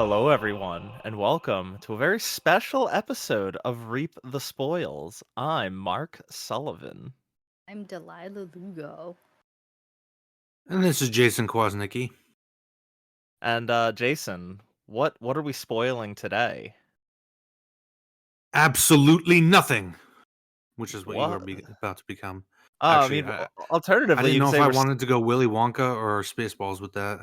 Hello, everyone, and welcome to a very special episode of Reap the Spoils. I'm Mark Sullivan. I'm Delilah Lugo. And this is Jason Kwasnicki. And Jason, what are we spoiling today? Absolutely nothing, which is what you are What? about to become. I Actually, mean, I alternatively, didn't you could know if say I we're. wanted to go Willy Wonka or Spaceballs with that.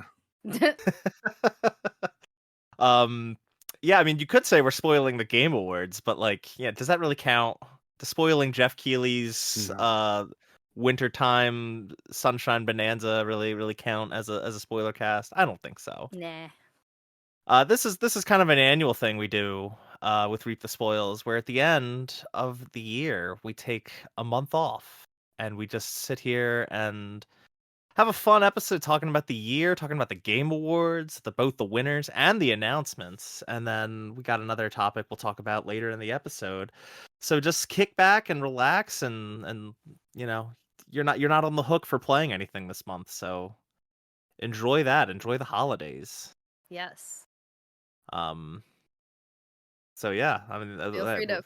um, yeah, I mean, you could say we're spoiling the Game Awards, but yeah, does that really count? Does spoiling Jeff Keighley's No. wintertime sunshine bonanza really count as a spoiler cast? I don't think so. Nah. This is kind of an annual thing we do with Reap the Spoils, where at the end of the year we take a month off and we just sit here and have a fun episode talking about the year, talking about the Game Awards, both the winners and the announcements, and then we got another topic we'll talk about later in the episode. So just kick back and relax, and you know you're not on the hook for playing anything this month, so enjoy that, enjoy the holidays. Yes. Um, So yeah, I mean,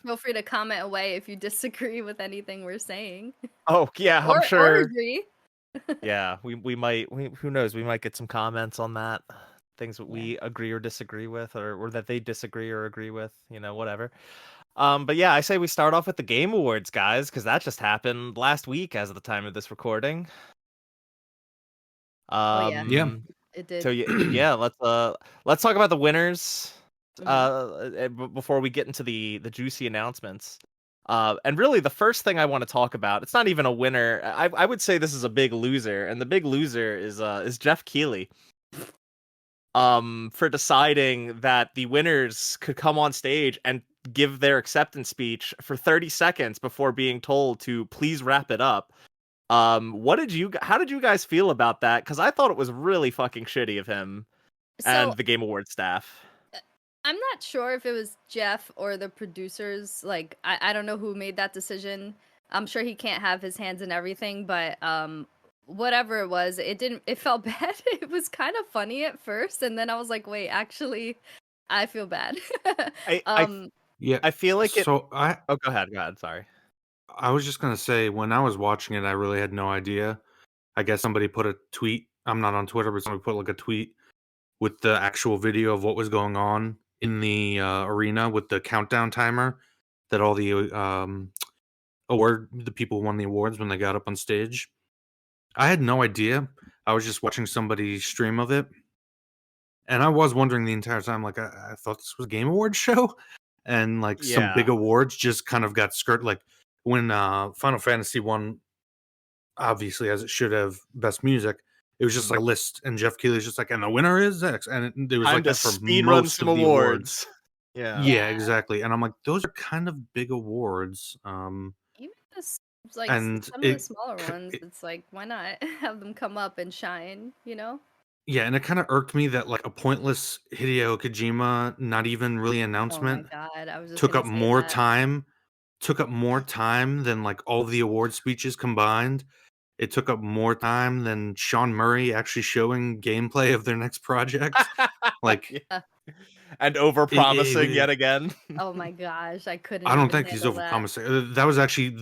Feel free to comment away if you disagree with anything we're saying. oh yeah, I'm Or sure. agree. Yeah, we might. Who knows? We might get some comments on that. Things that Yeah. we agree or disagree with, or that they disagree or agree with. Whatever. But yeah, I say we start off with the Game Awards, guys, because that just happened last week as of the time of this recording. Oh yeah, Yeah. Um, it so did. yeah, let's talk about the winners. Mhm. Before we get into the juicy announcements. And really, the first thing I want to talk about, it's not even a winner. I would say this is a big loser, and the big loser is Jeff Keighley. For deciding that the winners could come on stage and give their acceptance speech for 30 seconds before being told to please wrap it up. How did you guys feel about that? Because I thought it was really fucking shitty of him So and the Game Awards staff. I'm not sure if it was Jeff or the producers. Like I don't know who made that decision. I'm sure he can't have his hands in everything, but whatever it was, it felt bad. It was kind of funny at first, and then I was like, wait, actually I feel bad. I I um Yeah. I feel like it. So I Oh, go ahead. Go ahead. Sorry. I was just gonna say when I was watching it, I really had no idea. I guess somebody put a tweet. I'm not on Twitter, but somebody put like a tweet with the actual video of what was going on in the arena with the countdown timer that all the people who won the awards when they got up on stage. I had no idea. I was just watching somebody stream of it, and I was wondering the entire time, like, I thought this was a Game Awards show, and like some Yeah. big awards just kind of got skirt. Like when Final Fantasy won, obviously as it should have, best music. It was just like Mhm. a list, and Jeff Keighley's just like, and the winner is X, and it was Time like to that for speed run most some of the awards. awards. Yeah. Yeah, yeah. exactly. And I'm like, those are kind of big awards. Even this, like And some of the smaller ones, it's like, why not have them come up and shine, you know? yeah, and it kinda irked me that, like, a pointless Hideo Kojima, not even really Oh my announcement, god, I was just took gonna up say more that. time than, like, all the award speeches combined. It took up more time than Sean Murray actually showing gameplay of their next project. Like, Yeah. Uh, And over it promising yet again. oh my gosh, I couldn't I don't even think he's handle that. overpromising. That was actually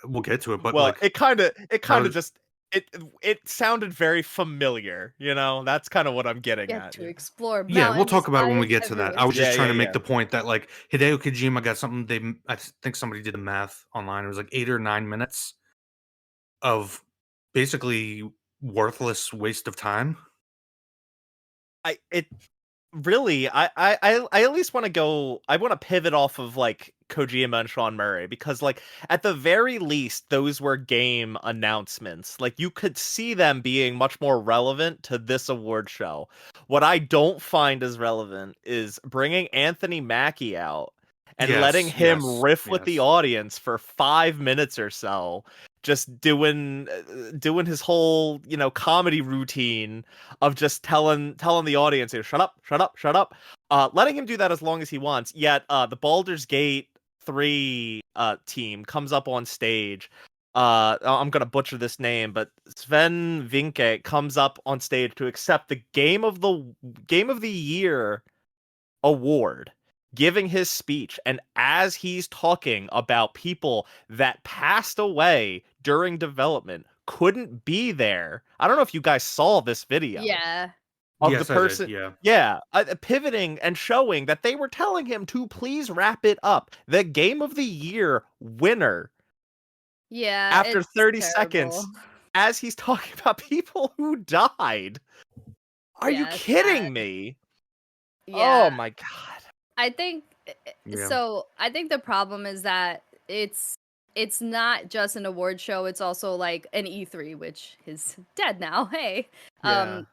we'll get to it, but, Well, like, it that kind of was just it sounded very familiar. That's kind of what I'm getting Get at. to explore yeah, we'll mountains, talk about it when we fires get to that. I everywhere. was just Yeah, trying yeah, to make yeah. the point that, like, Hideo Kojima got something I think somebody did the math online. It was, like, 8 or 9 minutes of basically worthless waste of time. I it Really, I at least want to go. I want to pivot off of like Kojima and Sean Murray because like at the very least those were game announcements. Like you could see them being much more relevant to this award show. What I don't find as relevant is bringing Anthony Mackie out and letting Yes, him yes, riff with the yes. audience for 5 minutes or so, just doing his whole comedy routine of just telling the audience, shut up, shut up, shut up. Letting him do that as long as he wants. Yet the Baldur's Gate 3 team comes up on stage. I'm gonna butcher this name, but Sven Vinke comes up on stage to accept the game of the year award, giving his speech, and as he's talking about people that passed away during development, couldn't be there. I don't know if you guys saw this video Yeah. of the Yes, I did. person, Yeah. yeah, pivoting and showing that they were telling him to please wrap it up. The Game of the Year winner, Yeah, after it's 30 terrible. seconds, as he's talking about people who died. Are you Yeah, it's sad. kidding me? Yeah. Oh my god. I think Yeah. so. I think the problem is that it's not just an award show. It's also like an E3, which is dead now. Hey, Yeah.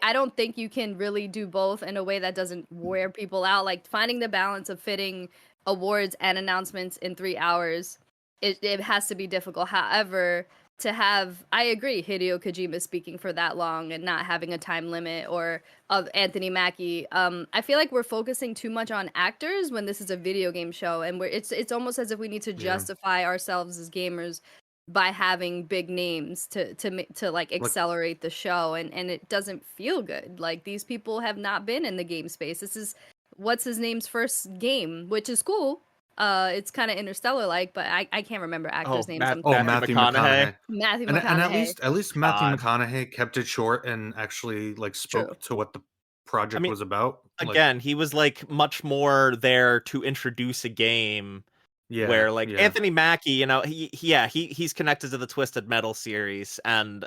I don't think you can really do both in a way that doesn't wear people out. Like finding the balance of fitting awards and announcements in 3 hours, it has to be difficult. However, I agree, Hideo Kojima speaking for that long and not having a time limit, or of Anthony Mackie. I feel like we're focusing too much on actors when this is a video game show, and it's almost as if we need to Yeah. justify ourselves as gamers by having big names to like Like accelerate the show, and it doesn't feel good. Like these people have not been in the game space. This is what's his name's first game, which is cool. It's kind of Interstellar like, but I can't remember actors' Oh, names. I'm oh, sorry. Matthew Matthew McConaughey. McConaughey. Matthew And McConaughey. at least Matthew God. McConaughey kept it short and actually like True. spoke to what the I project mean, was about. Like, again, he was like much more there to introduce a game yeah, where like yeah. Anthony Mackie, you know, he's connected to the Twisted Metal series, and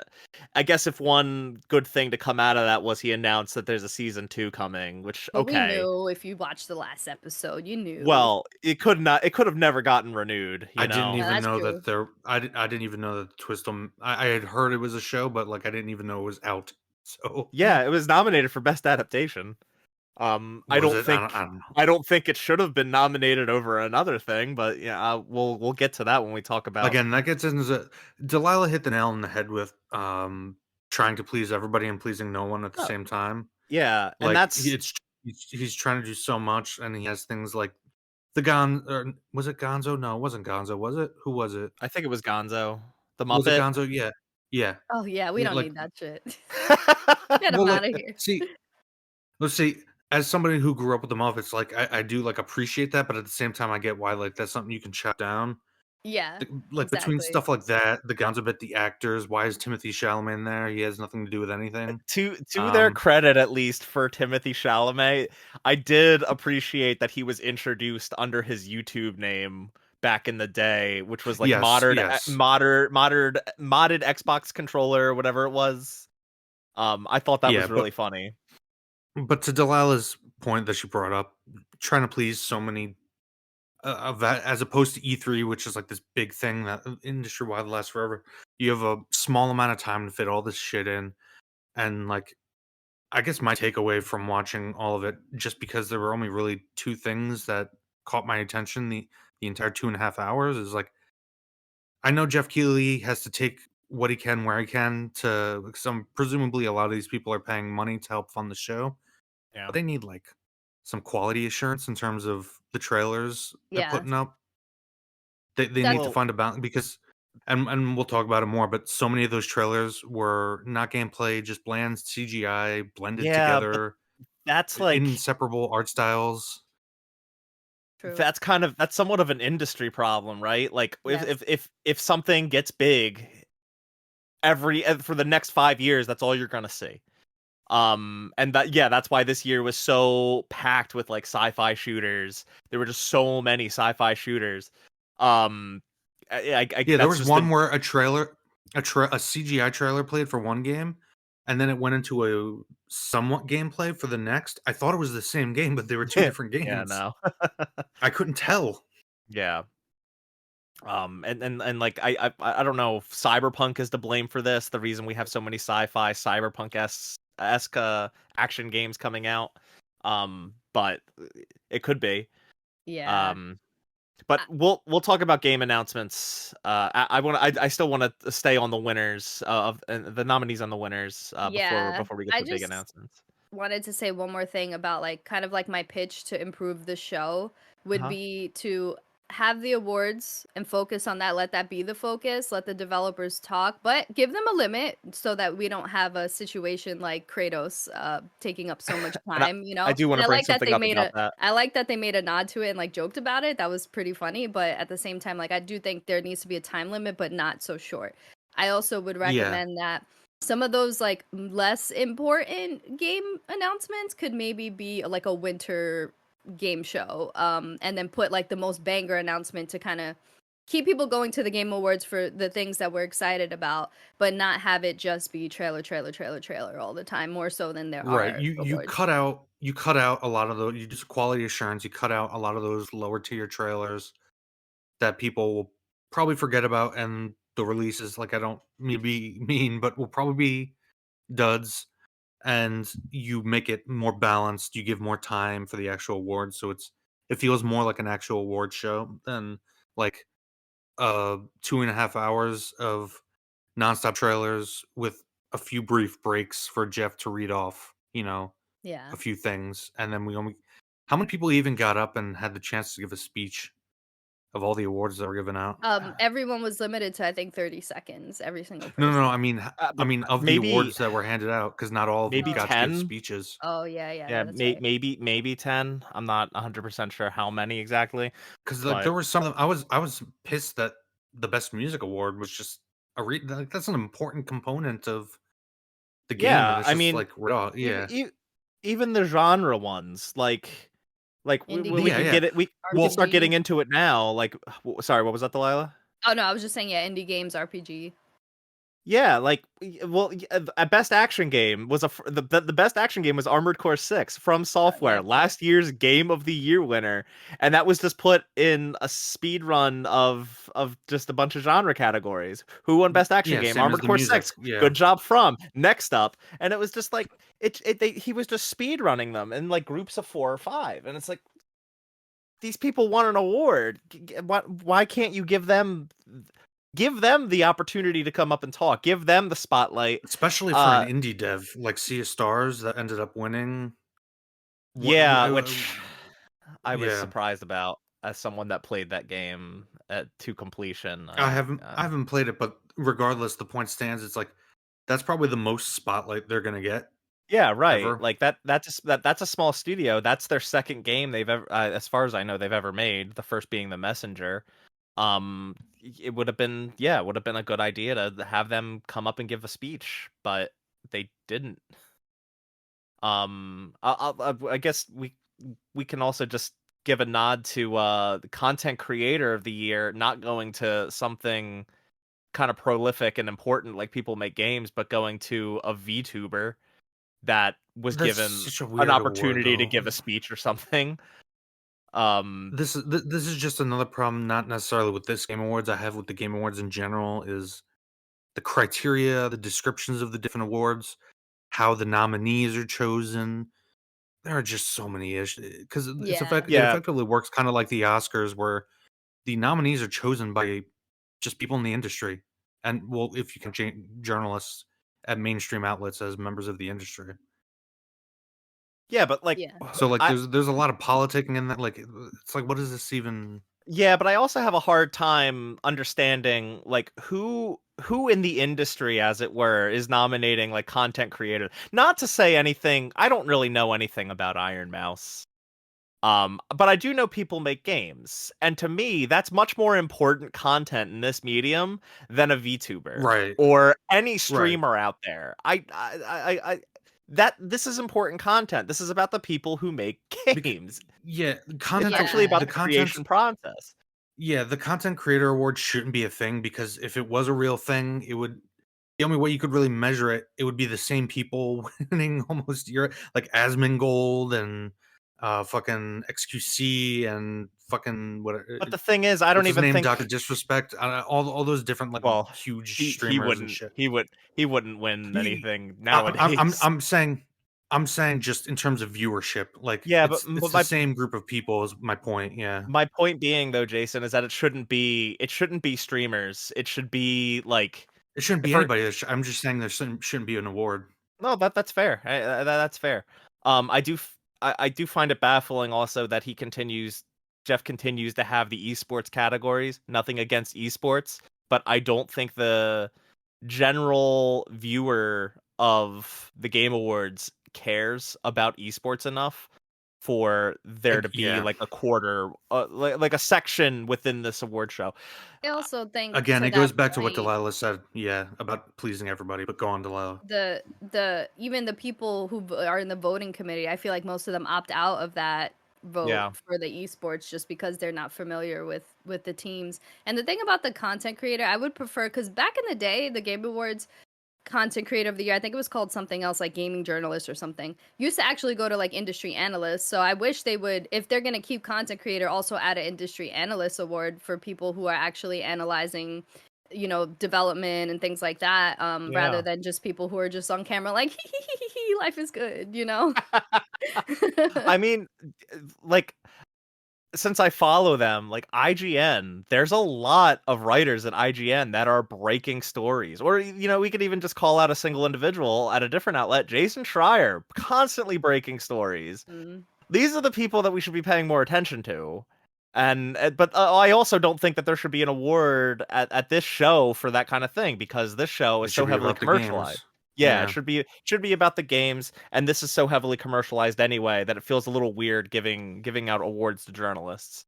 I guess if one good thing to come out of that was he announced that there's a season 2 coming, which But we okay. knew if you watched the last episode, you knew. Well, it could have never gotten renewed, I you didn't know. Yeah, even that's know true. that I didn't even know that I had heard it was a show, but like I didn't even know it was out. So Yeah, it was nominated for best adaptation. was it? I don't know. I don't think it should have been nominated over another thing, but yeah, we'll get to that when we talk about. Again, that gets into Delilah hit the nail on the head with trying to please everybody and pleasing no one at the Oh, same time. yeah, and Like that's he's trying to do so much, and he has things like the Gon. Or was it Gonzo? No, it wasn't Gonzo. Was it? Who was it? I think it was Gonzo, the Was it Muppet. Gonzo? Yeah, yeah, Oh yeah, we yeah. don't Like, need that shit. Get him well, out like, of here. see, let's see. As somebody who grew up with the Muppets, like I do like appreciate that, but at the same time, I get why like that's something you can shut down. Yeah, Like between exactly. stuff like that, the Gonzo bit, the actors. Why is Timothy Chalamet there? He has nothing to do with anything. To their Um, credit, at least for Timothy Chalamet, I did appreciate that he was introduced under his YouTube name back in the day, which was like yes, yes, modded Xbox controller, whatever it was. I thought that yeah, was really funny. but to Delilah's point that she brought up, trying to please so many of that as opposed to E3, which is like this big thing that industry wide lasts forever. You have a small amount of time to fit all this shit in, and like I guess my takeaway from watching all of it, just because there were only really two things that caught my attention the entire 2.5 hours, is like I know Jeff Keighley has to take what he can where he can to some presumably a lot of these people are paying money to help fund the show, Yeah. but they need like some quality assurance in terms of the trailers they're Yeah, putting up. They need that's to Well, find a balance because and we'll talk about it more, but so many of those trailers were not gameplay, just bland CGI blended yeah, but together, that's like inseparable art styles. true. that's somewhat of an industry problem, right? Like Yes. if something gets big, for the next 5 years, that's all you're gonna see. And that's why this year was so packed with like sci-fi shooters. There were just so many sci-fi shooters. Um, Yeah, there that's was just the one where a CGI trailer played for one game, and then it went into a somewhat gameplay for the next. I thought it was the same game, but they were two different yeah, games. no, I couldn't tell. yeah. And like I don't know if Cyberpunk is to blame for this. The reason we have so many sci-fi cyberpunk esque action games coming out. But it could be. Yeah. Um, but we'll talk about game announcements. I still want to stay on the winners of the nominees on the winners Yeah. before we get I to the big just announcements. wanted to say one more thing about like kind of like my pitch to improve the show would Uh-huh. be to have the awards and focus on that. Let that be the focus. Let the developers talk, but give them a limit so that we don't have a situation like Kratos taking up so much And time, you I know? do want And to bring something up about that. I like that they made a nod to it and like joked about it. That was pretty funny, but at the same time, like I do think there needs to be a time limit, but not so short. I also would Yeah. recommend that some of those like less important game announcements could maybe be like a winter game show, and then put like the most banger announcement to kind of keep people going to the game awards for the things that we're excited about, but not have it just be trailer all the time, more so than there Right. are You awards. cut out a lot of those. You just quality assurance. You cut out a lot of those lower tier trailers that people will probably forget about, and the releases, like, I don't mean to be mean, but will probably be duds. And you make it more balanced. You give more time for the actual awards, so it feels more like an actual award show than like 2.5 hours of nonstop trailers with a few brief breaks for Jeff to read off, Yeah. a few things, and then we only. How many people even got up and had the chance to give a speech of all the awards that were given out? Everyone was limited to I think 30 seconds, every single No, no, no. person. I But mean of the maybe awards that were handed out, because not all of them maybe Oh. got to give 10. speeches. Oh yeah, yeah, Yeah, that's right. maybe 10. I'm not 100% sure how many exactly, Because like there but were some of them, I was pissed that the best music award was just like, that's an important component of the game, and yeah, it's I just mean, like raw. even Yeah, even the genre ones, like Indie we yeah, can games, yeah. get it. We can Well, start getting RPG. into it now. Like, sorry, what was that, Delilah? Oh no, I was just saying yeah, indie games, RPG. Yeah, like, a best action game was the best action game was Armored Core 6 from Yeah, Software, of course. last year's Game of the Year winner, and that was just put in a speed run of just a bunch of genre categories. Who won best action yeah, game? same as Armored the Core music. 6. Yeah, Good job from. Next up, and it was just like he was just speed running them in like groups of 4 or 5, and it's like these people won an award. Why can't you give them the opportunity to come up and talk? Give them the spotlight. especially for an Uh, indie dev like Sea of Stars that ended up winning. yeah, which I was Yeah, surprised about as someone that played that game to completion. I haven't played it, but regardless, the point stands. It's like that's probably the most spotlight they're gonna get Yeah, right. ever. Like that's a small studio. That's their second game they've ever, as far as I know, they've ever made. The first being The Messenger. It would have been, yeah, it would have been a good idea to have them come up and give a speech, but they didn't. I guess we can also just give a nod to the content creator of the year not going to something kind of prolific and important like people make games, but going to a VTuber that was That's given such a an weird award, opportunity to though. give a speech or something. Um, This is just another problem, not necessarily with this Game Awards. I have with the Game Awards in general is the criteria, the descriptions of the different awards, how the nominees are chosen. There are just so many issues because Yeah. it yeah, effectively works kind of like the Oscars, where the nominees are chosen by just people in the industry, and well, if you can change journalists at mainstream outlets as members of the industry. yeah, but like, Yeah. So like, I there's a lot of politicking in that. Like, it's like, what is this even? yeah, but I also have a hard time understanding like who in the industry, as it were, is nominating like content creators. Not to say anything, I don't really know anything about Iron Mouse. But I do know people make games, and to me, that's much more important content in this medium than a VTuber Right, or any right. streamer out there. That this is important content. This is about the people who make Bec games. Yeah, It's content actually Yeah. about the the content creation process. yeah, the content creator award shouldn't be a thing, because if it was a real thing, it would the only way you could really measure it, it would be the same people winning almost year like Asmongold and, fucking XQC and fucking what, But the thing is, I don't what's his even name? think. Doctor Disrespect, all those different, like, Well, huge he streamers and wouldn't shit. he wouldn't win He anything I'm nowadays. I'm saying just in terms of viewership, like, Yeah, it's but the same group of people is my point, yeah. my point being though, Jason, is that it shouldn't be streamers. It should be like It shouldn't be for anybody, I'm just saying there shouldn't be an award. no, that's fair. That's fair. I do find it baffling also that he continues. Jeff continues to have the esports categories. Nothing against esports, but I don't think the general viewer of the Game Awards cares about esports enough for there to be Yeah. like a quarter, like a section within this award show. I also think Again, to it that goes back to what point, Delilah said. Yeah, about pleasing everybody. But go on, Delilah. the even the people who are in the voting committee, I feel like most of them opt out of that vote Yeah, for the esports just because they're not familiar with the teams. And the thing about the content creator, I would prefer, because back in the day, the Game Awards content creator of the year, I think it was called something else, like gaming journalist or something, used to actually go to like industry analysts. So I wish they would, if they're going to keep content creator, also add an industry analyst award for people who are actually analyzing, you know, development and things like that, rather yeah. than just people who are just on camera like life is good, you know. I mean, like since I follow them, like IGN, there's a lot of writers at IGN that are breaking stories. Or, you know, we could even just call out a single individual at a different outlet, Jason Schreier, constantly breaking stories. Mm. These are the people that we should be paying more attention to. And but I also don't think that there should be an award at this show for that kind of thing, because this show It is so should be heavily about the commercialized. games. Yeah, it Yeah. should be about the games, and this is so heavily commercialized anyway that it feels a little weird giving out awards to journalists.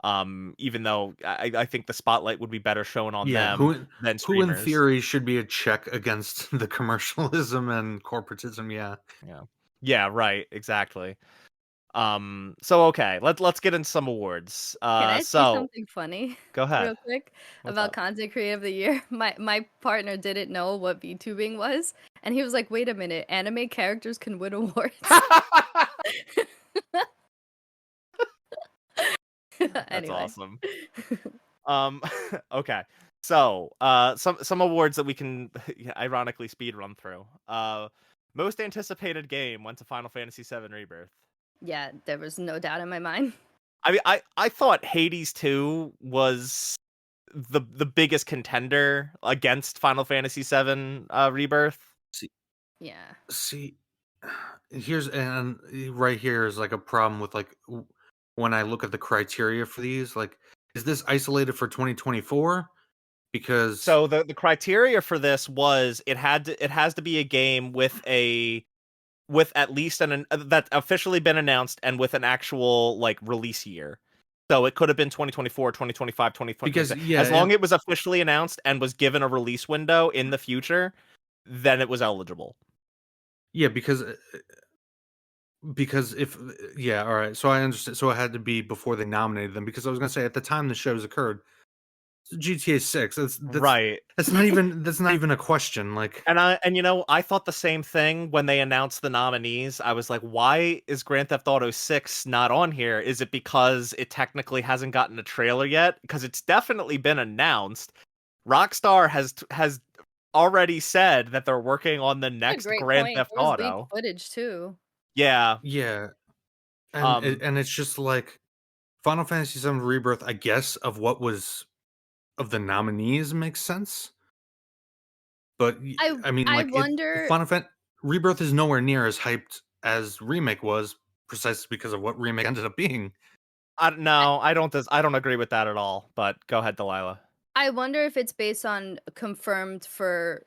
Even though I think the spotlight would be better shown on Yeah. them than Who in streamers. theory should be a check against the commercialism and corporatism? Yeah. Yeah. Yeah, right, exactly. So okay, let's get into some awards. Can I say So something funny go ahead. real quick What's about up? content creator of the year? My partner didn't know what VTubing was, and he was like, "Wait a minute, anime characters can win awards." That's Anyway. awesome. Um, okay. So, some awards that we can ironically speed run through. Most anticipated game went to Final Fantasy VII Rebirth. Yeah, there was no doubt in my mind. I mean, I thought Hades 2 was the biggest contender against Final Fantasy VII Rebirth. See, Yeah. see, here's and right here is like a problem with like when I look at the criteria for these. Like, is this isolated for 2024? Because So the criteria for this was it has to be a game with at least that's officially been announced and with an actual like release year. So it could have been 2024, 2025, because 2026. yeah, As long and as it was officially announced and was given a release window in the future, then it was eligible. yeah, because if yeah, all right. So I understand. So it had to be before they nominated them because I was gonna say at the time the shows occurred, GTA 6. Right. That's not even a question. Like And you know, I thought the same thing when they announced the nominees. I was like, why is Grand Theft Auto 6 not on here? Is it because it technically hasn't gotten a trailer yet? Because it's definitely been announced. Rockstar has already said that they're working on the That's a next great Grand point. Theft There was leaked Auto. footage too. Yeah. yeah, Um and it's just like Final Fantasy VII Rebirth. I guess of what was of the nominees makes sense, but I mean, I like it wonder. Final Fan Rebirth is nowhere near as hyped as Remake was, precisely because of what Remake ended up being. no, I don't agree with that at all, but go ahead, Delilah. I wonder if it's based on confirmed for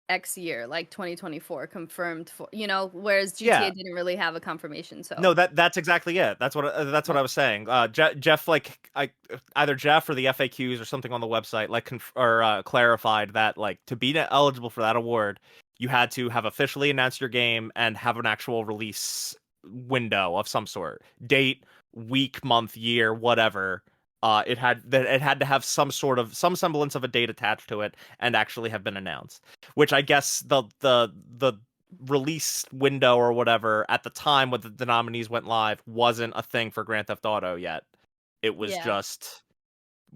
X year, like 2024, confirmed for, you know, whereas GTA Yeah. didn't really have a confirmation. No, So, that's exactly it. That's what uh, I was saying. Jeff, like either Jeff or the FAQs or something on the website, like clarified that like to be eligible for that award, you had to have officially announced your game and have an actual release window of some sort, date, week, month, year, whatever. It had to have some semblance of a date attached to it and actually have been announced. Which I guess the release window or whatever at the time when the nominees went live wasn't a thing for Grand Theft Auto yet. It was yeah. just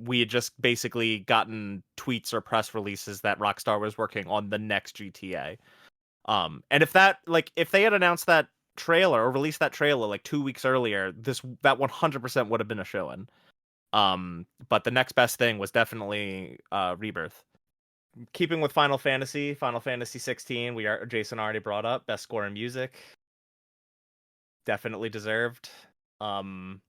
we had just basically gotten tweets or press releases that Rockstar was working on the next GTA. And if they had announced that trailer or released that trailer like 2 weeks earlier, that 100% would have been a show-in. But the next best thing was definitely Rebirth. Keeping with Final Fantasy 16, Jason already brought up best score in music, definitely deserved. Um,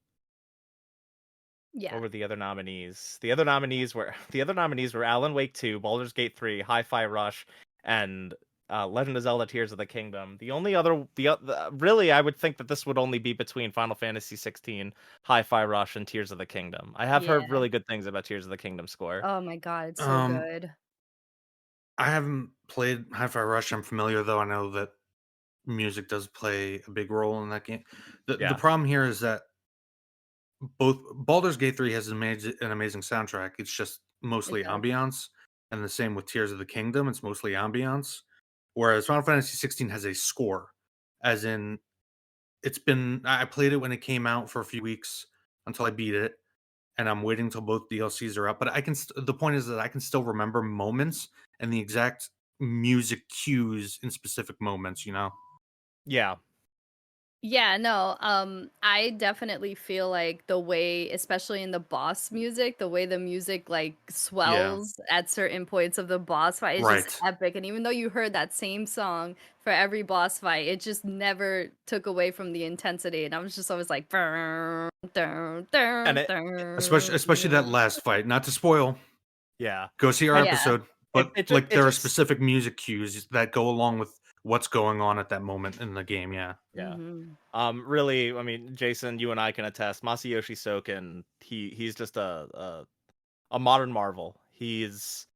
Yeah. What were the other nominees? The other nominees were Alan Wake 2, Baldur's Gate 3, Hi-Fi Rush, and Legend of Zelda: Tears of the Kingdom. The only other really I would think that this would only be between Final Fantasy 16, Hi-Fi Rush, and Tears of the Kingdom. I have heard Yeah. really good things about Tears of the Kingdom score. Oh my god, it's so Um, good. I haven't played Hi-Fi Rush. I'm familiar though. I know that music does play a big role in that game. The Yeah. problem here is that both Baldur's Gate 3 has an amazing soundtrack. It's just It mostly does. ambiance, and the same with Tears of the Kingdom. It's mostly ambiance. Whereas Final Fantasy 16 has a score, as in I played it when it came out for a few weeks until I beat it, and I'm waiting till both DLCs are out. But the point is that I can still remember moments and the exact music cues in specific moments. You know? Yeah. Yeah, no, I definitely feel like the way, especially in the boss music, the way the music like Yeah. swells at certain points of the boss fight is just Right. epic. And even though you heard that same song for every boss fight, it just never took away from the intensity. And I was just always like, "Brr, dun, And dun, it Especially that dun." last fight. Not to spoil, yeah. go see our And Yeah. episode, it but it just like it there are just specific music cues that go along with what's going on at that moment in the game. Yeah. yeah. Hmm. Really, I mean, Jason, you and I can attest. Masayoshi Soken, he's just a modern marvel. He's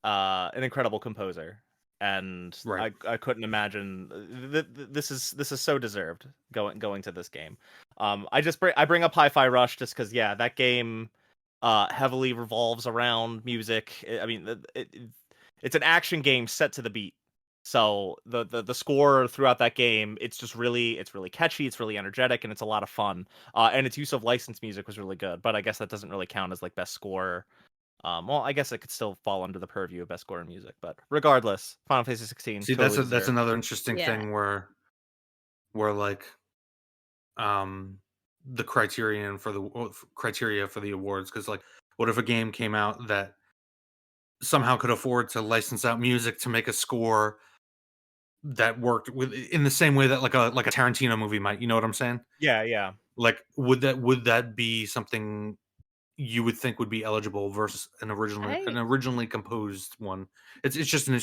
an incredible composer, and Right. I couldn't imagine this is so deserved going to this game. I bring up Hi-Fi Rush just because yeah, that game heavily revolves around music. I mean, it's an action game set to the beat. So the score throughout that game, it's really catchy, it's really energetic, and it's a lot of fun. And its use of licensed music was really good, but I guess that doesn't really count as like best score. Well, I guess it could still fall under the purview of best score in music, but regardless, Final Fantasy 16 See, totally that's deserved. another interesting Yeah. thing where like um the criteria for the awards, because like what if a game came out that somehow could afford to license out music to make a score that worked with in the same way that like a Tarantino movie might, you know what I'm saying? Yeah, yeah, Like would that be something you would think would be eligible versus an I originally composed one? It's just an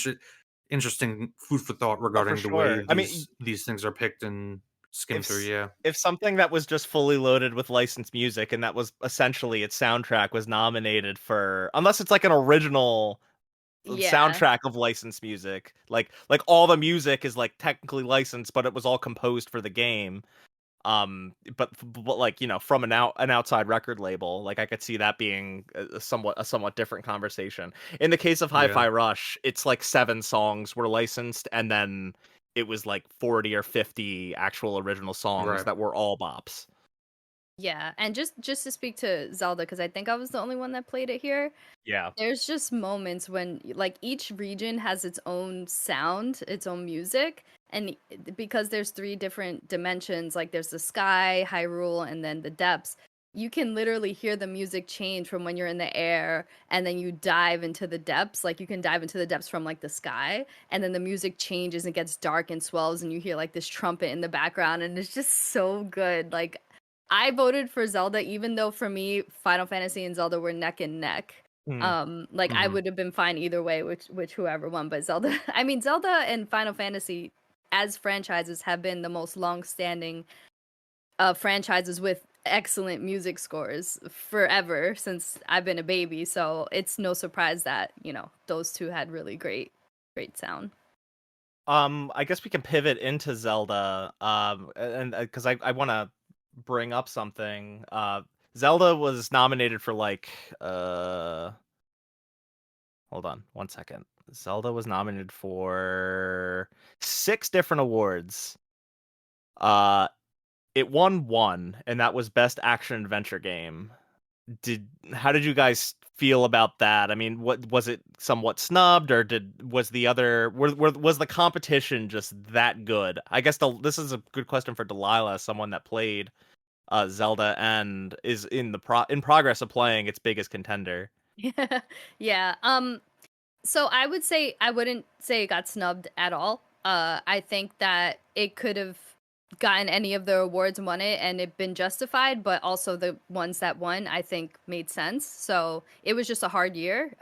interesting food for thought oh, for regarding the way sure. I mean, these things are picked and if skimmed through. s- Yeah. if something that was just fully loaded with licensed music and that was essentially its soundtrack was nominated for, unless it's like an original yeah. soundtrack of licensed music, like all the music is like technically licensed, but it was all composed for the game. But like from an outside record label, like I could see that being a somewhat different conversation. In the case of Yeah. Hi-Fi Rush, it's like 7 songs were licensed, and then it was like 40 or 50 actual original songs Right. that were all bops. Yeah. And just to speak to Zelda, because I think I was the only one that played it here. Yeah. There's just moments when like each region has its own sound, its own music, and because there's three different dimensions, like there's the sky, Hyrule, and then the depths, you can literally hear the music change from when you're in the air and then you dive into the depths. Like you can dive into the depths from like the sky, and then the music changes and gets dark and swells, and you hear like this trumpet in the background, and it's just so good. Like I voted for Zelda, even though for me, Final Fantasy and Zelda were neck and neck. Hmm. Like I Mhm. would have been fine either way, which whoever won, but Zelda, I mean Zelda and Final Fantasy as franchises have been the most long-standing franchises with excellent music scores forever since I've been a baby, so it's no surprise that, those two had really great sound. I guess we can pivot into Zelda, and because I want to bring up something. Zelda was nominated for like hold on one second. Zelda was nominated for 6 different awards. Uh, it won one, and that was Best Action Adventure Game. How did you guys feel about that? I mean, what was it somewhat snubbed, or was the other was the competition just that good? I guess this is a good question for Delilah, someone that played Zelda and is in progress of playing its biggest contender. Yeah. So I wouldn't say it got snubbed at all. I think that it could have gotten any of the awards and won it and it been justified, but also the ones that won I think made sense. So it was just a hard year,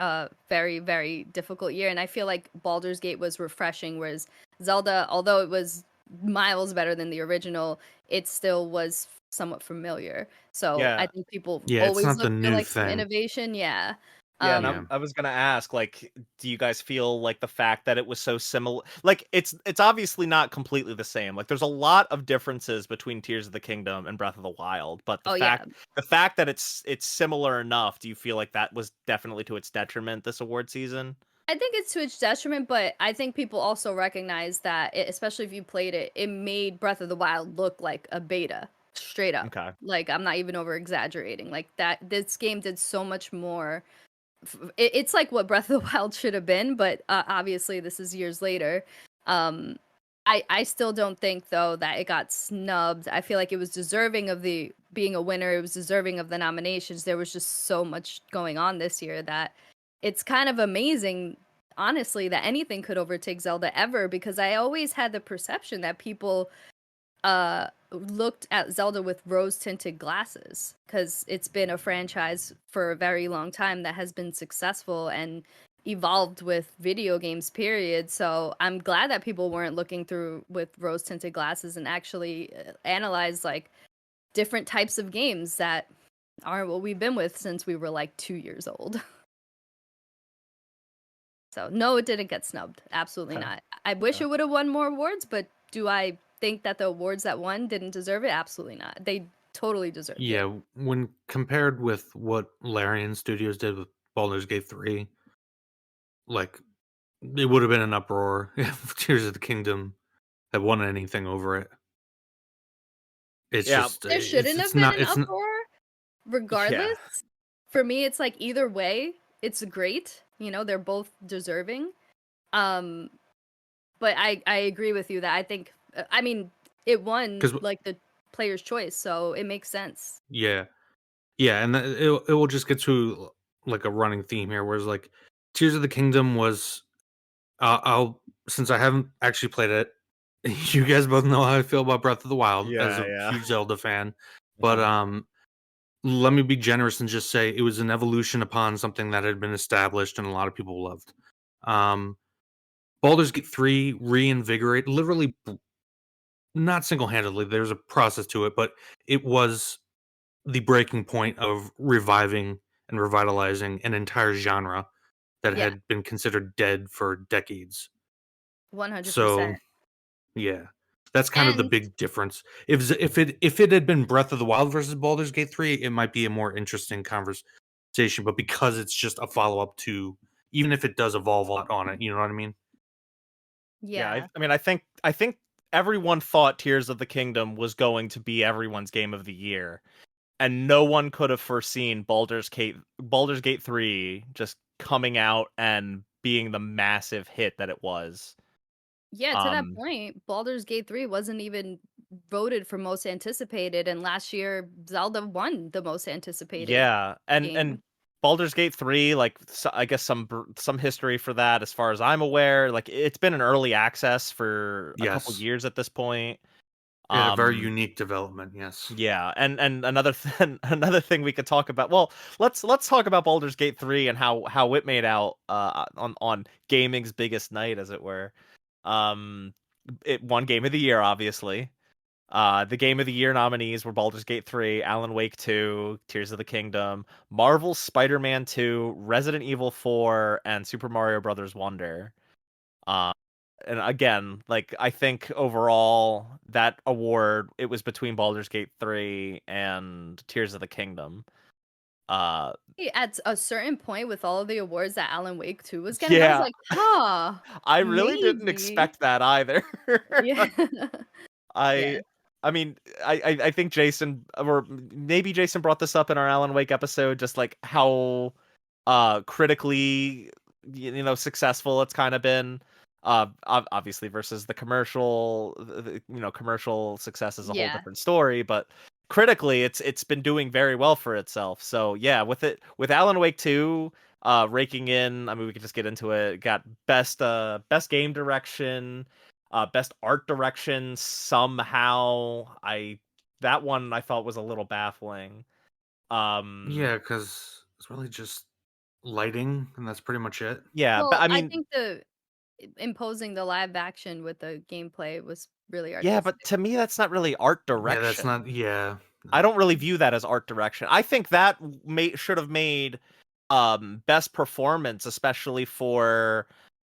very, very difficult year. And I feel like Baldur's Gate was refreshing, whereas Zelda, although it was miles better than the original, it still was somewhat familiar. So I Yeah. think people Yeah, it's always not the look for new like some thing. innovation. Yeah. Yeah, and Yeah. Um, I was gonna ask, like, do you guys feel like the fact that it was so similar, like it's obviously not completely the same. Like, there's a lot of differences between Tears of the Kingdom and Breath of the Wild, but oh yeah. the fact that it's similar enough, do you feel like that was definitely to its detriment this award season? I think it's to its detriment, but I think people also recognize that, especially if you played it, it made Breath of the Wild look like a beta, straight up. Okay. Like I'm not even over exaggerating. Like that, this game did so much more. It's like what Breath of the Wild should have been, but obviously this is years later. Um, I still don't think though that it got snubbed. I feel like it was deserving of the being a winner. It was deserving of the nominations. There was just so much going on this year that it's kind of amazing, honestly, that anything could overtake Zelda ever, because I always had the perception that people looked at Zelda with rose tinted glasses, because it's been a franchise for a very long time that has been successful and evolved with video games, period. So I'm glad that people weren't looking through with rose tinted glasses and actually analyze like different types of games that aren't what we've been with since we were like 2 years old. So no, it didn't get snubbed. Absolutely Okay. not. I wish Yeah. it would have won more awards, but do I think that the awards that won didn't deserve it? Absolutely not. They totally deserved it. Yeah, when compared with what Larian Studios did with Baldur's Gate 3, like, it would have been an uproar if Tears of the Kingdom had won anything over it. It's Yeah. just There shouldn't it's have been not an it's not uproar. Yeah. Regardless, for me, it's like either way, it's great. You know, they're both deserving. Um, but I agree with you that I think I mean it won 'cause like the player's choice, so it makes sense. yeah. Yeah, and it will just get to, like, a running theme here, whereas, like, Tears of the Kingdom was, I'll since I haven't actually played it, you guys both know how I feel about Breath of the Wild as Yeah, a yeah. huge Zelda fan, but, Uh-huh. let me be generous and just say it was an evolution upon something that had been established and a lot of people loved. Um, Baldur's Gate 3 reinvigorate literally not single-handedly, there's a process to it, but it was the breaking point of reviving and revitalizing an entire genre that Yeah, had been considered dead for decades. So, 100%. yeah, that's kind of the And big difference. If it had been Breath of the Wild versus Baldur's Gate 3, it might be a more interesting conversation, but because it's just a follow-up to, even if it does evolve a lot on it, you know what I mean? Yeah, yeah. I mean, I think everyone thought Tears of the Kingdom was going to be everyone's game of the year, and no one could have foreseen Baldur's Gate 3 just coming out and being the massive hit that it was. Yeah, to that Um, point, Baldur's Gate 3 wasn't even voted for most anticipated, and last year Zelda won the most anticipated yeah, and game. Baldur's Gate 3, like, I guess some history for that as far as I'm aware, like, it's been in early access for a couple Yes. years at this point. In a very Um, unique development, yes. Yeah, and another another thing we could talk about. Well, let's talk about Baldur's Gate 3 and how it made out on gaming's biggest night, as it were. Um, it won Game of the Year, obviously. The Game of the Year nominees were Baldur's Gate 3, Alan Wake 2, Tears of the Kingdom, Marvel's Spider-Man 2, Resident Evil 4, and Super Mario Brothers Wonder. Um, and again, like, I think overall that award, it was between Baldur's Gate 3 and Tears of the Kingdom. Uh At a certain point with all of the awards that Alan Wake 2 was getting, I was yeah, like, huh, I really didn't maybe. expect that either. Yeah. I Yeah. I mean, I think Jason, or maybe Jason brought this up in our Alan Wake episode, just like how critically, successful it's kind of been, obviously versus the commercial, commercial success is a whole Yeah. different story, but critically it's been doing very well for itself. So yeah, with Alan Wake 2 raking in, I mean, we could just get into it, got best game direction, Best art direction somehow that one I thought was a little baffling. Yeah, because it's really just lighting, and that's pretty much it. Yeah, but Well, I I mean, think the imposing the live action with the gameplay was really yeah, but artistic. to me that's not really art Yeah, that's direction. not. Yeah, I no. don't really view that as art direction. I think that should have made best performance, especially for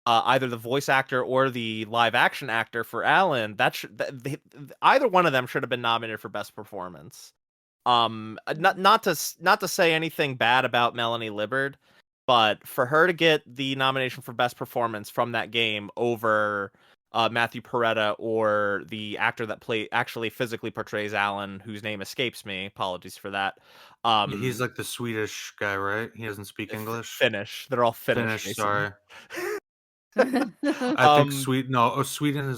either the voice actor or the live action actor for Alan. Either one of them should have been nominated for best performance. Mm. Not to say anything bad about Melanie Libbard, but for her to get the nomination for best performance from that game over Matthew Peretta or the actor that actually physically portrays Alan, whose name escapes me. Apologies for that. Yeah, he's Um, like the Swedish guy, right? He doesn't speak English. Finnish. They're all Finnish, Finnish, Mason. sorry. I think um, Sweden. No, oh, Sweden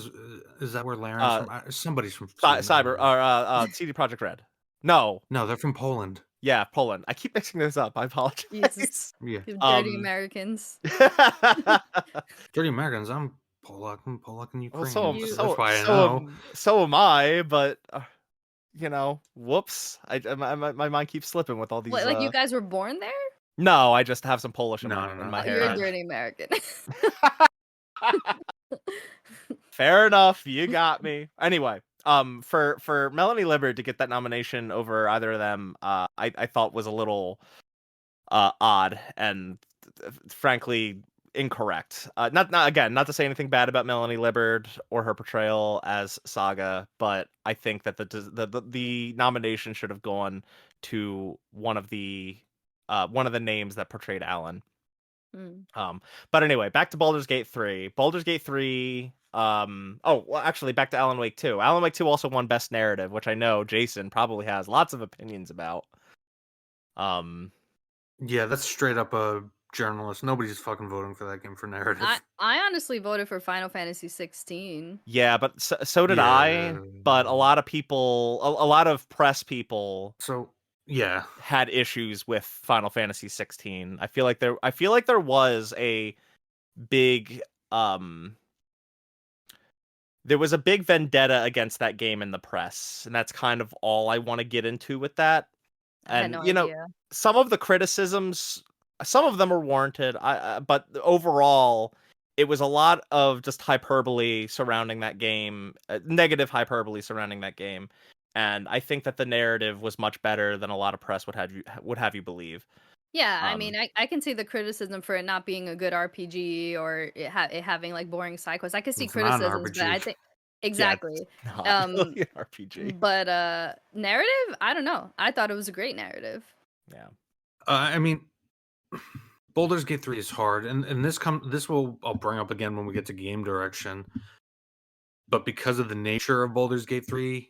is that where Laren's uh, from? Somebody's from Sweden. I don't Cyber know. or CD Project Red. No, No, they're from Poland. yeah, Poland. I keep mixing this up. I Jesus, apologize. Yeah, you dirty um, Americans. dirty Americans. I'm Polak. I'm Polak and well, Ukrainian, so You that's why I know. so am I, but whoops. My mind keeps slipping with all these. what? Like you guys were born there? No, I just have some Polish No, no, in no. my Oh, you're a heritage. dirty American. Fair enough, you got me. Anyway, for Melanie Libbard to get that nomination over either of them, I thought was a little odd and frankly incorrect. Not again, not to say anything bad about Melanie Libbard or her portrayal as Saga, but I think that the nomination should have gone to one of the names that portrayed Alan. Mm. But anyway, back to Baldur's Gate 3. Baldur's Gate 3 oh, well actually back to Alan Wake 2. Alan Wake 2 also won best narrative, which I know Jason probably has lots of opinions about. Um Yeah, that's straight up a journalist. Nobody's fucking voting for that game for I narrative. I honestly voted for Final Fantasy 16. Yeah, but so did I. Yeah. But a lot of people, a lot of press people So yeah, had issues with Final Fantasy 16. I feel like there was a big, um, there was a big vendetta against that game in the press, and that's kind of all I want to get into with that. I had And no idea. some of the criticisms, some of them are warranted. But overall, it was a lot of just hyperbole surrounding that game, negative hyperbole surrounding that game. And I think that the narrative was much better than a lot of press would have you believe. Yeah, I mean, Um, I can see the criticism for it not being a good RPG or it having like boring side quests. I could see it's not an criticisms, but RPG. I think yeah, it's exactly. not Um, really an RPG. but narrative, I don't know. I thought it was a great narrative. Yeah, I mean, Baldur's Gate 3 is hard, and this will I'll bring up again when we get to game direction. But because of the nature of Baldur's Gate 3,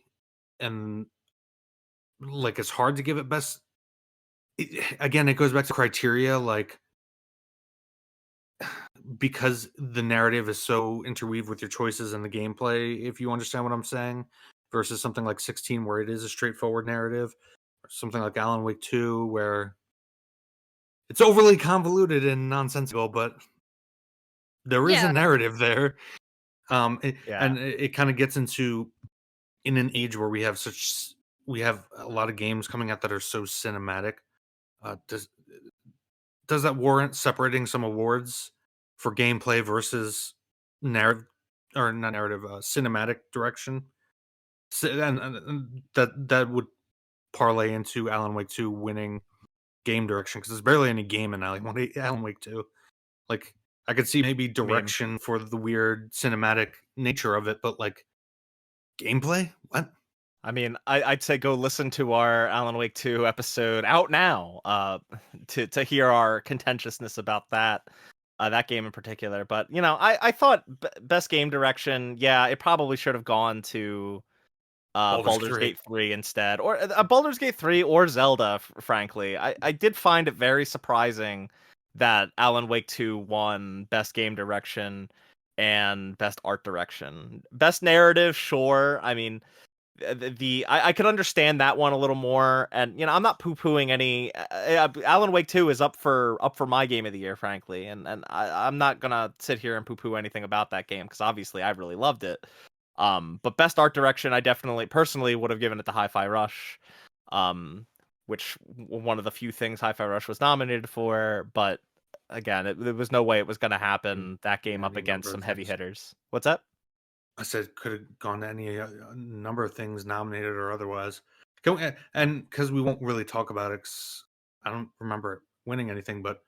and like it's hard to give it best. Again, it goes back to criteria, like because the narrative is so interweaved with your choices and the gameplay. If you understand what I'm saying, versus something like 16 where it is a straightforward narrative, or something like Alan Wake 2 where it's overly convoluted and nonsensical, but there is a Yeah, narrative there. yeah. And it kind of gets into in an age where we have a lot of games coming out that are so cinematic. Does that warrant separating some awards for gameplay versus narrative or not narrative, cinematic direction? And that would parlay into Alan Wake 2 winning game direction because there's barely any game in Alan Wake 2. Like, I could see maybe I mean, direction for the weird cinematic nature of it, but like gameplay? What? I'd say go listen to our Alan Wake 2 episode out now, to hear our contentiousness about that game in particular. But I thought best game direction, yeah, it probably should have gone to Baldur's Baldur's 3. Gate 3 instead, or Baldur's Gate 3 or Zelda. Frankly, I did find it very surprising that Alan Wake 2 won best game direction and best art direction. Best narrative, sure. I mean, I could understand that one a little more, and I'm not poo-pooing any. Alan Wake 2 is up for my game of the year, frankly, and I'm not gonna sit here and poo-poo anything about that game because obviously I really loved it. But best art direction, I definitely personally would have given it to Hi-Fi Rush, which one of the few things Hi-Fi Rush was nominated for. But again, there was no way it was gonna happen. That game up Any against number some of heavy things. hitters. What's that? I said could have gone to any number of things, nominated or otherwise. Can we, and because we won't really talk about it, 'cause I don't remember it winning anything, but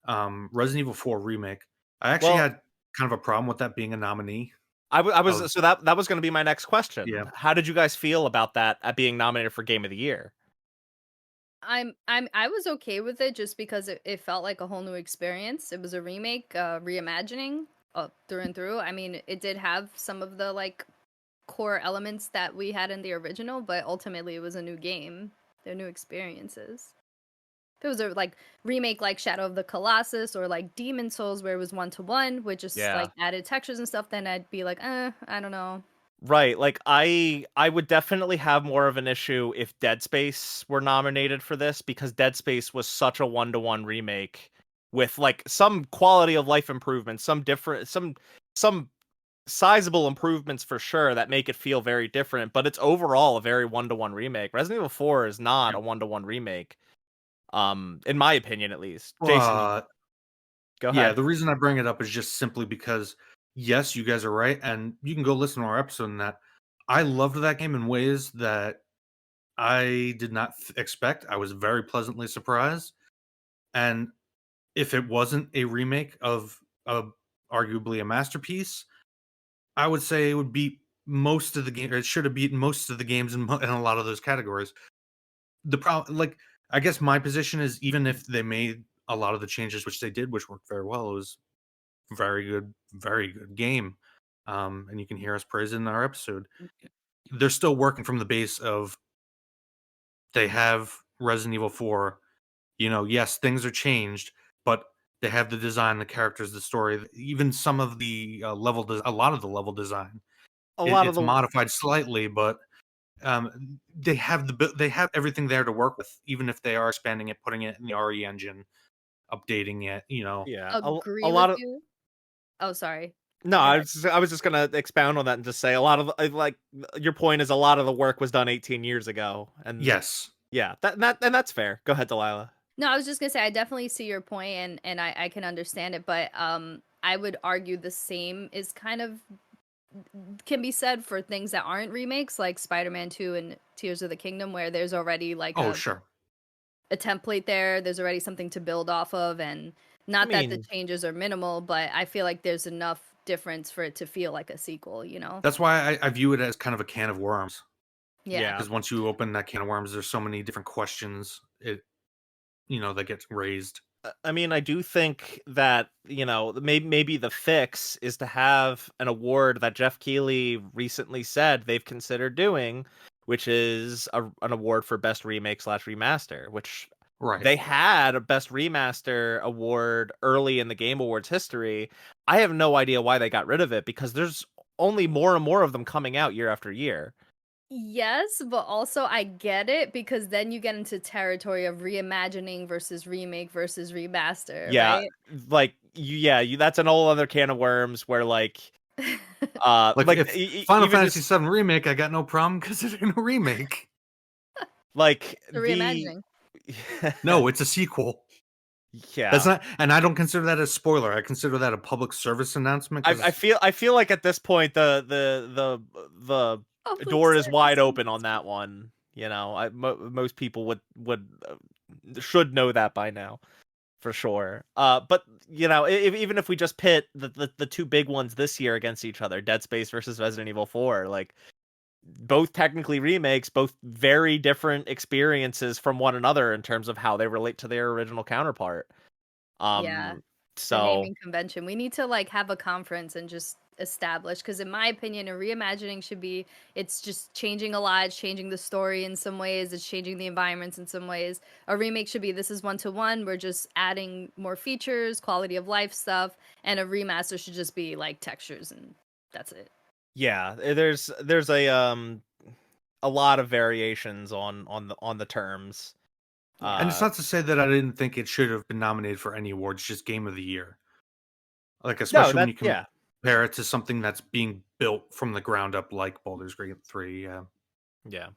Resident Evil 4 remake. I actually Well, had kind of a problem with that being a nominee. I Of was so that was going to be my next yeah, question. How did you guys feel about that at being nominated for Game of the Year? I was okay with it just because it felt like a whole new experience. It was a remake, reimagining, through and through. I mean, it did have some of the like core elements that we had in the original, but ultimately it was a new game. They're new experiences. If it was a like remake like Shadow of the Colossus or like Demon Souls where it was 1-to-1 with just Yeah. like added textures and stuff, then I'd be like, I don't know. Right, like I would definitely have more of an issue if Dead Space were nominated for this because Dead Space was such a one-to-one remake with like some quality of life improvements, some sizable improvements for sure that make it feel very different, but it's overall a very one-to-one remake. Resident Evil 4 is not yeah. a one-to-one remake, in my opinion at least. Jason, Uh, go yeah. ahead. The reason I bring it up is just simply because yes, you guys are right, and you can go listen to our episode on that. I loved that game in ways that I did not expect. I was very pleasantly surprised, and if it wasn't a remake of arguably a masterpiece, I would say it would beat most of the game. It should have beaten most of the games in a lot of those categories. The problem, like, I guess my position is even if they made a lot of the changes, which they did, which worked very well, it was very good game. And you can hear us praise it in our episode. They're still working from the base of they have Resident Evil 4. Yes, things are changed, but they have the design, the characters, the story, even some of the a lot of the level design. A lot of It's the modified slightly, but they have everything there to work with, even if they are expanding it, putting it in the RE engine, updating it. yeah, a Agree with lot of you. Oh, sorry. no, Go ahead. I was just gonna expound on that and just say a lot of like your point is a lot of the work was done 18 years ago, and Yes, yeah, and that's fair. Go ahead, Delilah. No, I was just gonna say I definitely see your point and I can understand it, but I would argue the same is kind of can be said for things that aren't remakes like Spider-Man 2 and Tears of the Kingdom where there's already like oh sure. a template there, there's already something to build off of and I not that the mean, changes are minimal, but I feel like there's enough difference for it to feel like a sequel, you know? That's why I view it as kind of a can of worms. Yeah. yeah, Because once you open that can of worms, there's so many different questions that get raised. I mean, I do think that maybe the fix is to have an award that Jeff Keighley recently said they've considered doing, which is an award for best remake slash remaster, which Right. they had a best remaster award early in the Game Awards history. I have no idea why they got rid of it because there's only more and more of them coming out year after year. Yes, but also I get it because then you get into territory of reimagining versus remake versus remaster, Yeah, right? like that's an whole other can of worms where Like if Final even Fantasy just VII remake, I got no problem considering a remake. like The the reimagining. No, it's a sequel. That's yeah. not, and I don't consider that a spoiler. I consider that a public service announcement because I feel like at this point the Public door is wide service open on announcement. that one. Most people would should know that by now for sure. But even if we just pit the two big ones this year against each other, Dead Space versus Resident Evil 4, like both technically remakes, both very different experiences from one another in terms of how they relate to their original counterpart. Yeah, Um, the so naming convention. We need to like have a conference and just establish because in my opinion a reimagining should be it's just changing a lot, it's changing the story in some ways, it's changing the environments in some ways. A remake should be this is 1-to-1, we're just adding more features, quality of life stuff, and a remaster should just be like textures and that's it. yeah, there's a lot of variations on the terms. Yeah. And it's not to say that I didn't think it should have been nominated for any awards, just Game of the Year. Like, No, especially when that you yeah. compare it to something that's being built from the ground up, like Baldur's Gate 3. Yeah. Yeah.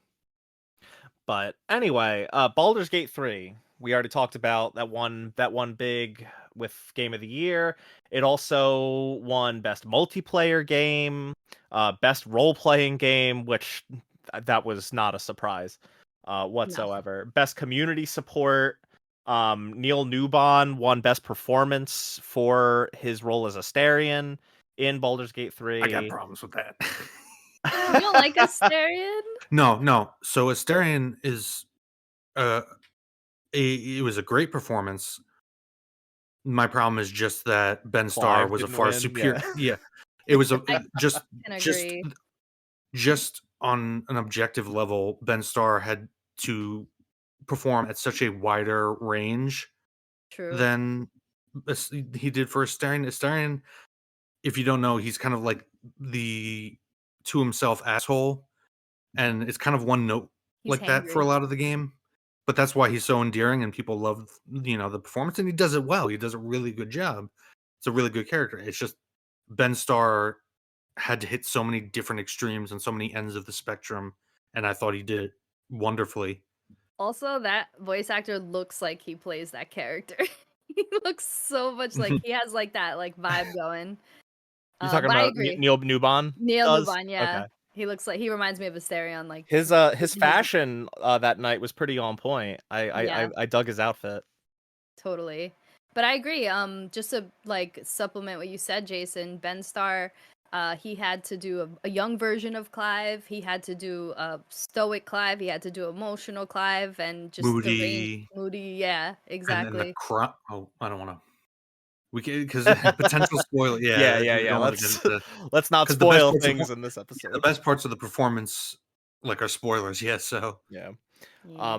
But anyway, Baldur's Gate 3. We already talked about that one big with Game of the Year. It also won Best Multiplayer Game, Best Role-Playing Game, which that was not a surprise No. whatsoever. Best Community Support. Neil Newbon won Best Performance for his role as Astarion in Baldur's Gate I got 3. problems with that. You don't like Asterion? No, no. So Asterion is uh it was a great performance. My problem is just that Ben Starr Clive was a didn't far win. Yeah. superior. Yeah, it was a I can just agree. just on an objective level, Ben Starr had to perform at such a wider range True. than he did for Astarion. Astarion, if you don't know, he's kind of like the to himself asshole, and it's kind of one note He's like that for a hangry. lot of the game. But that's why he's so endearing, and people love the performance, and he does it well. He does a really good job. It's a really good character. It's just Ben Starr had to hit so many different extremes and so many ends of the spectrum, and I thought he did it wonderfully. Also, that voice actor looks like he plays that character. He looks so much like he has like that like vibe going. You talking But I about agree. Neil Newbon Neil does? Nubon, yeah. Okay. He looks like he reminds me of Asterion, like His his fashion that night was pretty on point. yeah, I dug his outfit. totally. But I agree. Just to like supplement what you said, Jason, Ben Starr, he had to do a young version of Clive. He had to do a stoic Clive. He had to do emotional Clive, and just the range, Moody moody. Yeah, and then the exactly. crop. Oh, I don't want to. We can because potential spoiler. Yeah, Yeah, yeah, we yeah. don't want to get into Let's not because the best spoil parts of things in this yeah, the episode. best parts of the performance like are spoilers. Yeah, so Yeah. Yeah.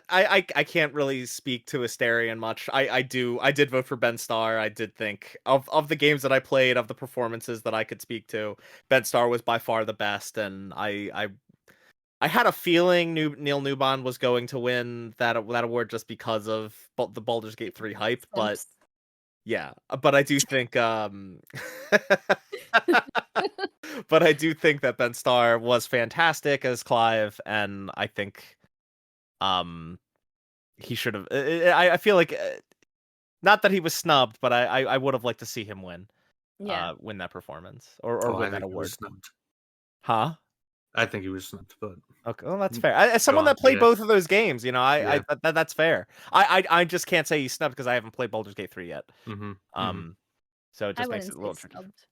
I can't really speak to Asterion much. I did vote for Ben Starr. I did think of the games that I played, of the performances that I could speak to, Ben Starr was by far the best, and I had a feeling Neil Newbon was going to win that award just because of the Baldur's Gate 3 hype, but Simps. yeah, but I do think but I do think that Ben Starr was fantastic as Clive, and I think um he should have. I feel like not that he was snubbed, but I would have liked to see him Yeah. win that performance or oh, I win that think he was award. snubbed. Huh? I think he was snubbed, but Okay, well that's mm, fair. As go someone on. that played Yeah, both of those games, yeah. that's fair. I just can't say he's snubbed because I haven't played Baldur's Gate 3 yet. Mm-hmm. Mm-hmm. Um, so it I just makes wouldn't it a say little tricky. snubbed.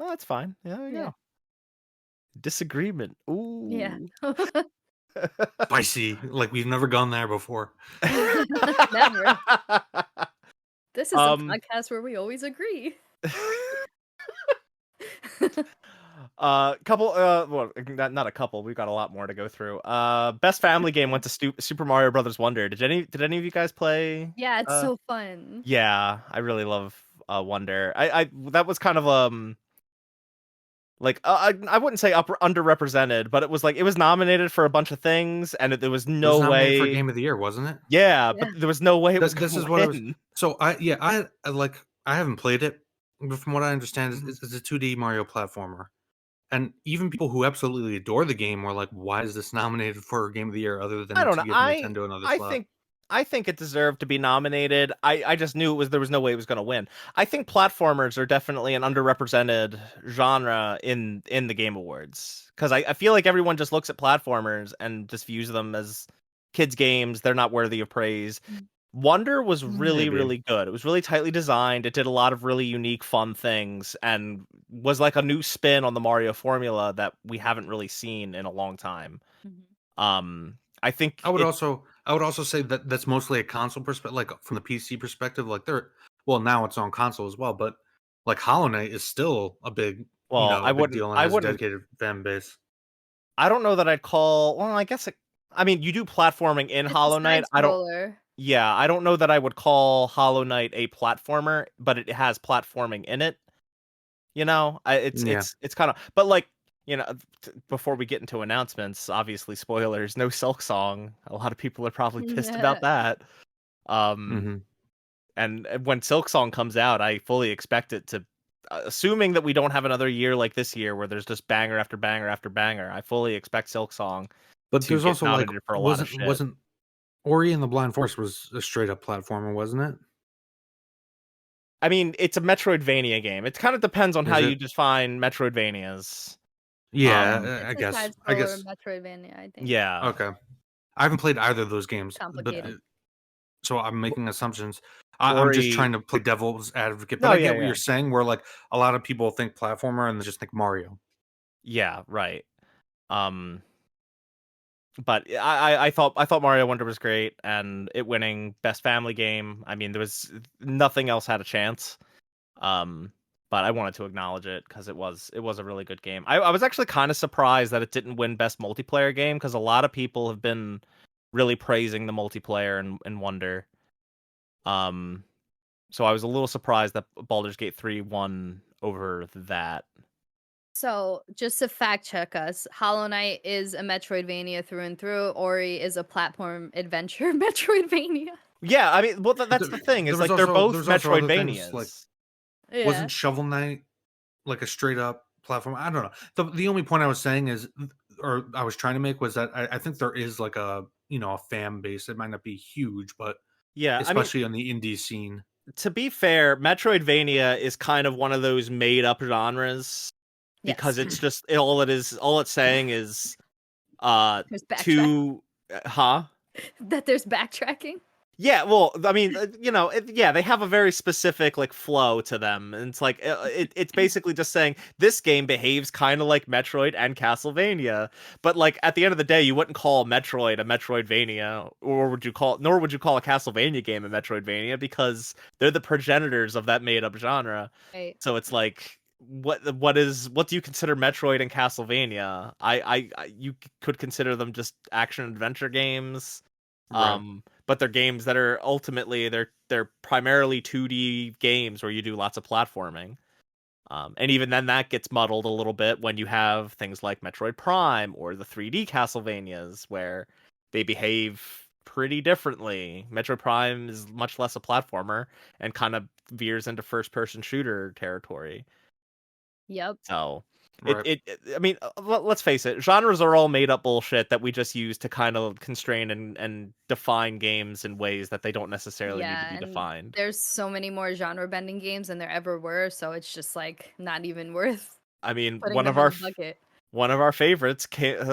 Oh, that's fine. Yeah, there you Yeah. go. Disagreement. Yeah. Ooh. Spicy, like we've never gone there before. Never. This is a um. podcast where we always agree. Couple well, not a couple, we've got a lot more to go through. Best family game went to Super Mario Brothers Wonder. Did any of you guys play? Yeah, it's so fun. Yeah, I really love Wonder. I that was kind of like I wouldn't say underrepresented, but it was like it was nominated for a bunch of things, and there was It was no nominated for way. Game of the Year, wasn't it? Yeah, Yeah. but there was no way it was This gonna is what I was. win. So I like I haven't played it, but from what I understand, Mhm. it's a 2D Mario platformer. And even people who absolutely adore the game were like, "Why is this nominated for Game of the Year other I than don't to know. give Nintendo another I slot?" think I think it deserved to be nominated. I just knew there was no way it was going to win. I think platformers are definitely an underrepresented genre in the Game Awards because I feel like everyone just looks at platformers and just views them as kids games. They're not worthy of praise. Wonder was really, Maybe. really good. It was really tightly designed. It did a lot of really unique, fun things and was like a new spin on the Mario formula that we haven't really seen in a long time. Mhm. I think it I would also say that that's mostly a console perspective, like from the PC perspective. Like they're well now it's on console as well, but like Hollow Knight is still a big well, a big deal and I has a wouldn't dedicated fan base. I don't know that I'd call well, I mean, you do platforming in It's a Hollow side Knight. I don't scroller. Yeah, I don't know that I would call Hollow Knight a platformer, but it has platforming in it. You know, Yeah. it's kind of, but like you know, before we get into announcements, obviously spoilers, no Silk Song. A lot of people are probably pissed about Yeah. that. Um, Mhm. and when Silk Song comes out, I fully expect it to, assuming that we don't have another year like this year where there's just banger after banger after banger. I fully expect Silk Song But to there's get also, like, nominated for a lot of wasn't shit. wasn't Ori and the Blind Forest was a straight up platformer, wasn't it? I mean, it's a Metroidvania game. It kind of depends on how Is you it? define Metroidvanias. Um, Yeah, It's I a guess. side scroller Metroidvania, I think. yeah, Okay. I haven't played either of those games, but, Complicated. so I'm making assumptions. I'm just Ori. trying to play devil's advocate, but No, I yeah, get what yeah, you're saying where, like, a lot of people think platformer and they just think Mario. yeah, right. Um, but I thought Mario Wonder was great, and it winning Best Family Game. I mean, there was nothing else had a chance. Um, but I wanted to acknowledge it because it was a really good game. I was actually kind of surprised that it didn't win Best Multiplayer Game because a lot of people have been really praising the multiplayer in Wonder. Um, so I was a little surprised that Baldur's Gate 3 won over that. So, just to fact check us, Hollow Knight is a Metroidvania through and through. Ori is a platform adventure Metroidvania. Yeah, I mean, well, But that's the thing. Is like they're there both was also other things, like, Metroidvanias. Yeah. wasn't Shovel Knight like a straight up platform? I don't know. The only point I was saying is, or I was trying to make, was that I think there is like a, a fan base. It might not be huge, but Yeah, I mean, especially on the indie scene. to be fair, Metroidvania is kind of one of those made up genres because Yes. it's just all it's saying is There's backtrack. two huh? That there's backtracking. Yeah, well, I mean, yeah, they have a very specific like flow to them, and it's like it's basically just saying this game behaves kind of like Metroid and Castlevania, but like at the end of the day, you wouldn't call Metroid a Metroidvania, nor would you call a Castlevania game a Metroidvania because they're the progenitors of that made up genre. Right. So it's like, what do you consider Metroid and Castlevania? You could consider them just action adventure games. Right. But they're games that are ultimately they're primarily 2D games where you do lots of platforming. And even then that gets muddled a little bit when you have things like Metroid Prime or the 3D Castlevanias where they behave pretty differently. Metroid Prime is much less a platformer and kind of veers into first person shooter territory. Yep. So Right. I mean, let's face it, genres are all made up bullshit that we just use to kind of constrain and define games in ways that they don't necessarily need to Yeah, be and defined. there's so many more genre bending games than there ever were, so it's just like not even worth I mean, putting them in the bucket. one of our favorites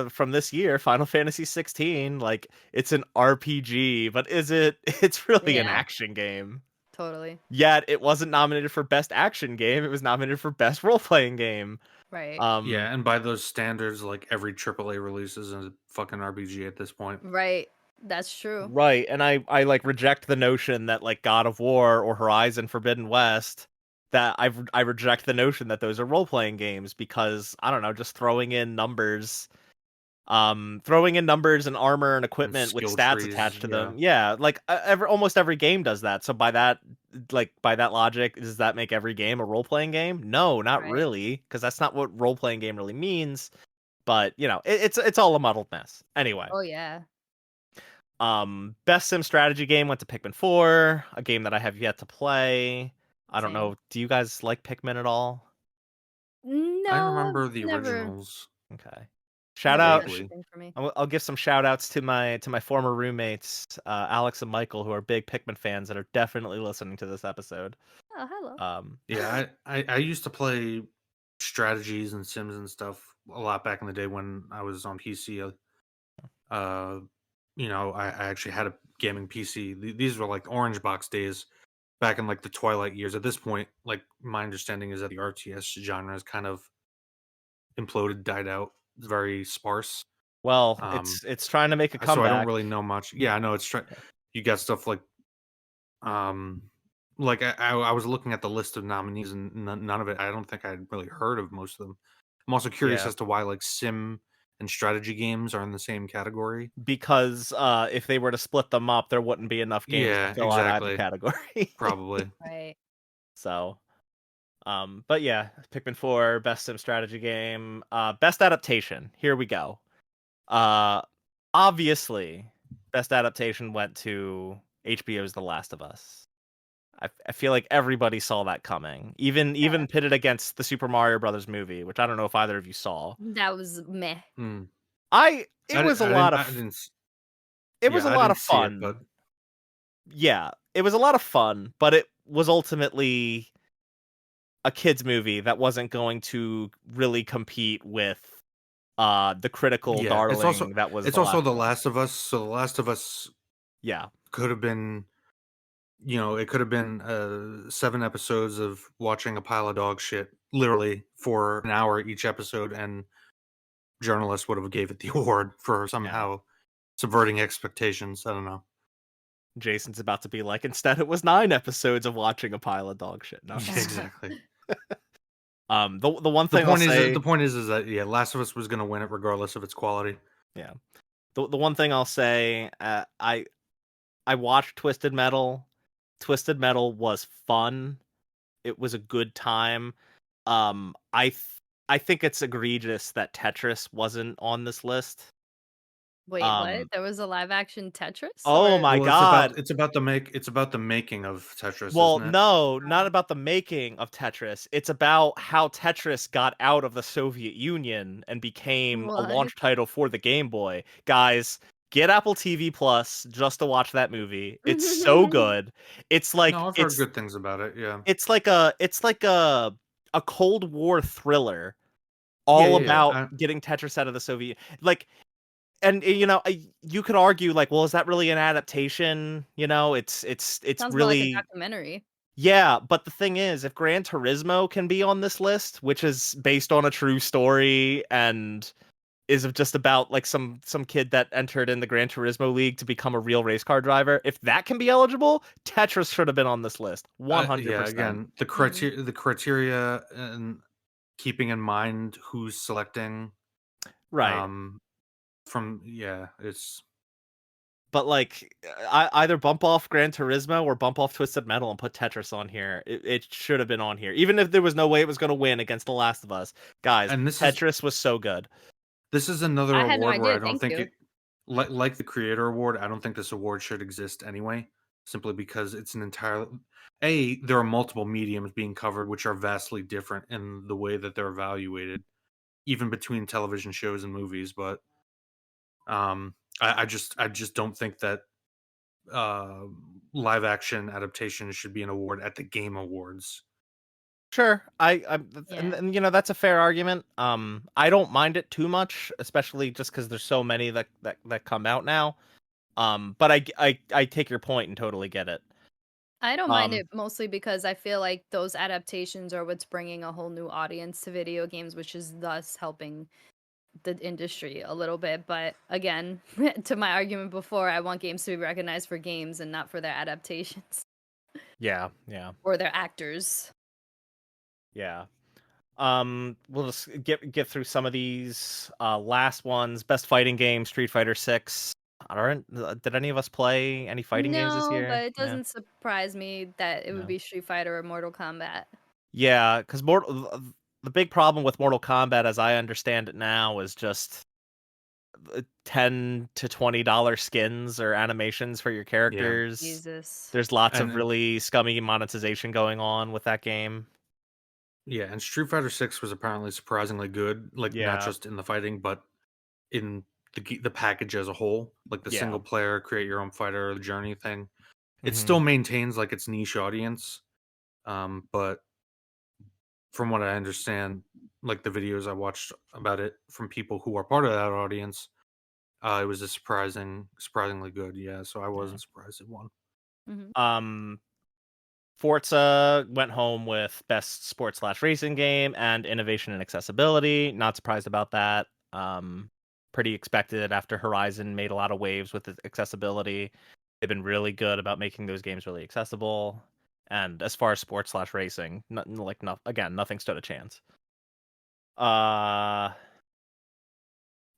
from this year, Final Fantasy 16, like it's an RPG, but is it it's really an Yeah, action game. totally. Yet it wasn't nominated for best action game, it was nominated for best role-playing game. Right. Um Yeah, and by those standards, like every AAA release is a fucking RPG at this point. Right. That's true. Right, and I like reject the notion that like God of War or Horizon Forbidden West I reject the notion that those are role-playing games because I don't know, just throwing in numbers and armor and And equipment with skill stats trees, attached to yeah. them. Yeah, like almost every game does that. So by that logic, does that make every game a role-playing game? No, not Right. really, because that's not what role-playing game really means. But, it's all a muddled mess. Anyway, Oh yeah. best sim strategy game went to Pikmin 4, a game that I have yet to play. I don't Same. know, do you guys like Pikmin at all? I No, remember the never originals Okay. Shout never been out a vaguely. thing for me. I'll give some shout outs to my former roommates, Alex and Michael, who are big Pikmin fans that are definitely listening to this episode. Oh, hello. Yeah, I used to play strategies and Sims and stuff a lot back in the day when I was on PC. Uh, I actually had a gaming PC. These were like Orange Box days back in like the Twilight years. At this point, like my understanding is that the RTS genre has kind of imploded, died out. It's very sparse. Well, Um, it's trying to make a so I don't comeback. really know much. Yeah, I know it's you got stuff um like I was looking at the list of nominees and none of it. I don't think I'd really heard of most of them. I'm also curious Yeah, as to why like sim and strategy games are in the same category. because if they were to split them up, there wouldn't be enough games to Yeah, fill out either exactly. category. Probably. Right. So, But yeah, Pikmin 4, best sim strategy game. Best adaptation. Here we go. Uh, Obviously, best adaptation went to HBO's The Last of Us. I feel like everybody saw that coming. Even pitted against the Super Mario Brothers movie, which I don't know if either of you saw. That was meh. Mm. It was a lot I of didn't. it was Yeah, a I lot didn't of see it, but fun. Yeah, it was a lot of fun, but it was ultimately a kids movie that wasn't going to really compete with the critical yeah, darling that was it's The also Last The of Us. Last of Us. So The Last of Us Yeah, could have been, it could have been 7 episodes of watching a pile of dog shit, literally for an hour each episode, and journalists would have gave it the award for yeah. somehow subverting expectations. I don't know. Jason's about to be like, instead it was 9 episodes of watching a pile of dog shit. No, I'm Yeah, just kidding. exactly. The one thing I'll The say, point is that yeah, Last of Us was going to win it regardless of its quality. yeah, the one thing I'll say, I watched Twisted Metal. Twisted Metal was fun. It was a good time. I think it's egregious that Tetris wasn't on this list. Wait, what? Um, There was a live action Tetris oh or my Well, god. it's about the making of Tetris, Well, isn't it? no, not Oh, about the making of Tetris. It's about how Tetris got out of the Soviet Union and became a what? launch title for the Game Boy. Guys, get Apple TV Plus just to watch that movie. It's so good. It's like No, I've heard good things about it. Yeah. it's like a Cold War thriller Yeah, all yeah, yeah. about getting Tetris out of the Soviet, like, and you could argue like, well, is that really an adaptation? It's Sounds more like a really, documentary. yeah, but the thing is, if Gran Turismo can be on this list, which is based on a true story and is just about like some kid that entered in the Gran Turismo League to become a real race car driver, if that can be eligible, Tetris should have been on this list, Yeah, 100%. again, Mhm. the criteria and keeping in mind who's selecting Right. um from yeah, it's But like, either bump off Gran Turismo or bump off Twisted Metal and put Tetris on here. It should have been on here, even if there was no way it was going to win against The Last of Us. Guys, and Tetris was so good. this is another I had no award where idea, I don't thank think you. it like the creator award, I don't think this award should exist anyway, simply because it's an entirely there are multiple mediums being covered which are vastly different in the way that they're evaluated, even between television shows and movies, but I just don't think that uh, live action adaptation should be an award at the Game Awards. Sure, Yeah. and that's a fair argument. I don't mind it too much, especially just because there's so many that come out now. But I take your point and totally get it. I don't mind Um, it mostly because I feel like those adaptations are what's bringing a whole new audience to video games, which is thus helping the industry a little bit. But again, to my argument before, I want games to be recognized for games and not for their adaptations yeah, yeah, or their actors. yeah. We'll just get through some of these last ones. Best fighting game, Street Fighter 6. Aren't Did any of us play any fighting games this No, but year? it Yeah. doesn't surprise me that it would No. be Street Fighter or Mortal Kombat. Yeah, because the big problem with Mortal Kombat, as I understand it now, is just $10 to $20 skins or animations for your Yeah, characters. Jesus. There's lots of and really scummy monetization going on with that game. yeah, and Street Fighter 6 was apparently surprisingly good, like not Yeah, just in the fighting, but in the package as a whole, like the yeah. single player create your own fighter, the journey thing. It Hmm. still maintains like its niche audience, but from what I understand, like the videos I watched about it from people who are part of that audience, it was a surprisingly good. Yeah, so I Yeah. wasn't surprised it won. Hmm. Um, Forza went home with best sports slash racing game and innovation and accessibility. Not surprised about that. Pretty expected after Horizon made a lot of waves with its accessibility. They've been really good about making those games really accessible. And as far as sports slash racing, again, nothing stood a chance. Uh,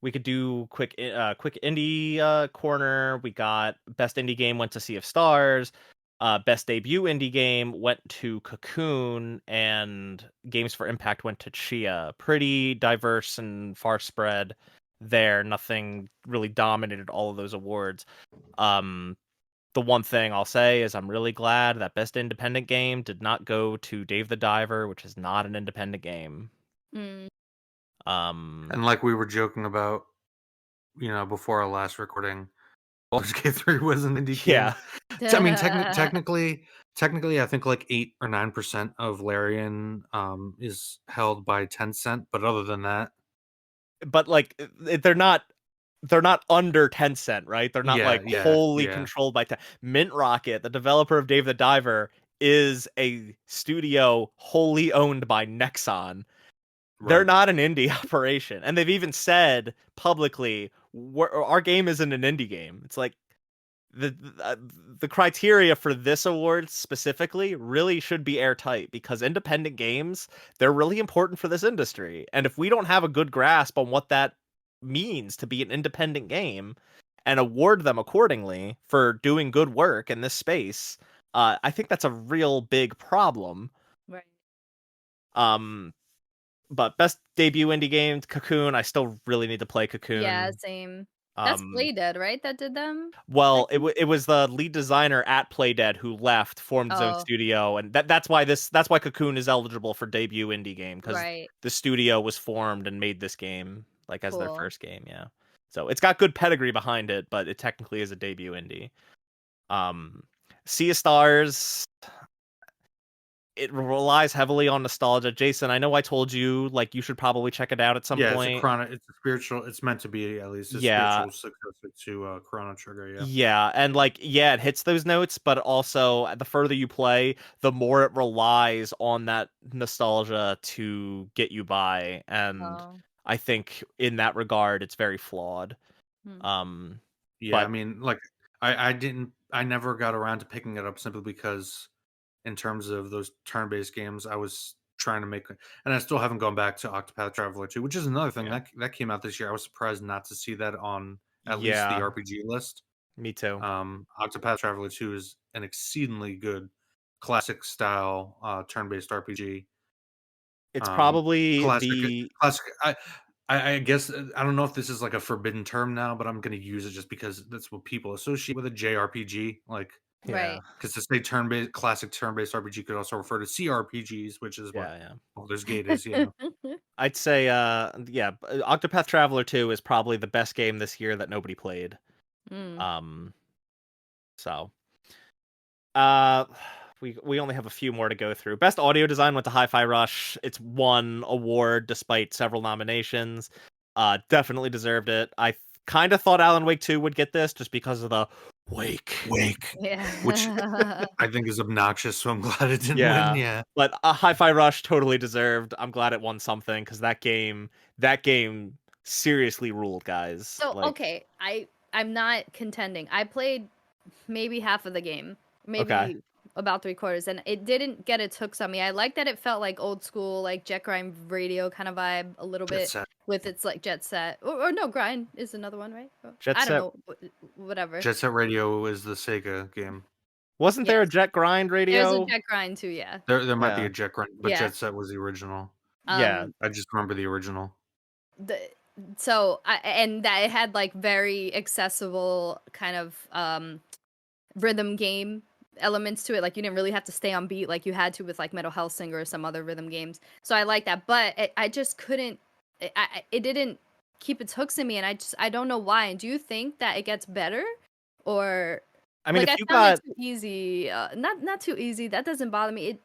we could do quick indie corner. We got best indie game went to Sea of Stars. Best debut indie game went to Cocoon, and Games for Impact went to Chia. Pretty diverse and far spread there. Nothing really dominated all of those awards. Um, the one thing I'll say is I'm really glad that Best Independent Game did not go to Dave the Diver, which is not an independent game. Mm. Um, And like we were joking about, before our last recording, Baldur's Gate 3 was an indie game. yeah, I mean, technically, I think like 8 or 9% of Larian is held by Tencent, but other than that, but like they're not under Tencent, right? They're not yeah, like yeah, wholly yeah, controlled by Mint Rocket, the developer of Dave the Diver, is a studio wholly owned by Nexon. They're right, not an indie operation, and they've even said publicly, our game isn't an indie game. It's like the criteria for this award specifically really should be airtight, because independent games, they're really important for this industry. And if we don't have a good grasp on what that means to be an independent game and award them accordingly for doing good work in this space, I think that's a real big problem. Right. Um, but best debut indie game, Cocoon. I still really need to play Yeah, Cocoon. same. That's Um, Playdead, right? That did them, I Well, think? it was the lead designer at Playdead who left, formed his own Oh, studio, and that's why Cocoon is eligible for debut indie game, because right. the studio was formed and made this game like as their Cool. first game. Yeah, so it's got good pedigree behind it, but it technically is a debut indie. Um, Sea of Stars, it relies heavily on nostalgia. Jason, I know I told you like you should probably check it out at some yeah. point. It's a spiritual. It's meant to be at least a Yeah, spiritual successor to Chrono Trigger. Yeah, yeah, and like yeah, it hits those notes, but also the further you play, the more it relies on that nostalgia to get you by, and Oh. I think in that regard it's very flawed. Hmm. Um yeah. I but mean, like I never got around to picking it up simply because in terms of those turn-based games, I was trying to make, and I still haven't gone back to Octopath Traveler 2, which is another thing yeah. that came out this year. I was surprised not to see that on at least the Yeah, RPG list. me too. Octopath Traveler 2 is an exceedingly good classic style turn-based RPG. It's probably Classic, the classic. I guess I don't know if this is like a forbidden term now, but I'm going to use it just because that's what people associate with a JRPG. Like, yeah. Right. because to say turn-based, classic turn-based RPG could also refer to CRPGs, which is what Yeah, yeah. Baldur's Gate is. Yeah, I'd say yeah, Octopath Traveler 2 is probably the best game this year that nobody played. Mm. Um so Uh, we only have a few more to go through. Best audio design went to Hi-Fi Rush. It's won award despite several nominations. Definitely deserved it. I kind of thought Alan Wake 2 would get this just because of the Wake. Wake, which Yeah. I think is obnoxious. So I'm glad it didn't win. Yeah. Yeah, But Hi-Fi Rush totally deserved. I'm glad it won something, because that game seriously ruled, guys. So, Like, okay, I'm not contending. I played maybe half of the game, okay. maybe about three quarters, and it didn't get its hooks on me. I like that it felt like old school, like Jet Grind Radio kind of vibe a little Jet bit Set. with its like Jet Set, or no, Grind is another one, right? Jet I don't Set. know, whatever. Jet Set Radio is the Sega game. Wasn't there a Yes, Jet Grind there's a radio? Jet Grind too. Yeah, There might be Yeah. a Jet Grind, but yeah. Jet Set was the original. Yeah. I just remember the original. The so I and that it had like very accessible kind of rhythm game elements to it. Like you didn't really have to stay on beat like you had to with like Metal Hellsinger or some other rhythm games. So I like that, but I just couldn't. It didn't keep its hooks in me, and I don't know why. And do you think that it gets better, or I mean, like if I you found it got too easy? Not too easy. That doesn't bother me. It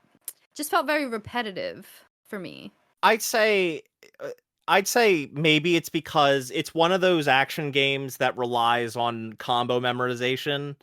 just felt very repetitive for me. I'd say uh, I'd say maybe it's because it's one of those action games that relies on combo memorization.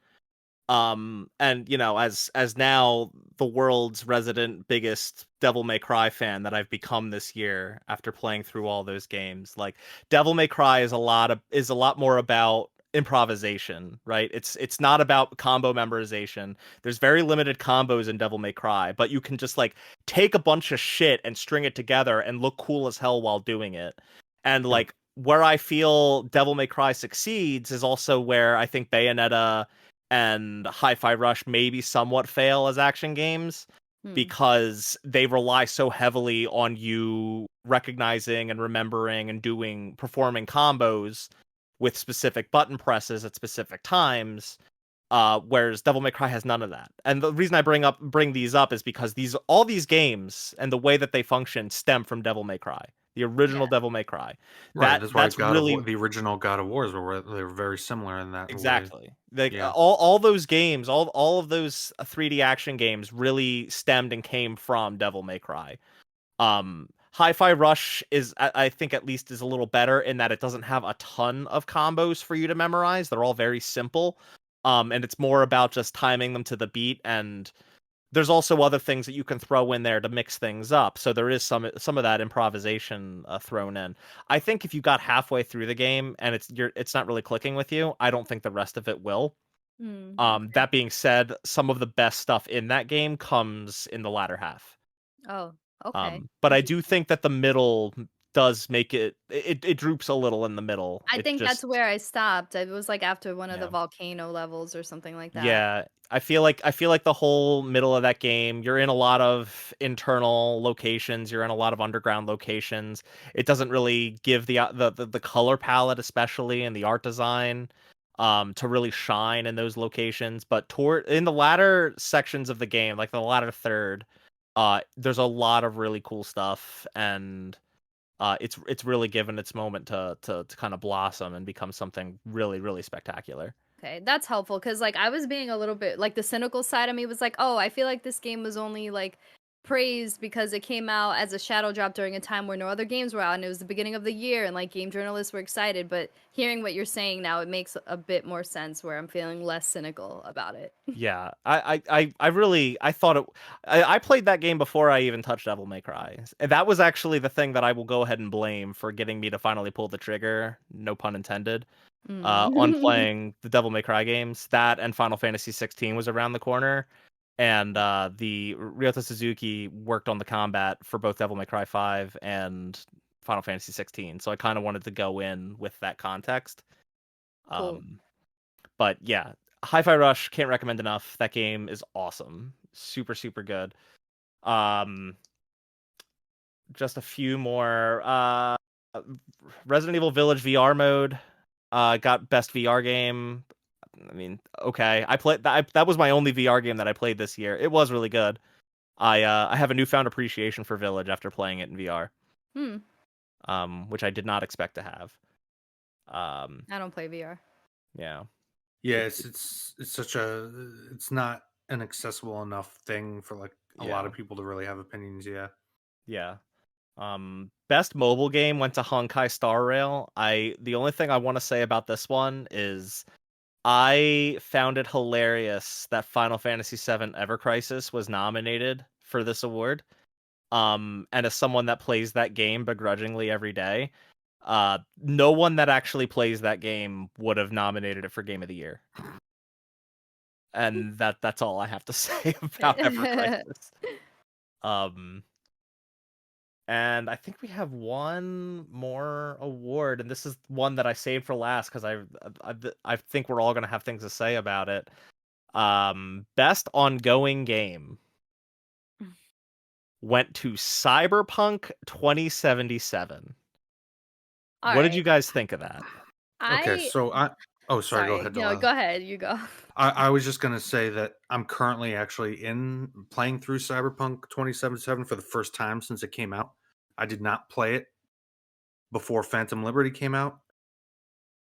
And as now the world's resident biggest Devil May Cry fan that I've become this year after playing through all those games, like Devil May Cry is a lot more about improvisation, right? It's not about combo memorization. There's very limited combos in Devil May Cry, but you can just like take a bunch of shit and string it together and look cool as hell while doing it. And Yeah. like where I feel Devil May Cry succeeds is also where I think Bayonetta and Hi-Fi Rush maybe somewhat fail as action games Hmm. because they rely so heavily on you recognizing and remembering and performing combos with specific button presses at specific times. Whereas Devil May Cry has none of that. And the reason I bring these up is because all these games and the way that they function stem from Devil May Cry, the original Yeah. Devil May Cry. Right, that's why That's God of War, really the original God of Wars they're very similar in that way. exactly. Like Yeah. all those games, all of those 3D action games really stemmed and came from Devil May Cry. Hi-Fi Rush is I think at least is a little better in that it doesn't have a ton of combos for you to memorize. They're all very simple. And it's more about just timing them to the beat, and there's also other things that you can throw in there to mix things up. So there is some of that improvisation thrown in. I think if you got halfway through the game and it's not really clicking with you, I don't think the rest of it will. Okay. That being said, some of the best stuff in that game comes in the latter half. Oh, okay. But I do Interesting. think that the middle does make it droops a little in the middle. I It think that's just where I stopped. It was, like, after one of the yeah. volcano levels or something like that. Yeah, I feel like the whole middle of that game, you're in a lot of internal locations, you're in a lot of underground locations. It doesn't really give the color palette, especially and the art design, to really shine in those locations. But toward in the latter sections of the game, like the latter third, there's a lot of really cool stuff, and it's really given its moment to kind of blossom and become something really spectacular. Okay, that's helpful because, like, I was being a little bit like, the cynical side of me was like, "Oh, I feel like this game was only, like, praised because it came out as a shadow drop during a time where no other games were out, and it was the beginning of the year, and, like, game journalists were excited." But hearing what you're saying now, it makes a bit more sense where I'm feeling less cynical about it. Yeah, I really I thought it I played that game before I even touched Devil May Cry. And that was actually the thing that I will go ahead and blame for getting me to finally pull the trigger, no pun intended, on Mm. playing the Devil May Cry games. That and Final Fantasy 16 was around the corner, and the Ryota Suzuki worked on the combat for both Devil May Cry 5 and Final Fantasy 16. So I kind of wanted to go in with that context. Cool. Um but yeah, Hi-Fi Rush can't recommend enough. That game is awesome. Super good. Um just a few more Resident Evil Village VR mode got best VR game. I mean, okay. That was my only VR game that I played this year. It was really good. I have a newfound appreciation for Village after playing it in VR. Hmm, Which I did not expect to have. Um I don't play VR. yeah. Yeah, It, it's such a it's not an accessible enough thing for like a lot yeah. of people to really have opinions, yeah. Yeah. Best mobile game went to Honkai Star Rail. The only thing I want to say about this one is I found it hilarious that Final Fantasy VII Ever Crisis was nominated for this award. And as someone that plays that game begrudgingly every day, no one that actually plays that game would have nominated it for Game of the Year. And that's all I have to say about Ever Crisis. Um And I think we have one more award, and this is one that I saved for last because I think we're all gonna have things to say about it. Best ongoing game went to Cyberpunk 2077. What did you Alright. guys think of that? Okay, I so I oh sorry, go sorry, ahead, no, Delisle. go ahead, you go. I was just gonna say that I'm currently actually in playing through Cyberpunk 2077 for the first time since it came out. I did not play it before Phantom Liberty came out,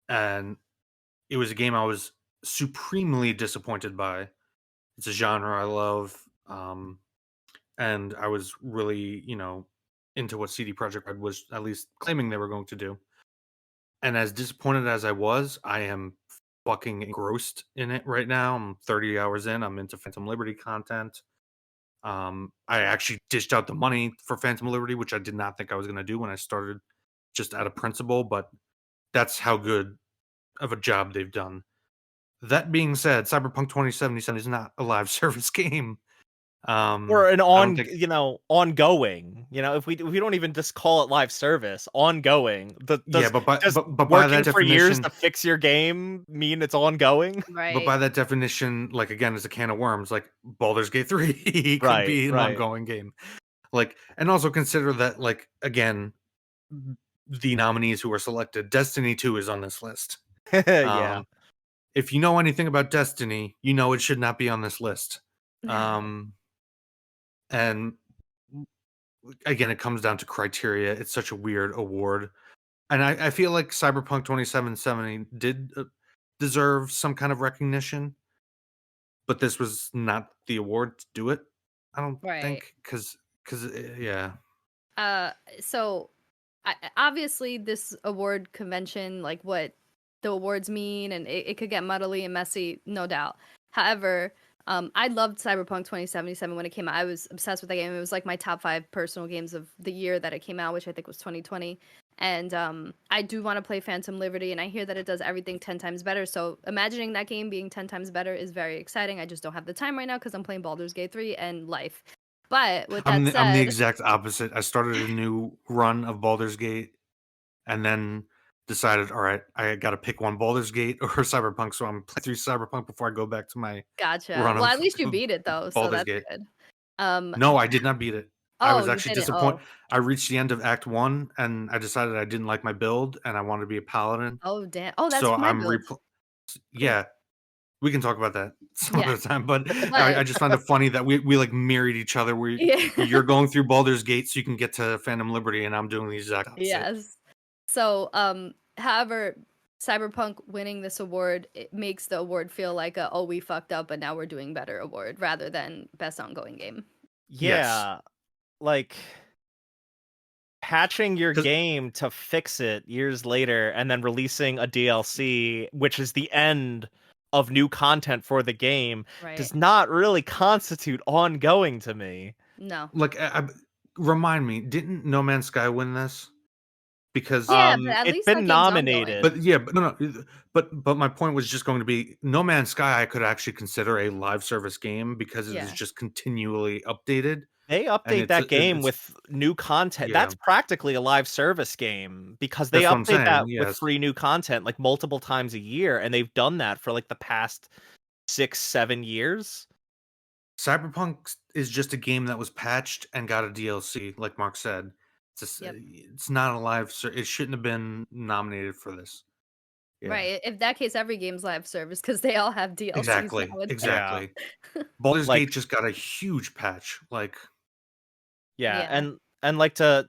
and it was a game I was supremely disappointed by. It's a genre I love, and I was really, into what CD Projekt Red was at least claiming they were going to do. And as disappointed as I was, I am fucking engrossed in it right now. I'm 30 hours in. I'm into Phantom Liberty content. I actually dished out the money for Phantom Liberty, which I did not think I was going to do when I started, just out of principle. But that's how good of a job they've done. That being said, Cyberpunk 2077 is not a live service game. Or an I don't think ongoing. If we don't even just call it live service, ongoing. yeah, Does but by that working for years definition to fix your game mean it's ongoing? but Right. by that definition, like, again, it's a can of worms, like, Baldur's Gate 3 could Right, be an right. ongoing game. Like, and also consider that, like, again, the nominees who were selected, Destiny 2 is on this list. Yeah. Um, if you know anything about Destiny, you know it should not be on this list. Um, and again, it comes down to criteria. It's such a weird award. And I feel like Cyberpunk 2077 did deserve some kind of recognition, but this was not the award to do it. I don't Right. think because yeah. Uh, so obviously this award convention, like what the awards mean, and it could get muddly and messy, no doubt. However, I loved Cyberpunk 2077 when it came out. I was obsessed with that game. It was like my top 5 personal games of the year that it came out, which I think was 2020. And I do want to play Phantom Liberty, and I hear that it does everything 10 times better. So imagining that game being 10 times better is very exciting. I just don't have the time right now because I'm playing Baldur's Gate 3 and life. But with that I'm the said, exact opposite. I started a new run of Baldur's Gate and then decided, all right, I got to pick one, Baldur's Gate or Cyberpunk. So I'm playing through Cyberpunk before I go back to my gotcha. run Well, at of least you beat it though, so Baldur's that's Gate. good. Um, No, I did not beat it. I oh, was you actually didn't. disappointed. Oh, I reached the end of Act 1 and I decided I didn't like my build and I wanted to be a paladin. oh, damn. Oh, that's So my I'm build. Cool. yeah, we can talk about that some Yeah, other time, but I but just find it funny that we like mirrored each other. yeah, You're going through Baldur's Gate so you can get to Phantom Liberty, and I'm doing the exact opposite. yes. So, however, Cyberpunk winning this award, it makes the award feel like a, oh, we fucked up, but now we're doing better award rather than best ongoing game. Yes, Yeah, like patching your because game to fix it years later and then releasing a DLC, which is the end of new content for the game, Right. does not really constitute ongoing to me. No. like remind me, didn't No Man's Sky win this? Because Yeah, but at It's least that been game's nominated. ongoing. but yeah, but no, but my point was just going to be No Man's Sky. I could actually consider a live service game because it is Yeah. just continually updated, They and update that game it's with new content. yeah. That's practically a live service game because they That's what I'm update saying. that with Yes, free new content like multiple times a year, and they've done that for like the past 6, 7 years. Cyberpunk is just a game that was patched and got a DLC, like Mark said. Yep. It's not a live. It shouldn't have been nominated for this. Yeah, Right. In that case, every game's live service because they all have DLCs exactly, nowadays. Yeah. exactly. Baldur's Like Gate just got a huge patch. Like, yeah, Yeah. and like to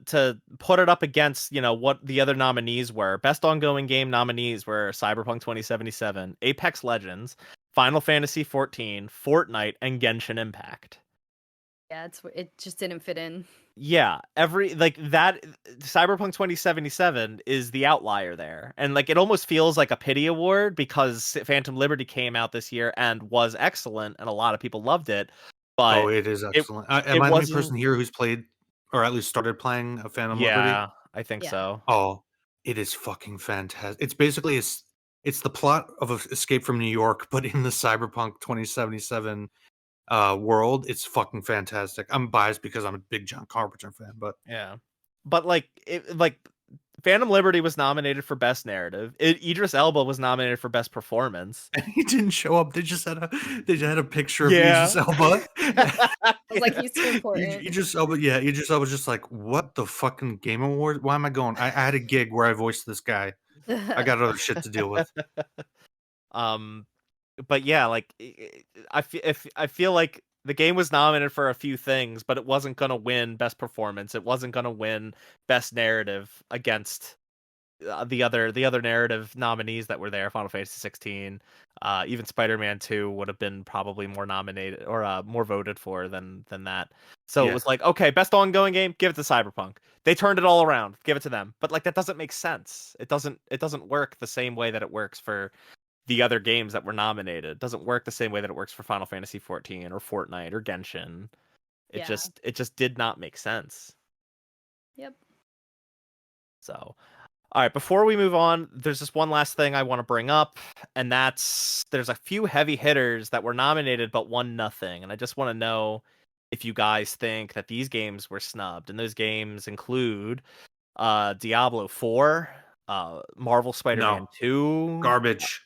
put it up against, what the other nominees were. Best ongoing game nominees were Cyberpunk 2077, Apex Legends, Final Fantasy 14, Fortnite, and Genshin Impact. Yeah, it just didn't fit in. Yeah, every like that Cyberpunk 2077 is the outlier there. And like it almost feels like a pity award because Phantom Liberty came out this year and was excellent and a lot of people loved it, oh, but it is it excellent. Am it I the only wasn't. person here who's played or at least started playing a Phantom Liberty? Yeah, I think Yeah. so. Oh, it is fucking fantastic. It's basically it's the plot of Escape from New York, but in the Cyberpunk 2077 world. It's fucking fantastic. I'm biased because I'm a big John Carpenter fan, but Yeah. But like Phantom Liberty was nominated for best narrative. Idris Elba was nominated for best performance. and he didn't show up. They just had a picture of Yeah. Idris Elba. I was like, he's too important. Idris Elba, yeah, Idris Elba was just like, what the fucking Game Award? Why am I going? I had a gig where I voiced this guy. I got other shit to deal with. um but yeah, like I feel like the game was nominated for a few things, but it wasn't gonna win best performance. It wasn't gonna win best narrative against the other narrative nominees that were there. Final Fantasy 16, even Spider-Man 2 would have been probably more nominated or more voted for than that. So it Yeah, was like, okay, best ongoing game, give it to Cyberpunk. They turned it all around, give it to them. But like that doesn't make sense. It doesn't work the same way that it works for the other games that were nominated. It doesn't work the same way that it works for Final Fantasy 14 or Fortnite or Genshin. It Yeah. just it just did not make sense. Yep. So, all right, before we move on, there's just one last thing I want to bring up, and that's there's a few heavy hitters that were nominated but won nothing, and I just want to know if you guys think that these games were snubbed, and those games include Diablo 4, Marvel No, Spider-Man 2, garbage.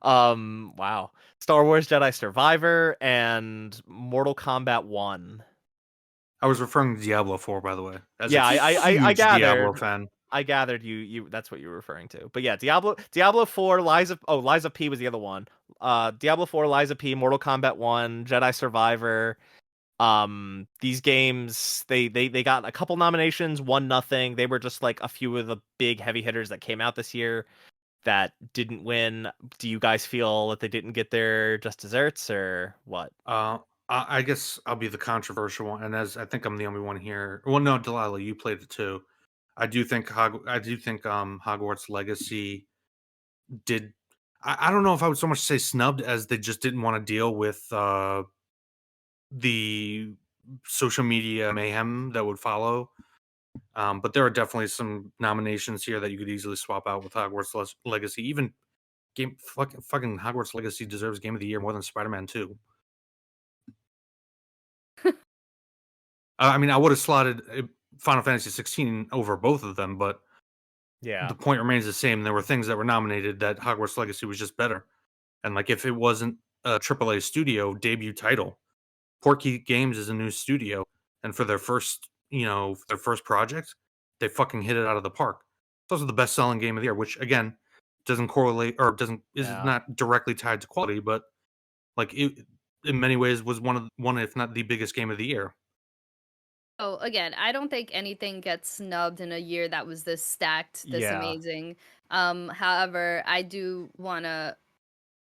wow, Star Wars Jedi Survivor, and Mortal Kombat 1. I was referring to Diablo 4, by the way, as a Yeah, I huge Diablo gathered. fan. I gathered you that's what you were referring to. But yeah, Diablo 4, Lies of P was the other one. Diablo 4, Lies of P, Mortal Kombat 1, Jedi Survivor. These games they got a couple nominations, one nothing. They were just like a few of the big heavy hitters that came out this year that didn't win. Do you guys feel that they didn't get their just desserts or what? Uh, I guess I'll be the controversial one, and as I think I'm the only one here. Well, no, Delilah, you played it too. I do think Hogwarts Legacy did. I don't know if I would so much say snubbed as they just didn't want to deal with the social media mayhem that would follow. But there are definitely some nominations here that you could easily swap out with Hogwarts Legacy. Even fucking Hogwarts Legacy deserves Game of the Year more than Spider-Man 2. I mean, I would have slotted Final Fantasy 16 over both of them, but the Yeah. point remains the same. There were things that were nominated that Hogwarts Legacy was just better. And like, if it wasn't a AAA studio debut title, Portkey Games is a new studio, and for their first, their first project, they fucking hit it out of the park. It's also the best-selling game of the year, which again doesn't correlate or doesn't is Yeah. not directly tied to quality, but like it in many ways was one if not the biggest game of the year. Oh, again, I don't think anything gets snubbed in a year that was this stacked, this Yeah. amazing. However, I do wanna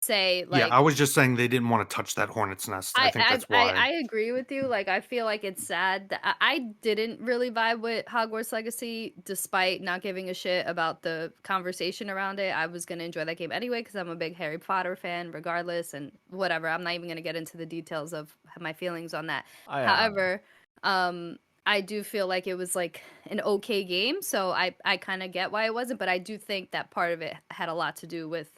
say, Yeah, I like, was just saying they didn't want to touch that hornet's nest. I think that's why. I agree with you. Like, I feel like it's sad that I didn't really vibe with Hogwarts Legacy, despite not giving a shit about the conversation around it. I was gonna enjoy that game anyway because I'm a big Harry Potter fan, regardless, and whatever. I'm not even gonna get into the details of my feelings on that. I However, I do feel like it was like an okay game, so I kind of get why it wasn't, but I do think that part of it had a lot to do with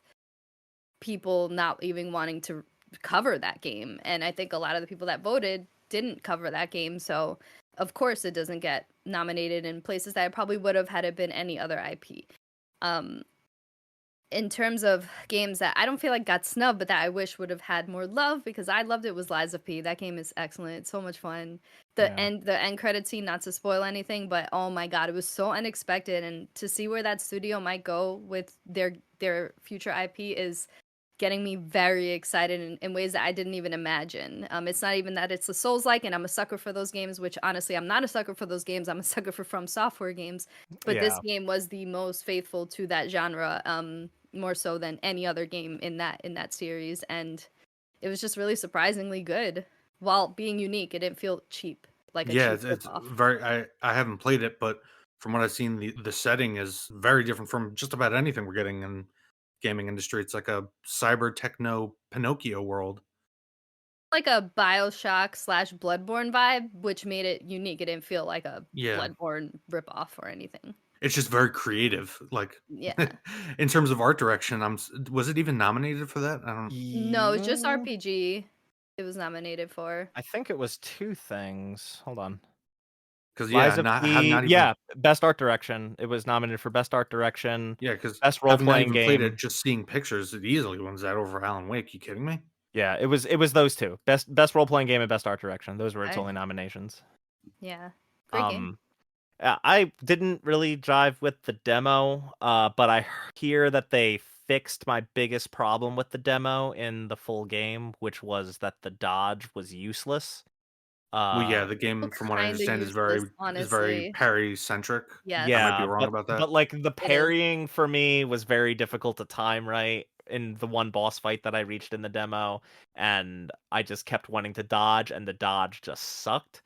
people not even wanting to cover that game. And I think a lot of the people that voted didn't cover that game. So, of course, it doesn't get nominated in places that it probably would have had it been any other IP. Um, in terms of games that I don't feel like got snubbed, but that I wish would have had more love because I loved it was Lies of P. That game is excellent. It's so much fun. Yeah. The end credit scene, not to spoil anything, but oh my god, it was so unexpected. And to see where that studio might go with their future IP is getting me very excited in ways that I didn't even imagine. It's not even that it's a Souls-like, and I'm a sucker for those games, which honestly, I'm not a sucker for those games. I'm a sucker for From Software games. But this Yeah. game was the most faithful to that genre, more so than any other game in that series, and it was just really surprisingly good while being unique. It didn't feel cheap, like a Yeah, cheap it's ripoff. very. I haven't played it, but from what I've seen, the setting is very different from just about anything we're getting in gaming industry. It's like a cyber techno Pinocchio world. Like a BioShock slash Bloodborne vibe, which made it unique. It didn't feel like a Yeah, Bloodborne ripoff or anything. it's just very creative. Like Yeah. in terms of art direction, was it even nominated for that? I don't No, it's just Yeah. RPG it was nominated for. I think it was two things. Hold on. because yeah, Lies of not have P, not even yeah, best art direction. It was nominated for best art direction, yeah, because best role having not playing even played it, game. just seeing pictures, it easily wins that over Alan Wake. You kidding me? Yeah, it was those two. Best role playing game and best art direction. Those were its Okay. only nominations. Yeah. Great game. Um I didn't really jive with the demo, but I hear that they fixed my biggest problem with the demo in the full game, which was that the dodge was useless. Well, yeah, Uh, the game, Still from what I kinda understand, useless, is very honestly. parry centric. I Yes, might be yeah, wrong but about that. but like the it is. parrying for me was very difficult to time right in the one boss fight that I reached in the demo, and I just kept wanting to dodge, and the dodge just sucked.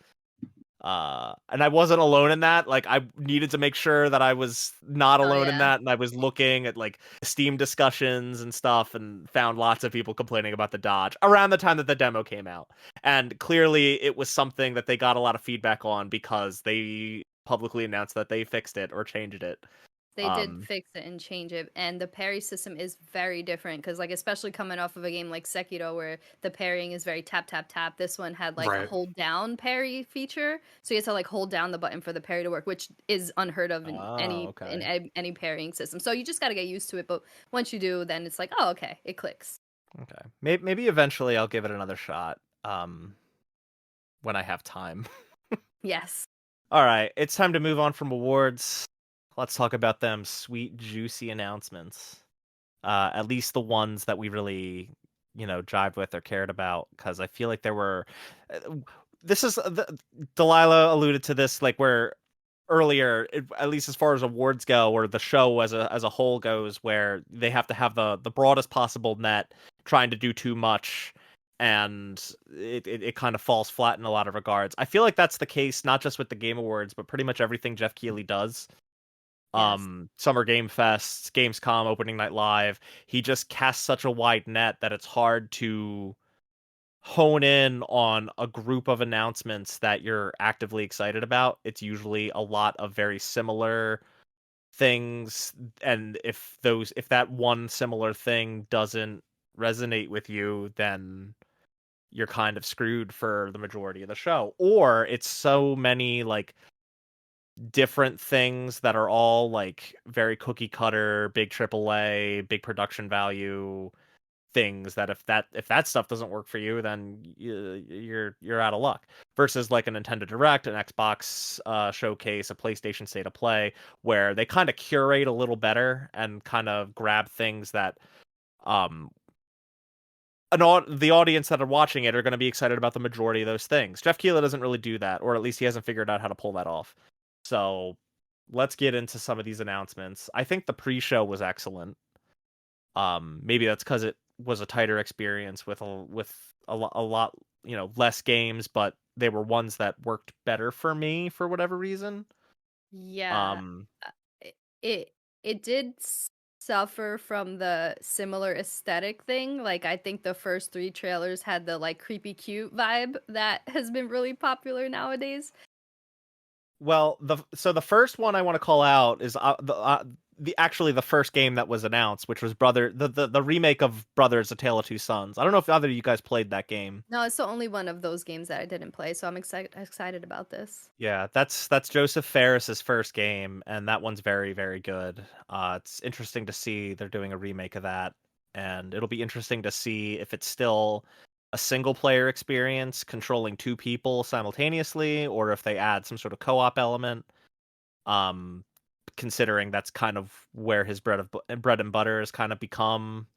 And I wasn't alone in that. Like, I needed to make sure that I was not Oh, alone in yeah. that, and I was looking at like Steam discussions and stuff, and found lots of people complaining about the dodge around the time that the demo came out. And clearly, it was something that they got a lot of feedback on because they publicly announced that they fixed it or changed it. They did Um, fix it and change it, and the parry system is very different because, like, especially coming off of a game like Sekiro where the parrying is very tap, tap, tap, this one had, like, a Right. hold down parry feature, so you have to, like, hold down the button for the parry to work, which is unheard of in oh, any okay. any parrying system, so you just gotta get used to it, but once you do, then it's like, "Oh, okay, it clicks." Okay. Maybe eventually I'll give it another shot, when I have time. Yes. Alright, it's time to move on from awards. Let's talk about them sweet, juicy announcements. At least the ones that we really, jived with or cared about, because I feel like there were. uh, This is Delilah alluded to this, like where earlier, at least as far as awards go, or the show as a whole goes, where they have to have the broadest possible net, trying to do too much, and it kind of falls flat in a lot of regards. I feel like that's the case not just with the Game Awards, but pretty much everything Jeff Keighley does. Yes. Summer Game Fests, Gamescom, Opening Night Live. He just casts such a wide net that it's hard to hone in on a group of announcements that you're actively excited about. It's usually a lot of very similar things, and if that one similar thing doesn't resonate with you, then you're kind of screwed for the majority of the show. Or it's so many like different things that are all like very cookie cutter, big AAA, big production value things, that if that stuff doesn't work for you, then you're out of luck. Versus like a Nintendo Direct, an Xbox showcase, a PlayStation State of Play, where they kind of curate a little better and kind of grab things that um the audience that are watching it are going to be excited about the majority of those things. Jeff Keighley doesn't really do that, or at least he hasn't figured out how to pull that off. So let's get into some of these announcements. I think the pre-show was excellent. Maybe that's because it was a tighter experience with a lot, less games, but they were ones that worked better for me for whatever reason. Yeah. Um, It it it did suffer from the similar aesthetic thing. Like I think the first 3 trailers had the like creepy cute vibe that has been really popular nowadays. well, the first one I want to call out is the actually the first game that was announced, which was the remake of Brothers: A Tale of Two Sons. I don't know if either of you guys played that game. No, it's the only one of those games that I didn't play, so I'm excited about this. Yeah, that's Joseph Ferris's first game, and that one's very, very good. It's interesting to see they're doing a remake of that, and it'll be interesting to see if it's still a single player experience controlling two people simultaneously, or if they add some sort of co-op element. Um, Considering that's kind of where his bread and butter has kind of become,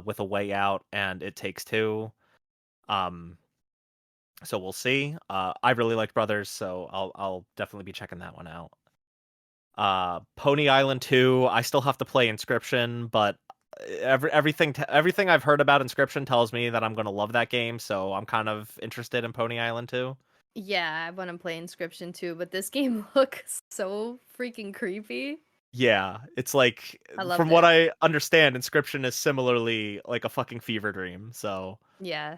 with A Way Out and It Takes Two. Um, so we'll see. I really liked Brothers, so I'll definitely be checking that one out. Pony Island 2, I still have to play Inscription, but everything I've heard about Inscription tells me that I'm gonna love that game, so I'm kind of interested in Pony Island 2. Yeah, I want to play Inscription too, but this game looks so freaking creepy. Yeah, it's like, I from loved what it. I understand, Inscription is similarly like a fucking fever dream, so Yeah.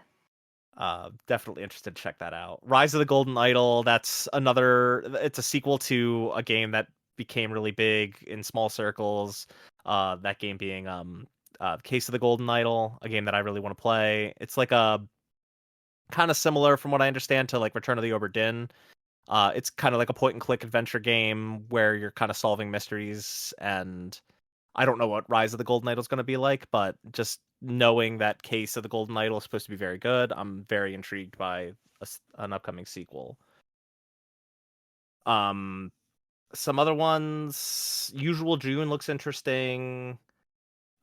definitely interested to check that out. Rise of the Golden Idol, that's another. It's a sequel to a game that became really big in small circles. That game being Case of the Golden Idol, a game that I really want to play. It's like a kind of similar, from what I understand, to like Return of the Obra Dinn. It's kind of like a point and click adventure game where you're kind of solving mysteries, and I don't know what Rise of the Golden Idol is going to be like, but just knowing that Case of the Golden Idol is supposed to be very good, I'm very intrigued by an upcoming sequel. Um, some other ones, Usual June looks interesting.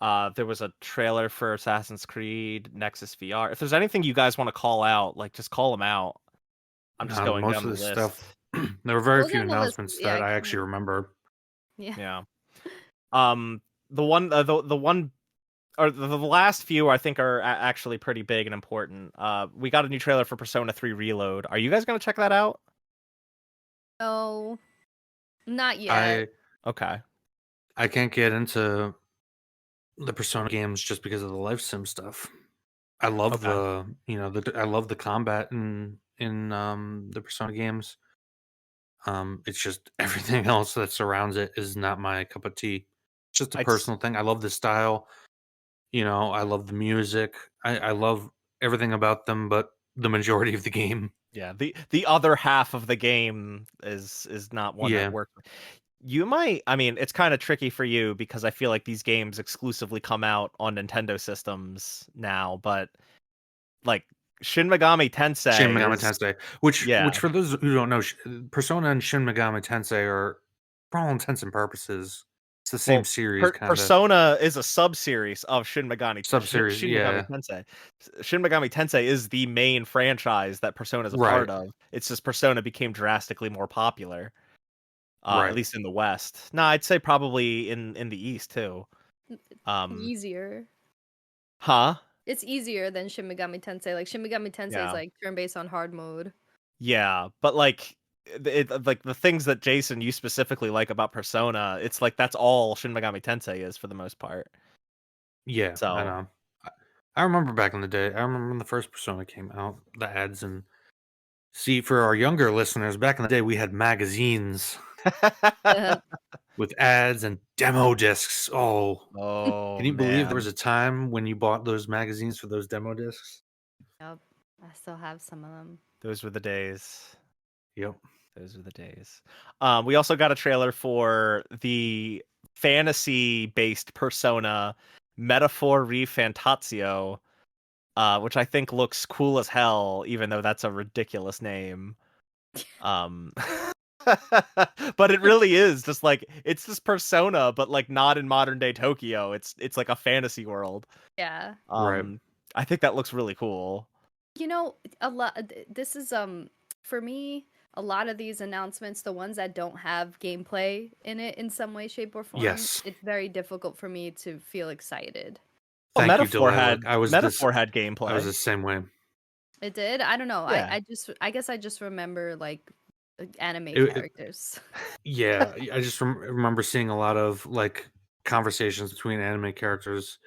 There was a trailer for Assassin's Creed Nexus VR. If there's anything you guys want to call out, like just call them out. I'm just going Most down of the this list. stuff, there were very Those few are on the list. announcements Yeah, that I I can't. actually remember. Yeah. Yeah. The one or the last few I think are actually pretty big and important. We got a new trailer for Persona 3 Reload. Are you guys gonna check that out? No, not yet. I Okay. I can't get into the Persona games just because of the life sim stuff. I love Okay. I love the combat in the Persona games. It's just everything else that surrounds it is not my cup of tea. It's just a I'd s personal thing. I love the style, I love the music. I love everything about them, but the majority of the game. yeah, the other half of the game is not one that Yeah. works. You might I mean, it's kinda tricky for you because I feel like these games exclusively come out on Nintendo systems now, but, like, Shin Megami Shin Tensei Megami is Tensei, which yeah. for those who don't know, Persona and Shin Megami Tensei are, for all intents and purposes, it's the same Well, series, kinda. Persona is a sub-series of Sub-series, Shin Megami yeah. Tensei. Shin Megami Tensei is the main franchise that Persona is a Right, part of. It's just Persona became drastically more popular, at right. least in the West. No, I'd say probably in the East too. Um, Easier. huh? It's easier than Shin Megami Tensei. Like Shin Megami Tensei is Yeah. like turn-based on hard mode. Yeah, but, like, like, the things that Jason, you specifically like about Persona, it's like that's all Shin Megami Tensei is for the most part. Yeah, I So know. I I remember back in the day, I remember when the first Persona came out, the ads and see, for our younger listeners, back in the day, we had magazines with ads and demo discs. Oh, Oh, can you believe there was man. a time when you bought those magazines for those demo discs? Yep. I still have some of them. Those were the days. Yep. Those were the days. We also got a trailer for the fantasy-based Persona Metaphor Refantatio, which I think looks cool as hell, even though that's a ridiculous name. Um, but it really is just like it's this Persona, but like not in modern day Tokyo. It's like a fantasy world. Yeah. Right. Um, I think that looks really cool. You know, a lot this is for me, a lot of these announcements, the ones that don't have gameplay in it in some way, shape, or form, Yes. it's very difficult for me to feel excited. Oh, Thank you, Delilah. Metaphor had I was gameplay. the same way. It did? I don't know. Yeah. I guess I just remember like anime It characters. Yeah, I just remember seeing a lot of, like, conversations between anime characters,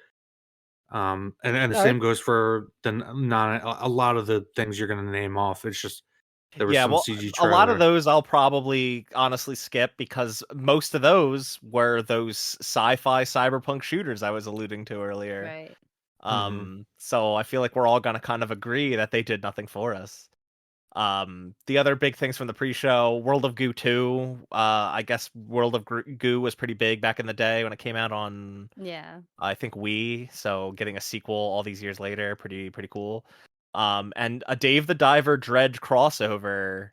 and the No, same goes for the n non a lot of the things you're gonna name off. It's just there was yeah, some well, CG a lot of trailer. those I'll probably honestly skip because most of those were those sci-fi cyberpunk shooters I was alluding to earlier. Right. Mhm. So I feel like we're all gonna kind of agree that they did nothing for us. The other big things from the pre-show, World of Goo 2. I guess Goo was pretty big back in the day when it came out on Yeah. I think Wii, so getting a sequel all these years later, pretty cool. And a Dave the Diver Dredge crossover,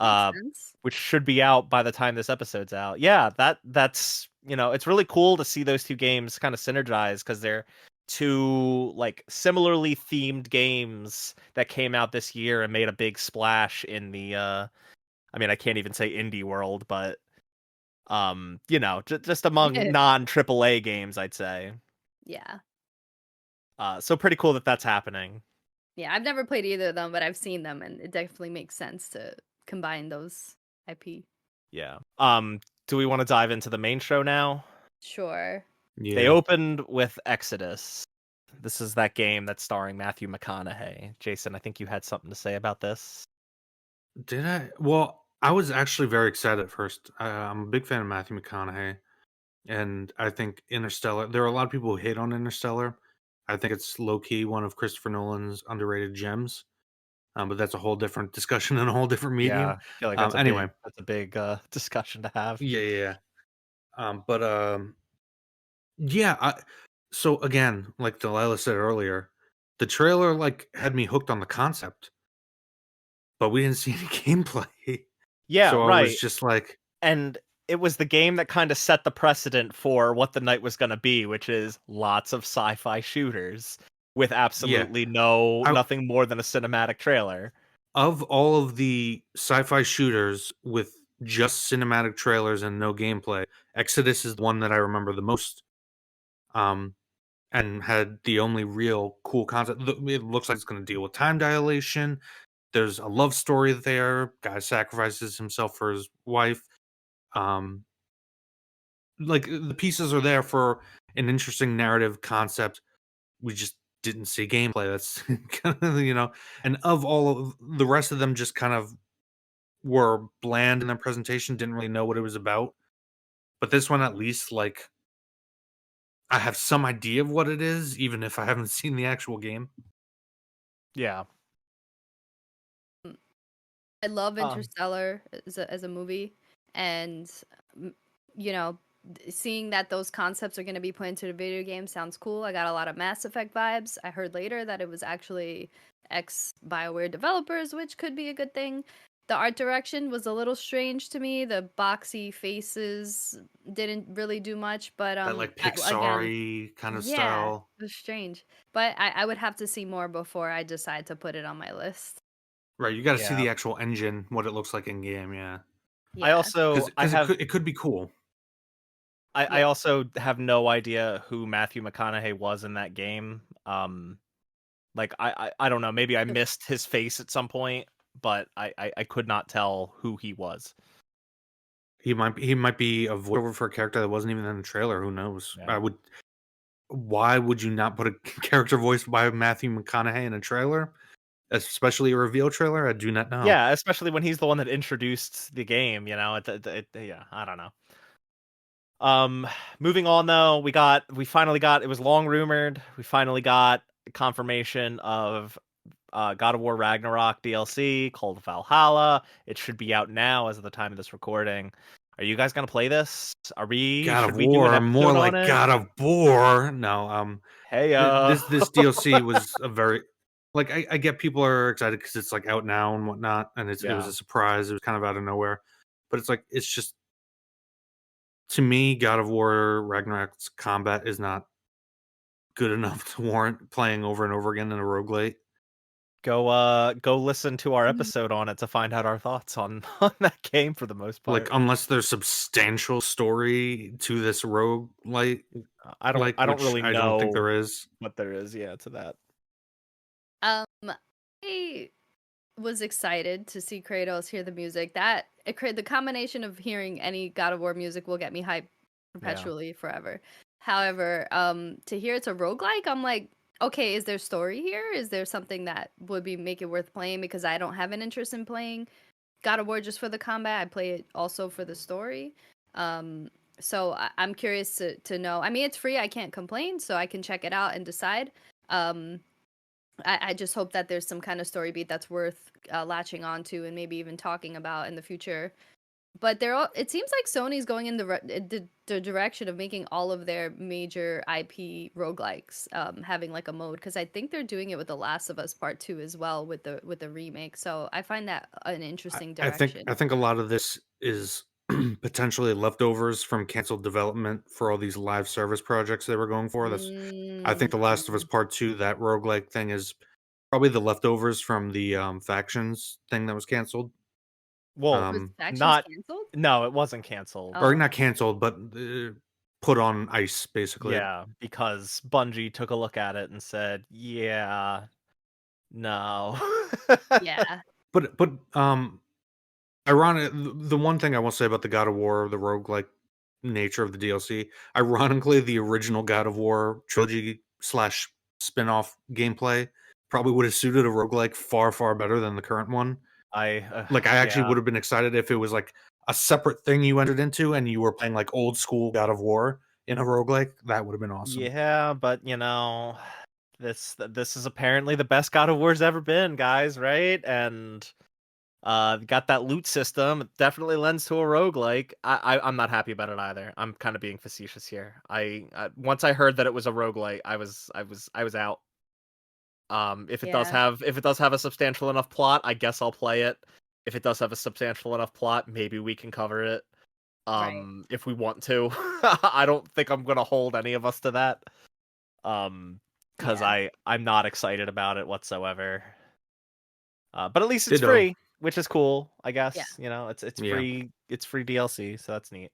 Makes uh, sense. which should be out by the time this episode's out. Yeah, that's it's really cool to see those two games kind of synergize because they're two like similarly themed games that came out this year and made a big splash in the I mean I can't even say indie world, but just among non AAA games, I'd say. Yeah. So pretty cool that that's happening. Yeah, I've never played either of them, but I've seen them and it definitely makes sense to combine those IP. Yeah. Do we want to dive into the main show now? Sure. They Yeah. opened with Exodus. This is that game that's starring Matthew McConaughey. Jason, I think you had something to say about this. Did I? Well, I was actually very excited at first. I'm a big fan of Matthew McConaughey, and I think Interstellar there are a lot of people who hate on Interstellar. I think it's low-key one of Christopher Nolan's underrated gems, but that's a whole different discussion and a whole different Yeah, medium. I feel like Anyway, that's a big discussion to have. yeah, yeah, yeah. But yeah. So again, like Delilah said earlier, the trailer like had me hooked on the concept, but we didn't see any gameplay. Yeah, So I was right. just like, And it was the game that kind of set the precedent for what the night was going to be, which is lots of sci-fi shooters with yeah. absolutely I nothing more than a cinematic trailer. Of all of the sci-fi shooters with just cinematic trailers and no gameplay, Exodus is the one that I remember the most. Um, and had the only real cool concept. It looks like it's going to deal with time dilation. There's a love story there. Guy sacrifices himself for his wife. Um, like the pieces are there for an interesting narrative concept. We just didn't see gameplay. That's kind of, and of all of the rest of them, just kind of were bland in their presentation, didn't really know what it was about. But this one, at least, like, I have some idea of what it is, even if I haven't seen the actual game. Yeah. I love Um, Interstellar as a movie, and mm, you know, seeing that those concepts are going to be put into the video game sounds cool. I got a lot of Mass Effect vibes. I heard later that it was actually ex BioWare developers, which could be a good thing. The art direction was a little strange to me. The boxy faces didn't really do much, but That, like, again, Pixar-y kind of yeah, style. it was strange. But I would have to see more before I decide to put it on my list. Right, you gotta see yeah. the actual engine, what it looks like in game, yeah. I Yeah, also I Because have it could be cool. I yeah. also have no idea who Matthew McConaughey was in that game. Like I don't know, maybe I missed his face at some point, but I could not tell who he was. He might be a voiceover for a character that wasn't even in the trailer, who knows? Yeah. I would Why would you not put a character voiced by Matthew McConaughey in a trailer? Especially a reveal trailer? I do not know. Yeah, especially when he's the one that introduced the game, yeah, I don't know. Um, moving on though, we finally got, it was long rumored. We finally got confirmation of God of War Ragnarok DLC called Valhalla. It should be out now as of the time of this recording. Are you guys gonna play this? God of Should we do an War, more episode on like it? God of War. No, Hey this DLC was a very, like, I get people are excited because it's, like, out now and whatnot, and it was Yeah. a surprise. It was kind of out of nowhere, but it's like it's just, to me, God of War Ragnarok's combat is not good enough to warrant playing over and over again in a roguelite. Go listen to our Mhm. episode on it to find out our thoughts on on that game for the most Like, part. unless there's substantial story to this roguelite, I don't which really I don't think know there is. what there is, yeah, to that. Um, I was excited to see Kratos hear the music. The combination of hearing any God of War music will get me hyped Yeah. perpetually forever. However, to hear it's a roguelike, I'm like, okay, is there story here? Is there something that would be make it worth playing? Because I don't have an interest in playing God of War just for the combat. I play it also for the story. Um, so I'm curious to know. I mean, it's free. I can't complain, so I can check it out and decide. Um, I just hope that there's some kind of story beat that's worth latching onto and maybe even talking about in the future. But it seems like Sony's going in the direction of making all of their major IP roguelikes having like a mode, because I think they're doing it with The Last of Us Part 2 as well with the remake. So I find that an interesting I direction. think a lot of this is potentially leftovers from canceled development for all these live service projects they were going for. I think The Last of Us Mm, Part 2, that roguelike thing, is probably the leftovers from the, factions thing that was canceled. Well, was Um, Factions not canceled? no, it wasn't canceled. or Oh, not canceled, but, put on ice, basically. Yeah, because Bungie took a look at it and said, "Yeah, no." yeah, But ironic, the one thing I will say about the God of War, the roguelike nature of the DLC, ironically, the original God of War trilogy slash spin-off gameplay probably would have suited a roguelike far, far better than the current one. Like, I actually Yeah. would have been excited if it was, like, a separate thing you entered into and you were playing, like, old school God of War in a roguelike. That would have been awesome. Yeah, but, this is apparently the best God of War's ever been, guys, right? And got that loot system. It definitely lends to a roguelike. I'm not happy about it either. I'm kind of being facetious here. Once I heard that it was a roguelike, I was out. yeah, If it does have a substantial enough plot, I guess I'll play it. If it does have a substantial enough plot, maybe we can cover it. right, If we want to. I don't think I'm gonna hold any of us to that. Because yeah, I'm not excited about it whatsoever. But at least it's Ditto. free, which is cool, I yeah. guess. Yeah. It's free DLC, so that's neat.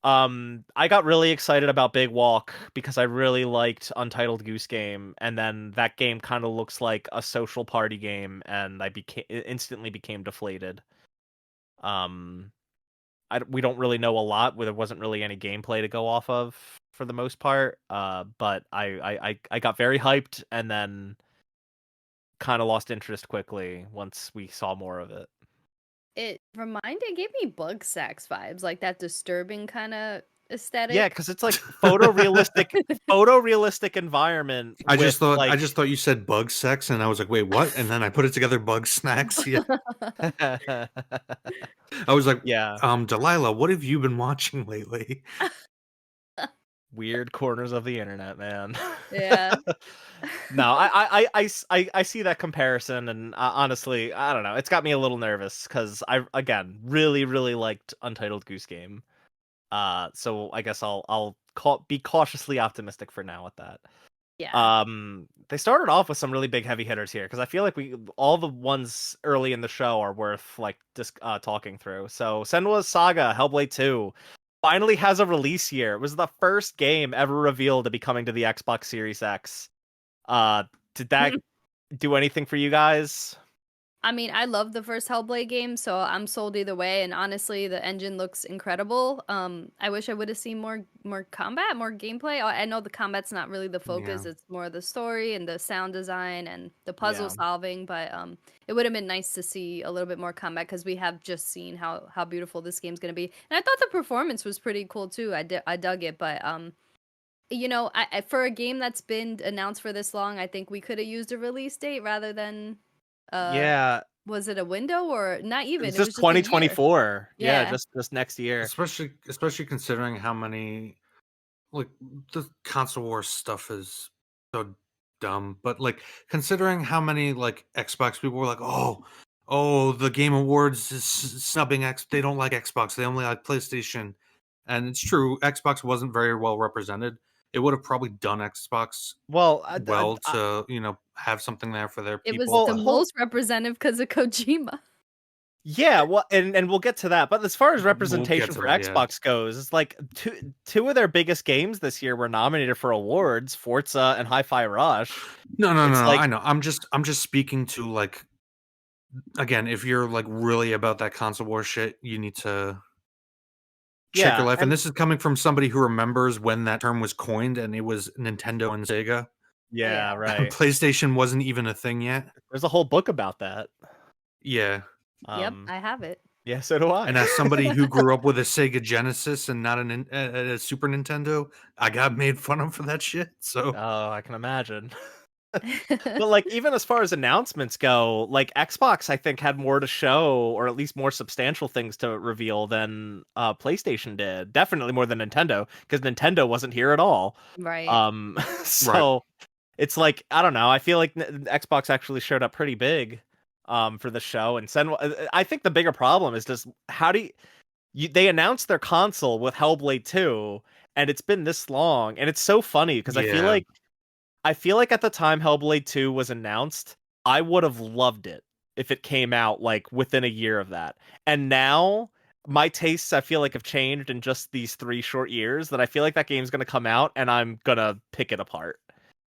I got really excited about Big Walk because I really liked Untitled Goose Game, and then that game kind of looks like a social party game, and instantly became deflated. Um, we don't really know a lot, where there wasn't really any gameplay to go off of for the most part. But I got very hyped, and then kind of lost interest quickly once we saw more of it. It gave me Bug Sacks vibes, like that disturbing kind of Yeah, aesthetic. because it's like photorealistic environment with I like just thought you said bug sex, and I was like, "Wait, what?" And then I put it together, bug snacks. Yeah, I was like, yeah, Delilah, what have you been watching lately?" weird corners of the internet, man. Yeah. No, I see that comparison, and honestly, I don't know. It's got me a little nervous because I again really liked Untitled Goose Game. So I guess I'll be cautiously optimistic for now with that. Yeah. They started off with some really big heavy hitters here because I feel like we all the ones early in the show are worth like just talking through. So Senua's Saga Hellblade 2 finally has a release year. It was the first game ever revealed to be coming to the Xbox Series X. Uh, did that do anything for you guys? I mean, I love the first Hellblade game, so I'm sold either way. And honestly, the engine looks incredible. I wish I would have seen more combat, more gameplay. I know the combat's not really the Yeah, focus; it's more the story and the sound design and the puzzle Yeah. solving. But it would have been nice to see a little bit more combat because we have just seen how beautiful this game's gonna be. And I thought the performance was pretty cool too. I dug it, but for a game that's been announced for this long, I think we could have used a release date rather than uh Yeah, was it a window or not even? it's It just was just a year. 2024. Yeah, Yeah. just next year. especially considering how many like the console wars stuff is so dumb. But like considering how many like Xbox people were like, oh, the Game Awards is snubbing X. They don't like Xbox. They only like PlayStation. And it's true, Xbox wasn't very well represented. It would have probably done Xbox Well, well to have something there for their It was people, the well, but hold. most representative because of Kojima. Yeah, well, and we'll get to that. But as far as we'll get representation to for that. Yeah. Xbox goes, it's like two of their biggest games this year were nominated for awards, Forza and Hi-Fi Rush. No, no, no, It's no. like, I know. I'm just speaking to like again, if you're like really about that console war shit, you need to check your yeah, life. And and this is coming from somebody who remembers when that term was coined, and it was Nintendo and Sega. yeah, Yeah. right. PlayStation wasn't even a thing yet. There's a whole book about that. Yeah. Yep, Um, I have it. yeah, so do And I. as somebody who grew up with a Sega Genesis and not a Super Nintendo, I got made fun of for that shit. So Oh, I can imagine. But like even as far as announcements go, like Xbox I think had more to show or at least more substantial things to reveal than PlayStation did. Definitely more than Nintendo because Nintendo wasn't here at all. Right. Um right. so it's like I don't know, I feel like Xbox actually showed up pretty big for the show and I think the bigger problem is just how do they announced their console with Hellblade 2 and it's been this long and it's so funny because Yeah. I feel like at the time Hellblade 2 was announced, I would have loved it if it came out like within a year of that. And now my tastes I feel like have changed in just these 3 short years that I feel like that game's going to come out and I'm going to pick it apart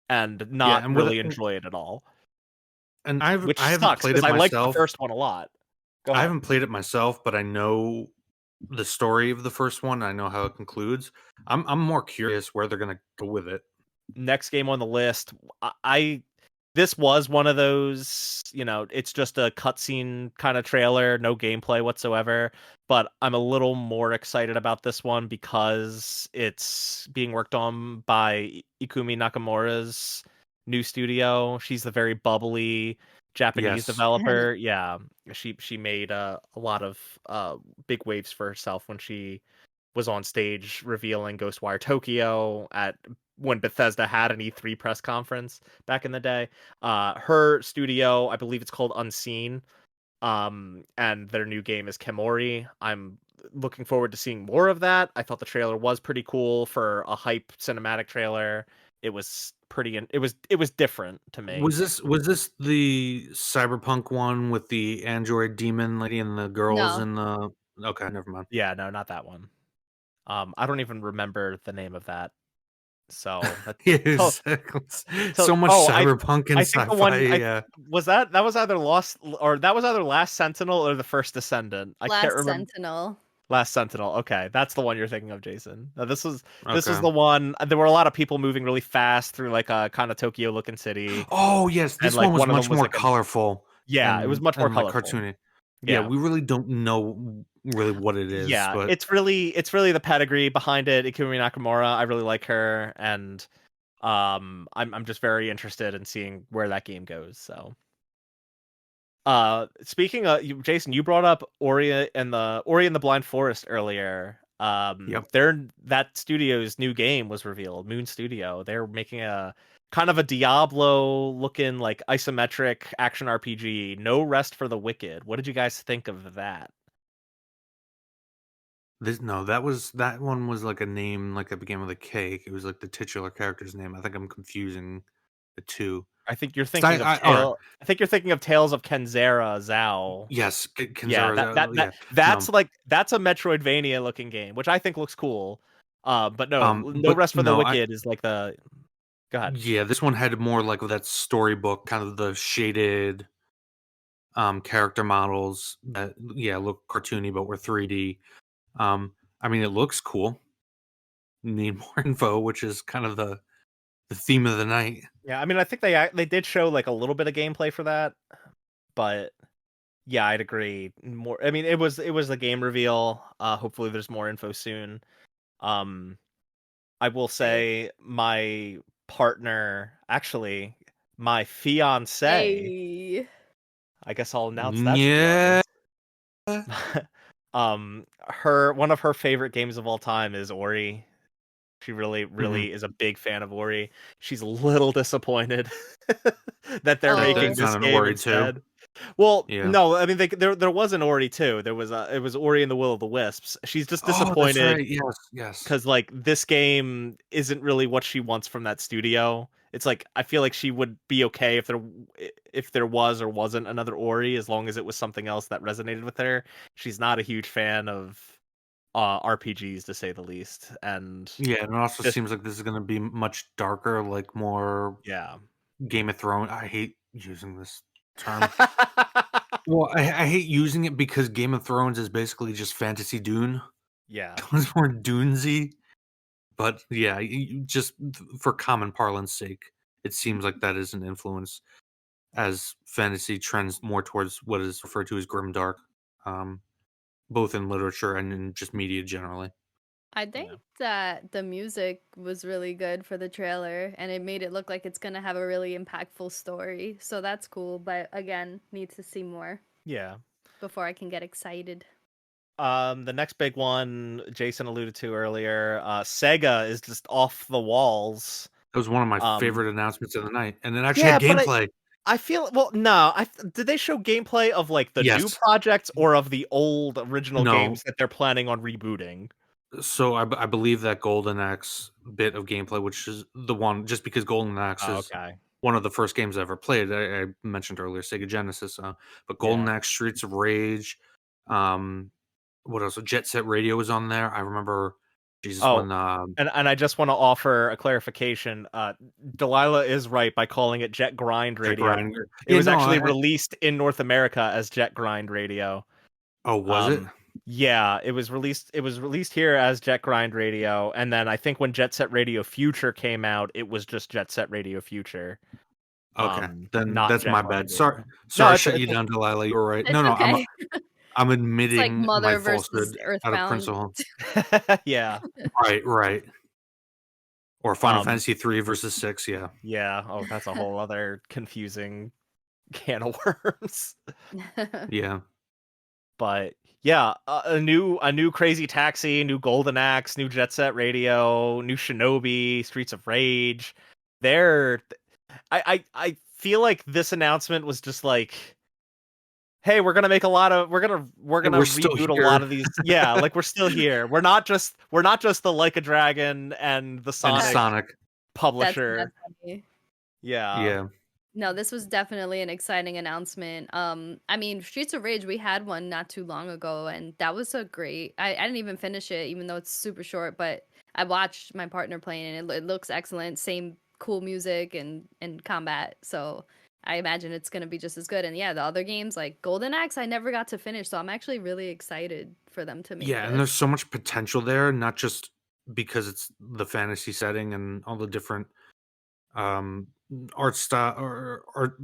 and Yeah, not really enjoy it at all, and I which haven't sucks played because it I liked the myself. first one a lot. Go I ahead. haven't played it myself, but I know the story of the first one. I know how it concludes. I'm more curious where they're gonna go with it. Next game on the list, I this was one of those, it's just a cutscene kind of trailer, no gameplay whatsoever. But I'm a little more excited about this one because it's being worked on by Ikumi Nakamura's new studio. She's the very bubbly Japanese Yes. developer. Yeah, she made a lot of big waves for herself when she was on stage revealing Ghostwire Tokyo at when Bethesda had an E3 press conference back in the day. Her studio, I believe it's called Unseen, and their new game is Kemori. I'm looking forward to seeing more of that. I thought the trailer was pretty cool for a hype cinematic trailer. It was it was different to me. Was this the cyberpunk one with the android demon lady and the girls No. in the? Okay, never mind. Yeah, no, not that one. I don't even remember the name of that. So that Yeah, so exactly. So, So much oh, cyberpunk and I think the sci-fi. one Yeah. that was either Last Sentinel or the First Descendant. I can't Last remember. Sentinel. Last Sentinel. Okay, that's the one you're thinking of, Jason. Now, this was Okay. the one. There were a lot of people moving really fast through like a kind of Tokyo looking city, Oh yes, and this one like was one of them much was more like a colorful yeah, it was much more and like colorful. cartoony. Yeah, Yeah. we really don't know really what it is, Yeah, but it's really the pedigree behind it. Ikumi Nakamura, I really like her, and I'm just very interested in seeing where that game goes. So, speaking of Jason, you brought up Ori and the Blind Forest earlier. yep. That studio's new game was revealed, Moon Studio. They're making a kind of a Diablo looking like isometric action RPG. No Rest for the Wicked. What did you guys think of that? That one was like a name like that began with a K. It was like the titular character's name. I think I'm confusing the two. I think you're So thinking of all right. Tales of Kenzera Zao. Yes, Yeah, Kenzera's yeah. No. that's a Metroidvania looking game, which I think looks cool. But No But Rest for the no, I Wicked is like the go ahead. yeah, this one had more like that storybook, kind of the shaded character models that yeah, look cartoony but were 3D. Um I mean it looks cool. Need more info, which is kind of the theme of the night. Yeah, I mean, I think they did show like a little bit of gameplay for that, but yeah, I'd agree. More, I mean, it was a game reveal. Hopefully, there's more info soon. Um, I will Hey. say my partner, actually, my fiance. Hey. I guess I'll announce that to the Yeah. audience. Her one of her favorite games of all time is Ori. She really, Mhm. really is a big fan of Ori. She's a little disappointed that they're That making Oh, that's this not an game Ori too. instead. Well, Yeah. no, I mean there was an Ori too. It was Ori and the Will of the Wisps. She's just Oh, that's disappointed right. Yes, yes. because like this game isn't really what she wants from that studio. It's like I feel like she would be okay if there was or wasn't another Ori as long as it was something else that resonated with her. She's not a huge fan of RPGs to say the least, and Yeah, and it also just seems like this is gonna be much darker, like more yeah. Game of Thrones. I hate using this term. Well, I hate using it because Game of Thrones is basically just fantasy Dune. Yeah. It's more Dunesy, but yeah, just for common parlance sake, it seems like that is an influence as fantasy trends more towards what is referred to as grimdark, um, both in literature and in just media generally. I Yeah. think that the music was really good for the trailer and it made it look like it's gonna have a really impactful story. So that's cool, but again, need to see more Yeah. before I can get excited. The next big one Jason alluded to earlier, Sega is just off the walls. That was one of my Um, favorite announcements of the night, and it actually yeah, had but gameplay. I feel well, no, did they show gameplay of like the new Yes. projects or of the old original No. games that they're planning on rebooting? So I believe that Golden Axe bit of gameplay, which is the one just because Golden Axe Oh, is okay. one of the first games I ever played. I mentioned earlier Sega Genesis, but Golden Yeah. Axe, Streets of Rage, um, what else? Jet Set Radio was on there. I remember, Jesus, Oh, when and I just want to offer a clarification. Delilah is right by calling it Jet Grind Jack Radio. Ryan. It Yeah, was no, actually released in North America as Jet Grind Radio. oh, was it? Um, yeah, it was released here as Jet Grind Radio, and then I think when Jet Set Radio Future came out, it was just Jet Set Radio Future. Okay, then Not that's Jet my Grind bad. Radio. Sorry, No, I shut you down, Delilah. You were right. It's No, no, okay. I'm It's like admitting my Mother versus falsehood out of Earthbound. principle. yeah. Right, right. Or Final Um, Fantasy 3 versus 6, yeah. yeah. Oh, that's a whole other confusing can of worms. Yeah. But yeah, a new Crazy Taxi, new Golden Axe, new Jet Set Radio, new Shinobi, Streets of Rage. They're I feel like this announcement was just like, hey, we're gonna make a lot of we're And gonna we're still reboot a lot here, of these. Yeah, like we're still here. We're not just the Like a Dragon and the and Sonic Sonic. publisher. That's funny. Yeah. Yeah. No, this was definitely an exciting announcement. I mean, Streets of Rage, we had one not too long ago, and that was a great. I didn't even finish it, even though it's super short. But I watched my partner playing, and it looks excellent. Same cool music and combat. So I imagine it's gonna be just as good. And yeah, the other games like Golden Axe, I never got to finish, so I'm actually really excited for them to make Yeah, and there's this. so much potential there, not just because it's the fantasy setting and all the different, um, art style or art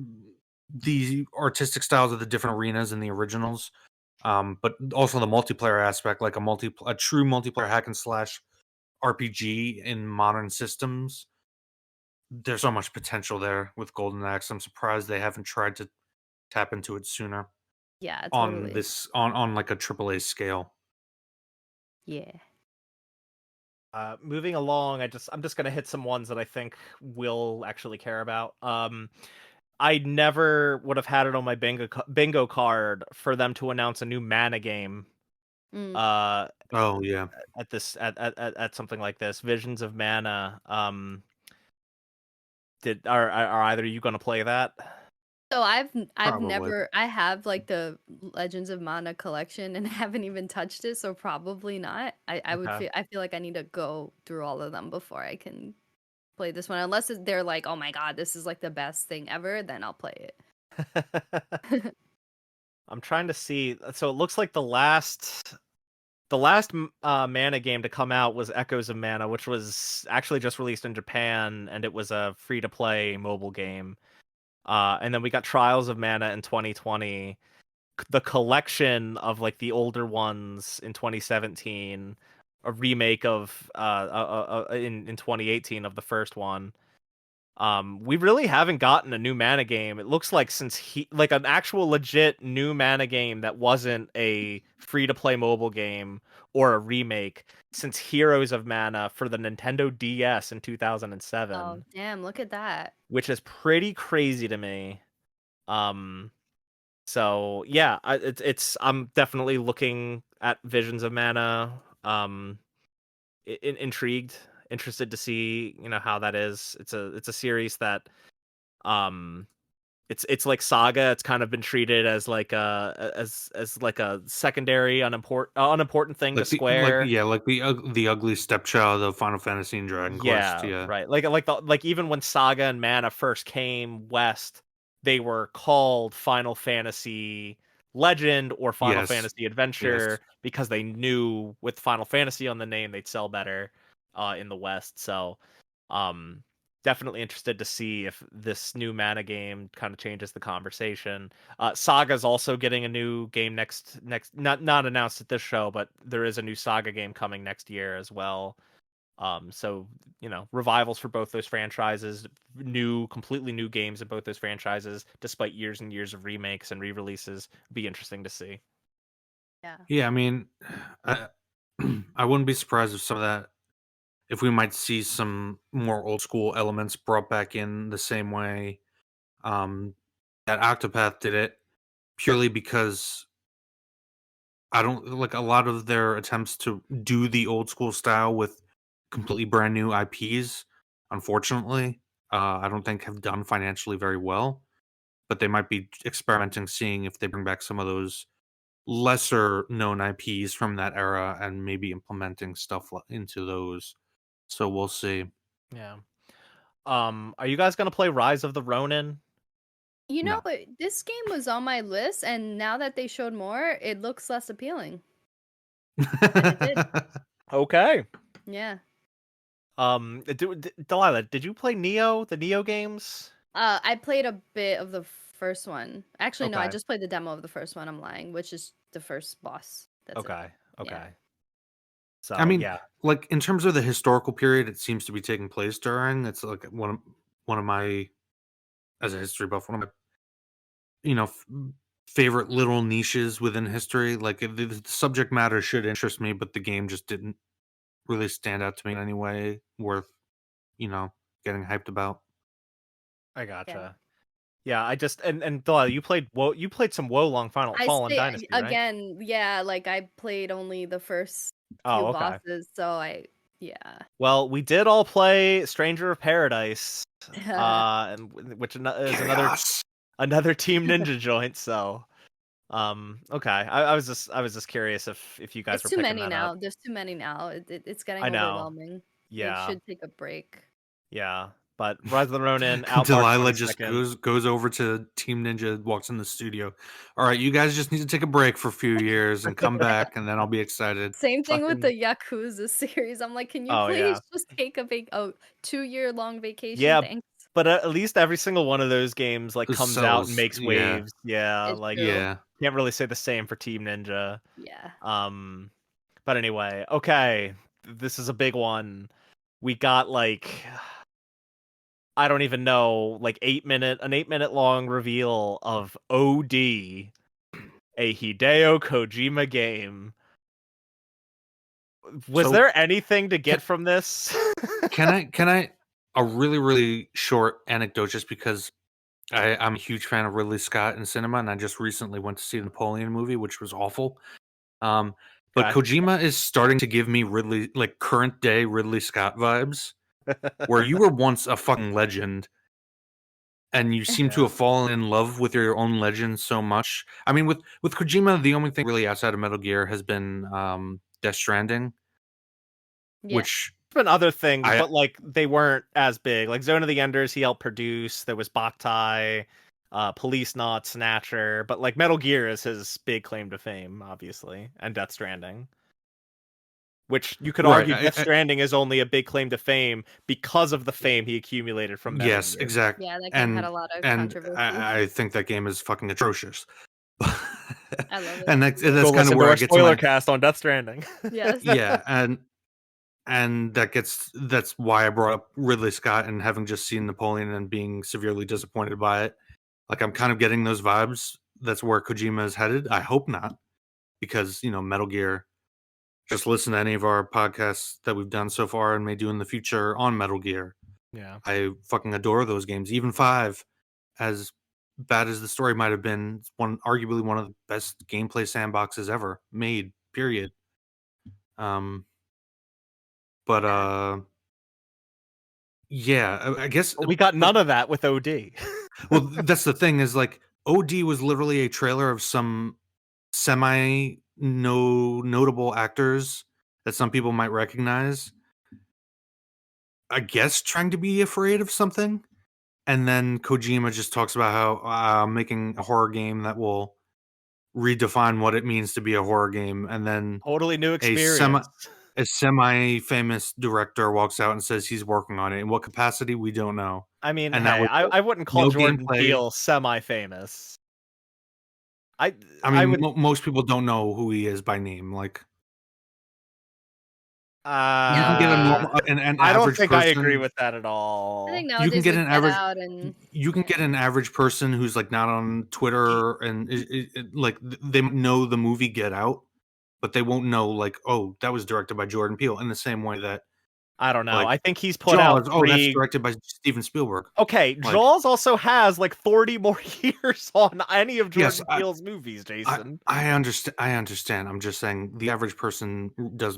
the artistic styles of the different arenas in the originals, but also the multiplayer aspect, like a true multiplayer hack and slash RPG in modern systems. There's so much potential there with Golden Axe. I'm surprised they haven't tried to tap into it sooner Yeah, on totally. this on like a AAA scale. Yeah. Moving along, I'm just gonna hit some ones that I think we'll actually care about. I never would have had it on my bingo card for them to announce a new mana game. Mm. Uh, Oh yeah, at this at something like this, Visions of Mana. Are either of you gonna play that? So I've probably. never I have like the Legends of Mana collection and haven't even touched it, so probably not. Okay. I feel like I need to go through all of them before I can play this one. Unless they're like, oh my god, this is like the best thing ever, then I'll play it. I'm trying to see. So it looks like the last mana game to come out was Echoes of Mana, which was actually just released in Japan, and it was a free to play mobile game. And then we got Trials of Mana in 2020, the collection of like the older ones in 2017, a remake of in 2018 of the first one. We really haven't gotten a new mana game. It looks like since like an actual legit new mana game that wasn't a free to play mobile game or a remake since Heroes of Mana for the Nintendo DS in Oh, 2007, damn, look at that. which is pretty crazy to me. Um, so yeah, I'm definitely looking at Visions of Mana. Intrigued, interested to see how that is. It's a series that um it's like Saga. It's kind of been treated as like as like a secondary unimportant thing to Square. The ugly stepchild of Final Fantasy and Dragon Quest. Yeah, Yeah. right. Like even when Saga and Mana first came west, they were called Final Fantasy Legend or Final Yes. Fantasy Yes. Adventure because they knew with Final Fantasy on the name they'd sell better in the West. So, um definitely interested to see if this new Mana game kind of changes the conversation. Saga's also getting a new game next not announced at this show, but there is a new Saga game coming next year as well. So revivals for both those franchises, completely new games in both those franchises, despite years and years of remakes and re-releases, be interesting to see. Yeah. Yeah. I mean, I, I wouldn't be surprised if some of that, if we might see some more old school elements brought back in the same way um, that Octopath did it, purely because I don't like a lot of their attempts to do the old school style with completely brand new IPs. Unfortunately, I don't think have done financially very well. But they might be experimenting, seeing if they bring back some of those lesser known IPs from that era and maybe implementing stuff into those. So we'll see. Yeah. Are you guys gonna play Rise of the Ronin? You know No. what? This game was on my list, and now that they showed more, it looks less appealing. And it did. Okay. Yeah. Delilah, did you play Neo, the Neo games? I played a bit of the first one. Actually, no, I Okay. just played the demo of the first one. I'm lying, which is the first boss. That's it. Okay. Yeah. Okay. I So mean, yeah. like in terms of the historical period, it seems to be taking place during. It's like one of my, as a history buff, one of my you know f- favorite little niches within history. Like the subject matter should interest me, but the game just didn't really stand out to me in any way worth you know getting hyped about. I Yeah. gotcha. Yeah, I just and Delilah, you played some Wo-Long I Fallen say Dynasty, right? again, yeah, like I played only the first few Oh, okay. bosses, so yeah. Well, we did all play Stranger of Paradise, and which is Chaos. another Team Ninja joint. So, okay. I was just curious if you guys It's were too picking many that up. now. There's too many now. It's getting I know. overwhelming. They Yeah, should take a break. yeah. But Rise of the Ronin out March Delilah just 22nd. goes over to Team Ninja, walks in the studio. All right, you guys just need to take a break for a few years and come back, and then I'll be excited. Same thing with Fucking the Yakuza series. I'm like, can you oh yeah, please just take a 2-year long vacation? yeah. Thanks. But at least every single one of those games like It comes out and sells. makes Yeah. waves. Yeah, It's like true. Yeah. can't really say the same for Team Ninja. Yeah. Um, but anyway, okay, this is a big one. We got like I don't even know, like an 8-minute long reveal of OD, a Hideo Kojima game. Was So there anything to can, get from this? can I a really really short anecdote just because I'm a huge fan of Ridley Scott in cinema, and I just recently went to see the Napoleon movie, which was awful. Um, but Okay. Kojima is starting to give me Ridley, like current day Ridley Scott vibes, where you were once a fucking legend, and you seem to Yeah. have fallen in love with your own legend so much. I mean, with Kojima, the only thing really outside of Metal Gear has been Death Stranding, Yeah. which Been other things, I but like they weren't as big. Like Zone of the Enders, he helped produce. There was Boktai, Police Not, Snatcher, but like Metal Gear is his big claim to fame, obviously, and Death Stranding. Which you could right. argue Death Stranding is only a big claim to fame because of the fame he accumulated from Metal Yes, Gear. exact. Yeah, that game had And a lot of and controversy. I think that game is fucking atrocious. I love it. And that's Go kind of listen to where I our get to spoiler my cast on Death Stranding. Yes. yeah, and that's why I brought up Ridley Scott and having just seen Napoleon and being severely disappointed by it. Like I'm kind of getting those vibes. That's where Kojima is headed. I hope not, because Metal Gear. Just listen to any of our podcasts that we've done so far and may do in the future on Metal Gear. Yeah. I fucking adore those games. Even five, as bad as the story might have been, it's arguably one of the best gameplay sandboxes ever made. Period. Um, but Yeah. yeah, I guess. We got But none of that with OD. well, that's the thing is like OD was literally a trailer of some semi no notable actors that some people might recognize. I guess trying to be afraid of something. And then Kojima just talks about how making a horror game that will redefine what it means to be a horror game, and then Totally new a experience. semi famous director walks out and says he's working on it. In what capacity, we don't know. I mean, And that hey, was it. I wouldn't call No Jordan gameplay. Peele semi-famous. I I I mean, would most people don't know who he is by name. Like you can get a Nowadays, normal, an I don't average think I agree person. with that at I think all. You can nowadays get with an Get average. Out and You can get an average person who's like not on He Twitter and like they know the movie Get Out, but they won't know like, oh, that was directed by Jordan Peele in the same way that I don't know. like I think he's put out Jaws, oh, that's 3. directed by Steven Spielberg. Okay, Like, Jaws also has like 40 more years on any of yes, Jordan Peele's movies, Jason. I understand. I understand. I'm just saying the average person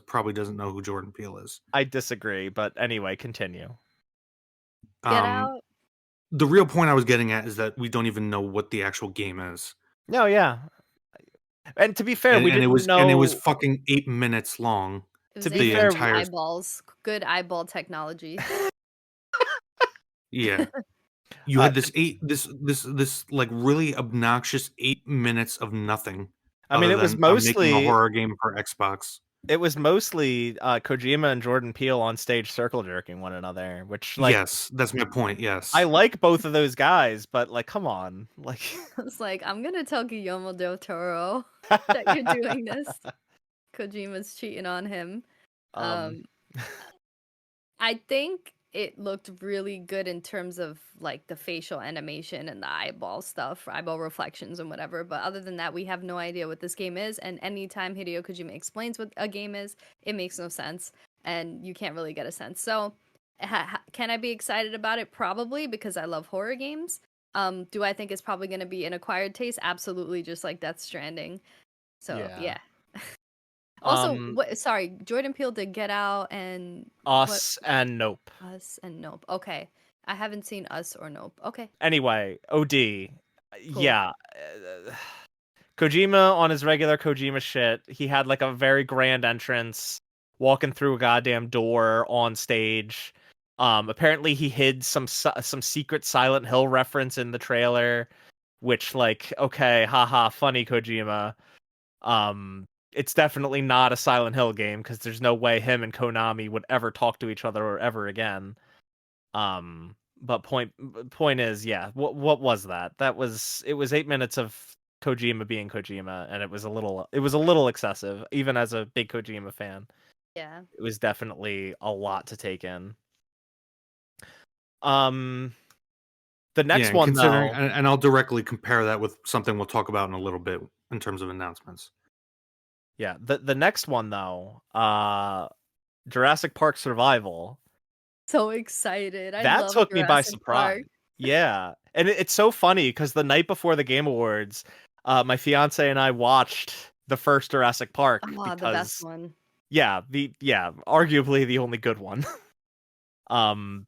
probably doesn't know who Jordan Peele is. I disagree, but anyway, continue. Get Um, Out. the real point I was getting at is that we don't even know what the actual game is, No, yeah. And to be fair, and we didn't it was know fucking 8 minutes long. It to was be 8 The minutes fair, of entire eyeballs. Good eyeball technology. yeah. You uh, had this like really obnoxious 8 minutes of nothing I mean other than I'm making a horror game for Xbox. it was mostly Kojima and Jordan Peele on stage circle jerking one another, which like Yes, that's my point. I Yes. like both of those guys, but like come on. Like I was like, I'm gonna tell Guillermo del Toro that you're doing this. Kojima's cheating on him. um Um, I think it looked really good in terms of like the facial animation and the eyeball stuff, eyeball reflections and whatever. But other than that, we have no idea what this game is. And anytime Hideo Kojima explains what a game is, it makes no sense, and you can't really get a sense. So, can I be excited about it? Probably, because I love horror games. Do I think it's probably going to be an acquired taste? Absolutely, just like Death Stranding. So yeah. yeah. Also, Um what? Sorry, Jordan Peele did Get Out and what? Us and Nope. Us and Nope. Okay. I haven't seen Us or Nope. Okay, Anyway, OD. cool. Yeah. Kojima on his regular Kojima shit. He had like a very grand entrance, walking through a goddamn door on stage. Apparently he hid some secret Silent Hill reference in the trailer, which like okay, haha, funny Kojima. It's definitely not a Silent Hill game because there's no way him and Konami would ever talk to each other or ever again. Um, But point is, yeah, what was that? It was 8 minutes of Kojima being Kojima, and it was a little excessive, even as a big Kojima fan. Yeah. It was definitely a lot to take in. Um, the Yeah, next and one considering, though, and I'll directly compare that with something we'll talk about in a little bit in terms of announcements. yeah, the next one though, Jurassic Park Survival, So excited. I that love took me by Jurassic surprise. Park. Yeah, and it's so funny because the night before the Game Awards, my fiance and I watched the first Jurassic Park Ah, the best because one. arguably the only good one. Um,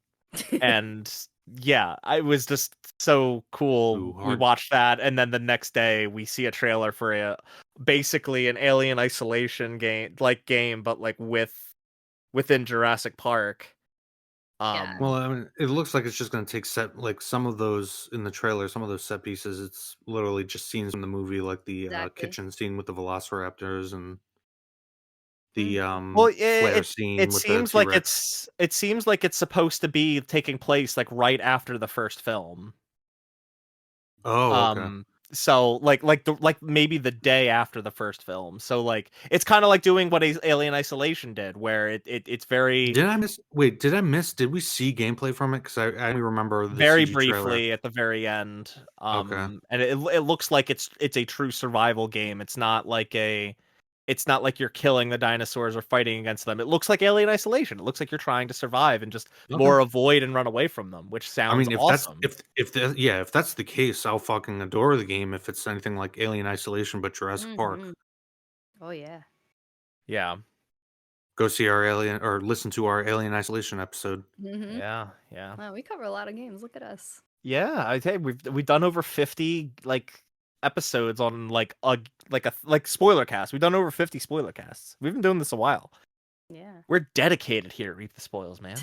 and yeah, I was just so Ooh, cool. We hard. watched that, and then the next day we see a trailer for basically an Alien Isolation game, but like within Jurassic Park. Yeah, Well, I mean, it looks like it's just going to take set like some of those in the trailer, some of those set pieces. It's literally just scenes from the movie, like the exactly. kitchen scene with the velociraptors and the Mhm. Well, flare it scene with the seems T like Rex. it seems like it's supposed to be taking place like right after the first film. Oh, okay. Um, so like maybe the day after the first film. So like it's kind of like doing what Alien Isolation did, where it's very Did I miss? Wait, did I miss? Did we see gameplay from it? Because I only remember the very CG trailer. briefly at the very end. Okay, And it looks like it's a true survival game. It's not like you're killing the dinosaurs or fighting against them. It looks like Alien Isolation. It looks like you're trying to survive and just okay. more avoid and run away from them, which I sounds mean, if that's awesome. if that's the case, I'll fucking adore the game. If it's anything like Alien Isolation but Jurassic Park, Mhm. Oh yeah. Yeah. go see our Alien or listen to our Alien Isolation episode. Mhm. Yeah, yeah. Wow, we cover a lot of games. Look at us. Yeah, I tell you, we've done over 50 like episodes on like spoiler cast. We've done over 50 spoiler casts. We've been doing this a while. Yeah. We're dedicated here at Reap the Spoils, man.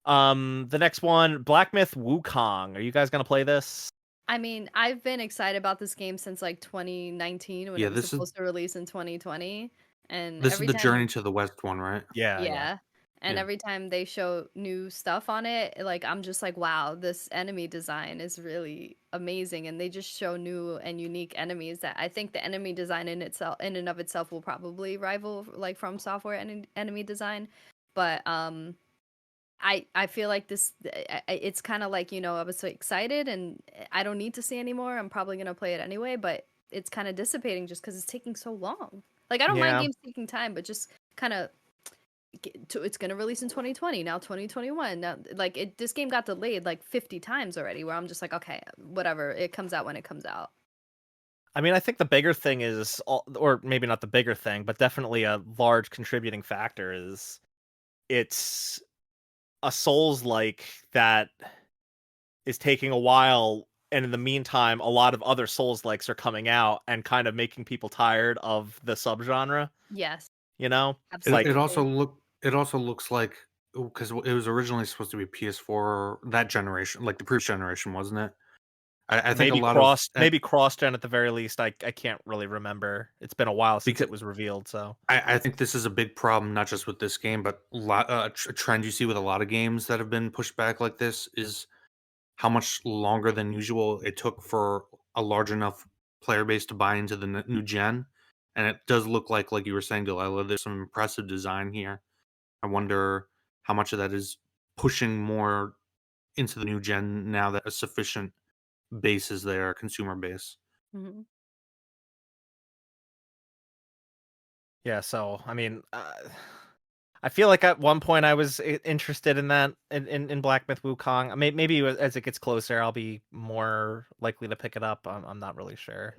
The next one, Black Myth Wukong. Are you guys gonna play this? I mean, I've been excited about this game since like 2019 when it Yeah, was supposed to release in 2020. And this is every the time, Journey to the West one, right? Yeah, yeah. yeah, and Yeah. every time they show new stuff on it, like I'm just like, wow, this enemy design is really amazing. And they just show new and unique enemies that I think the enemy design in and of itself, will probably rival like From Software and enemy design. But I feel like it's kind of like, I was so excited and I don't need to see anymore. I'm probably gonna play it anyway, but it's kind of dissipating just because it's taking so long. Like I don't mind Yeah. games taking time, but just kind of it's gonna release in 2020 now, 2021 now. Like this game got delayed like 50 times already. Where I'm just like, okay, whatever. It comes out when it comes out. I mean, I think the bigger thing is, or maybe not the bigger thing, but definitely a large contributing factor is it's a Souls like that is taking a while, and in the meantime, a lot of other Souls likes are coming out and kind of making people tired of the subgenre. Yes, You know, It like also absolutely. looks like because it was originally supposed to be PS4 that generation, like the previous generation, wasn't it? I think a lot of maybe cross gen at the very least. I can't really remember. It's been a while since because it was revealed, so I think this is a big problem, not just with this game, but a trend you see with a lot of games that have been pushed back like this is how much longer than usual it took for a large enough player base to buy into the new gen. And it does look like you were saying, Delilah, there's some impressive design here. I wonder how much of that is pushing more into the new gen now that a sufficient base is there, consumer base. Hmm. yeah. So I mean, I feel like at one point I was interested in that in Black Myth Wukong. Maybe as it gets closer, I'll be more likely to pick it up. I'm not really sure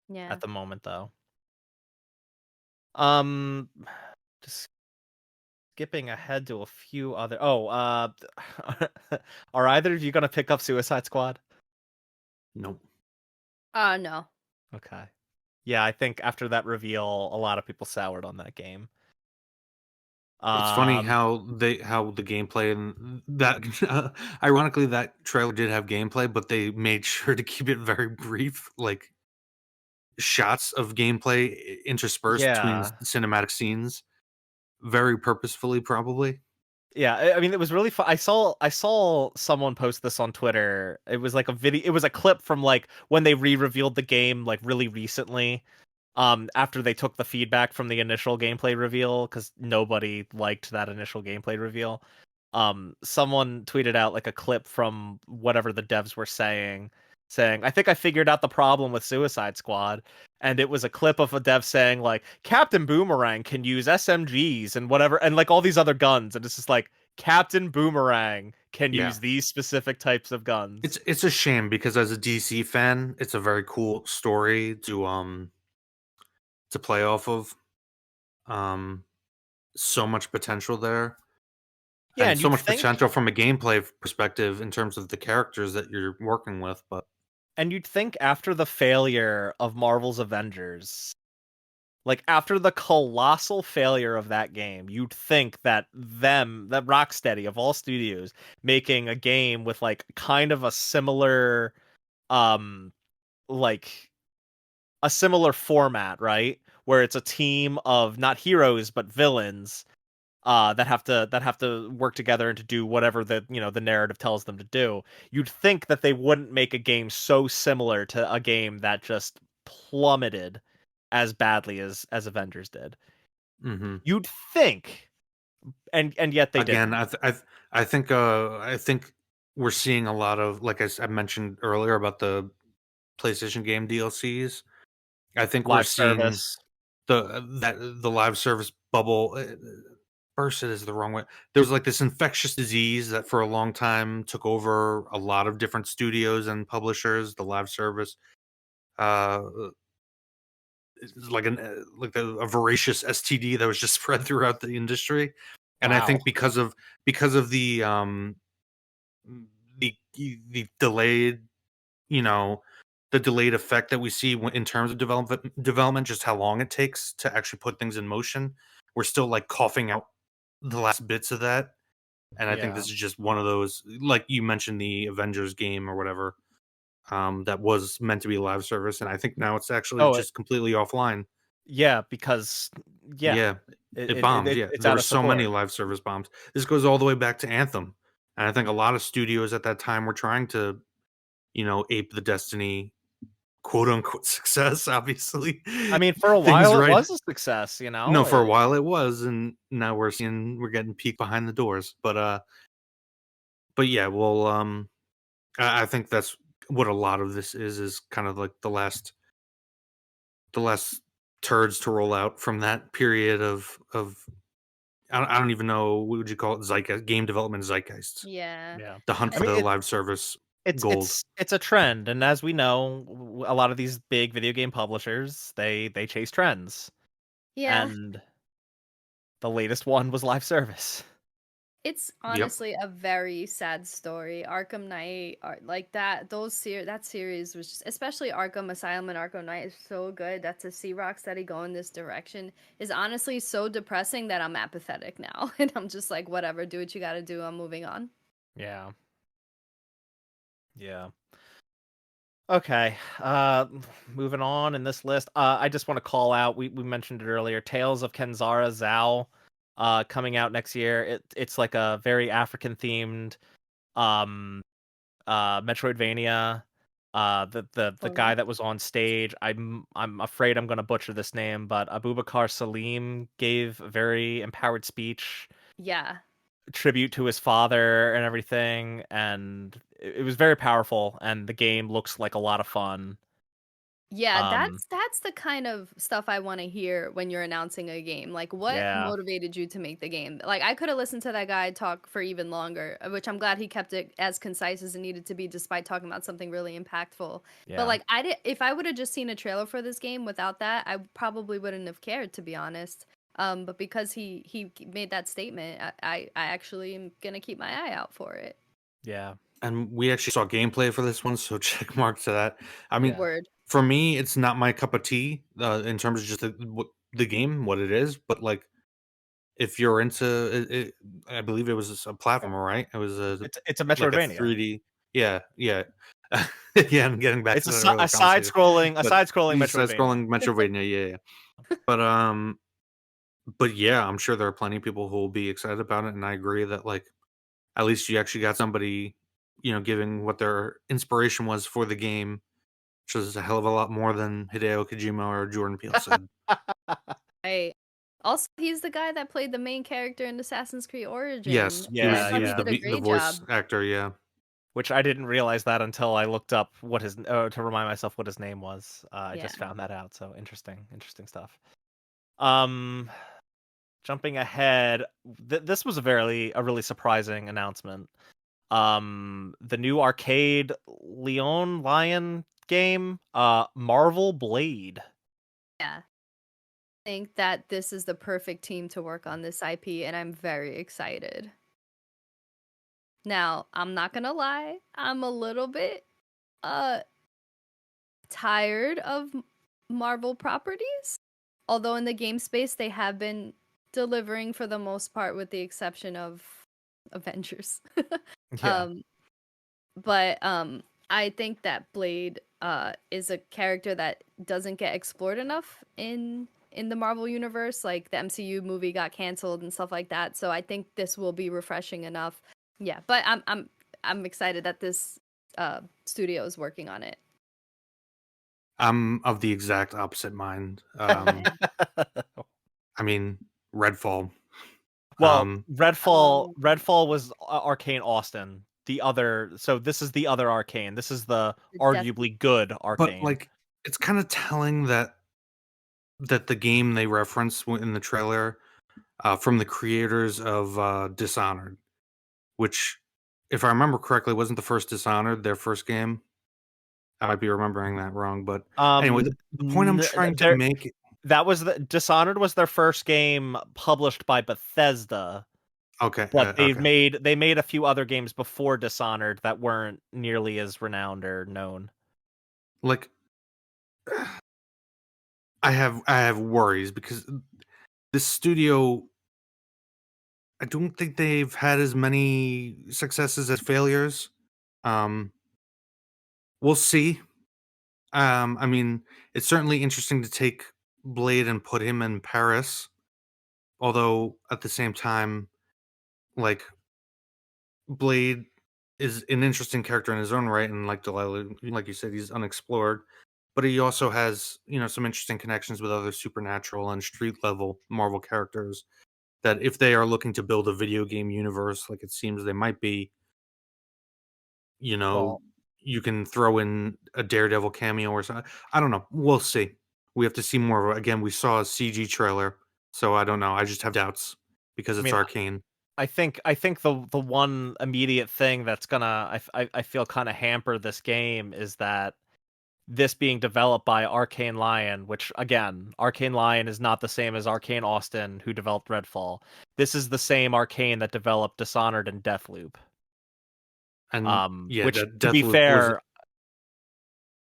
Yeah. at the moment though. Um, just skipping ahead to a few other. Oh, are either of you gonna pick up Suicide Squad? Nope. No. Okay. Yeah, I think after that reveal, a lot of people soured on that game. It's funny Um, how the gameplay and that ironically that trailer did have gameplay, but they made sure to keep it very brief, like shots of gameplay interspersed between yeah. cinematic scenes, very purposefully, probably. Yeah, I mean, it was really fun. I saw someone post this on Twitter. It was like a video. It was a clip from like when they re-revealed the game like really recently. After they took the feedback from the initial gameplay reveal, because nobody liked that initial gameplay reveal. Someone tweeted out like a clip from whatever the devs were saying, I think I figured out the problem with Suicide Squad. And it was a clip of a dev saying like Captain Boomerang can use SMGs and whatever and like all these other guns, and it's just like Captain Boomerang can Yeah. use these specific types of guns. It's a shame because as a DC fan, it's a very cool story to play off of. Um, so much potential there, Yeah, and and so you'd much think potential from a gameplay perspective in terms of the characters that you're working with. But and you'd think after the failure of Marvel's Avengers, like after the colossal failure of that game, you'd think that that Rocksteady of all studios making a game with like kind of a similar um like a similar format, right? Where it's a team of not heroes but villains that have to work together and to do whatever the narrative tells them to do. You'd think that they wouldn't make a game so similar to a game that just plummeted as badly as Avengers did. hmm You'd think, and yet they again, didn't. I think we're seeing a lot of like I mentioned earlier about the PlayStation game DLCs. I think we're Live seeing service. the live service bubble. Burst it is the wrong way. There's like this infectious disease that for a long time took over a lot of different studios and publishers. The live service, uh, is like a voracious STD that was just spread throughout the industry. And I Wow. think because of the delayed, you know, the delayed effect that we see in terms of development, just how long it takes to actually put things in motion. We're still like coughing out the last bits of that. And I think Yeah. this is just one of those, like you mentioned, the Avengers game or whatever, that was meant to be live service, and I think now it's actually Oh, just completely offline. yeah, because yeah, Yeah, it it, it, bombed. it Yeah, it's there out were of so many support. live service bombs. This goes all the way back to Anthem, and I think a lot of studios at that time were trying to, ape the Destiny quote unquote success. Obviously, I mean, for a things while it right. was a success, you No, know. for a while it was, and now we're getting peeked behind the doors. But yeah, well, I think that's what a lot of this is kind of like the last turds to roll out from that period of I don't even know what would you call it, zeitgeist, game development zeitgeists. Yeah. Yeah. The hunt I for mean, the live service it's gold. it's it's a trend, and as we know, a lot of these big video game publishers, they chase trends, Yeah. and the latest one was live service. It's Yep. honestly a very sad story. Arkham Knight, like that series was just, especially Arkham Asylum and Arkham Knight is so good. That to see Rocksteady go in this direction is honestly so depressing that I'm apathetic now, and I'm just like, whatever, do what you got to do. I'm moving on. Yeah. Yeah. Okay. Moving on in this list. I just want to call out. We mentioned it earlier. Tales of Kenzara Zao, coming out next year. It's like a very African themed um Metroidvania. The guy Cool. that was on stage, I'm afraid I'm gonna butcher this name, but Abubakar Salim gave a very empowered speech, Yeah. tribute to his father and everything, and it was very powerful. And the game looks like a lot of fun. Yeah, Um, that's the kind of stuff I want to hear when you're announcing a game. Like, what yeah, motivated you to make the game? Like, I could have listened to that guy talk for even longer, which I'm glad he kept it as concise as it needed to be, despite talking about something really impactful. But yeah, like, I did, if I would have just seen a trailer for this game without that, I probably wouldn't have cared, to be honest. But because he made that statement, I actually am gonna keep my eye out for it. yeah, And we actually saw gameplay for this one, so check mark to that. I mean, yeah. Word. for me, it's not my cup of tea in terms of just the game, what it is. But like, if you're into it, I believe it was a platformer, right? It was It's a like a Metroidvania. 3D. Yeah, yeah, yeah. I'm getting back It's to that earlier a side conversation, scrolling but Metroidvania. scrolling Metrovania, yeah, yeah. But But yeah, I'm sure there are plenty of people who will be excited about it, and I agree that like at least you actually got somebody, giving what their inspiration was for the game, which is a hell of a lot more than Hideo Kojima or Jordan Peele said. Right. Also, he's the guy that played the main character in Assassin's Creed Yes, Origin, he and I was Yeah, he thought he was yeah. the did a the great voice job. actor. Yeah, Which I didn't realize that until I looked up what his to remind myself what his name was. I Yeah. just found that out. So interesting stuff. Um, Jumping ahead, this was a really surprising announcement. The new arcade Lion game, Marvel Blade. Yeah. I think that this is the perfect team to work on this IP, and I'm very excited. Now, I'm not gonna lie, I'm a little bit uh tired of Marvel properties. Although in the game space they have been delivering for the most part with the exception of Avengers. Yeah. um but I think that Blade is a character that doesn't get explored enough in the Marvel universe. Like the MCU movie got canceled and stuff like that. So I think this will be refreshing enough. Yeah, but I'm excited that this studio is working on it. I'm of the exact opposite mind. I mean, Redfall. Well, Um, Oh, Redfall was Arcane Austin. So this is the other Arcane. This is the the death. arguably good but Arcane. like, it's kind of telling that the game they reference in the trailer, from the creators of Dishonored, which, if I remember correctly, wasn't the first Dishonored their first game. I might be remembering that wrong, but anyway, the point I'm trying to There make. that was Dishonored was their first game published by Bethesda, Okay, but okay, they made a few other games before Dishonored that weren't nearly as renowned or known. like I have worries because this studio, I don't think they've had as many successes as failures. Um, we'll see. I mean, it's certainly interesting to take Blade and put him in Paris, although at the same time, like Blade is an interesting character in his own right, and like Delilah, like you said, he's unexplored. But he also has, some interesting connections with other supernatural and street level Marvel characters that if they are looking to build a video game universe, like it seems they might be, you know, Well, you can throw in a Daredevil cameo or something. I don't know. We'll see. We have to see more of it. Again, we saw a CG trailer, so I don't know. I just have doubts because I it's mean, arcane. I think the one immediate thing that's gonna I feel kind of hamper this game is that this being developed by Arcane Lion, which again, Arcane Lion is not the same as Arcane Austin, who developed Redfall. This is the same Arcane that developed Dishonored and Deathloop. And yeah, Which that to be Deathloop was, fair,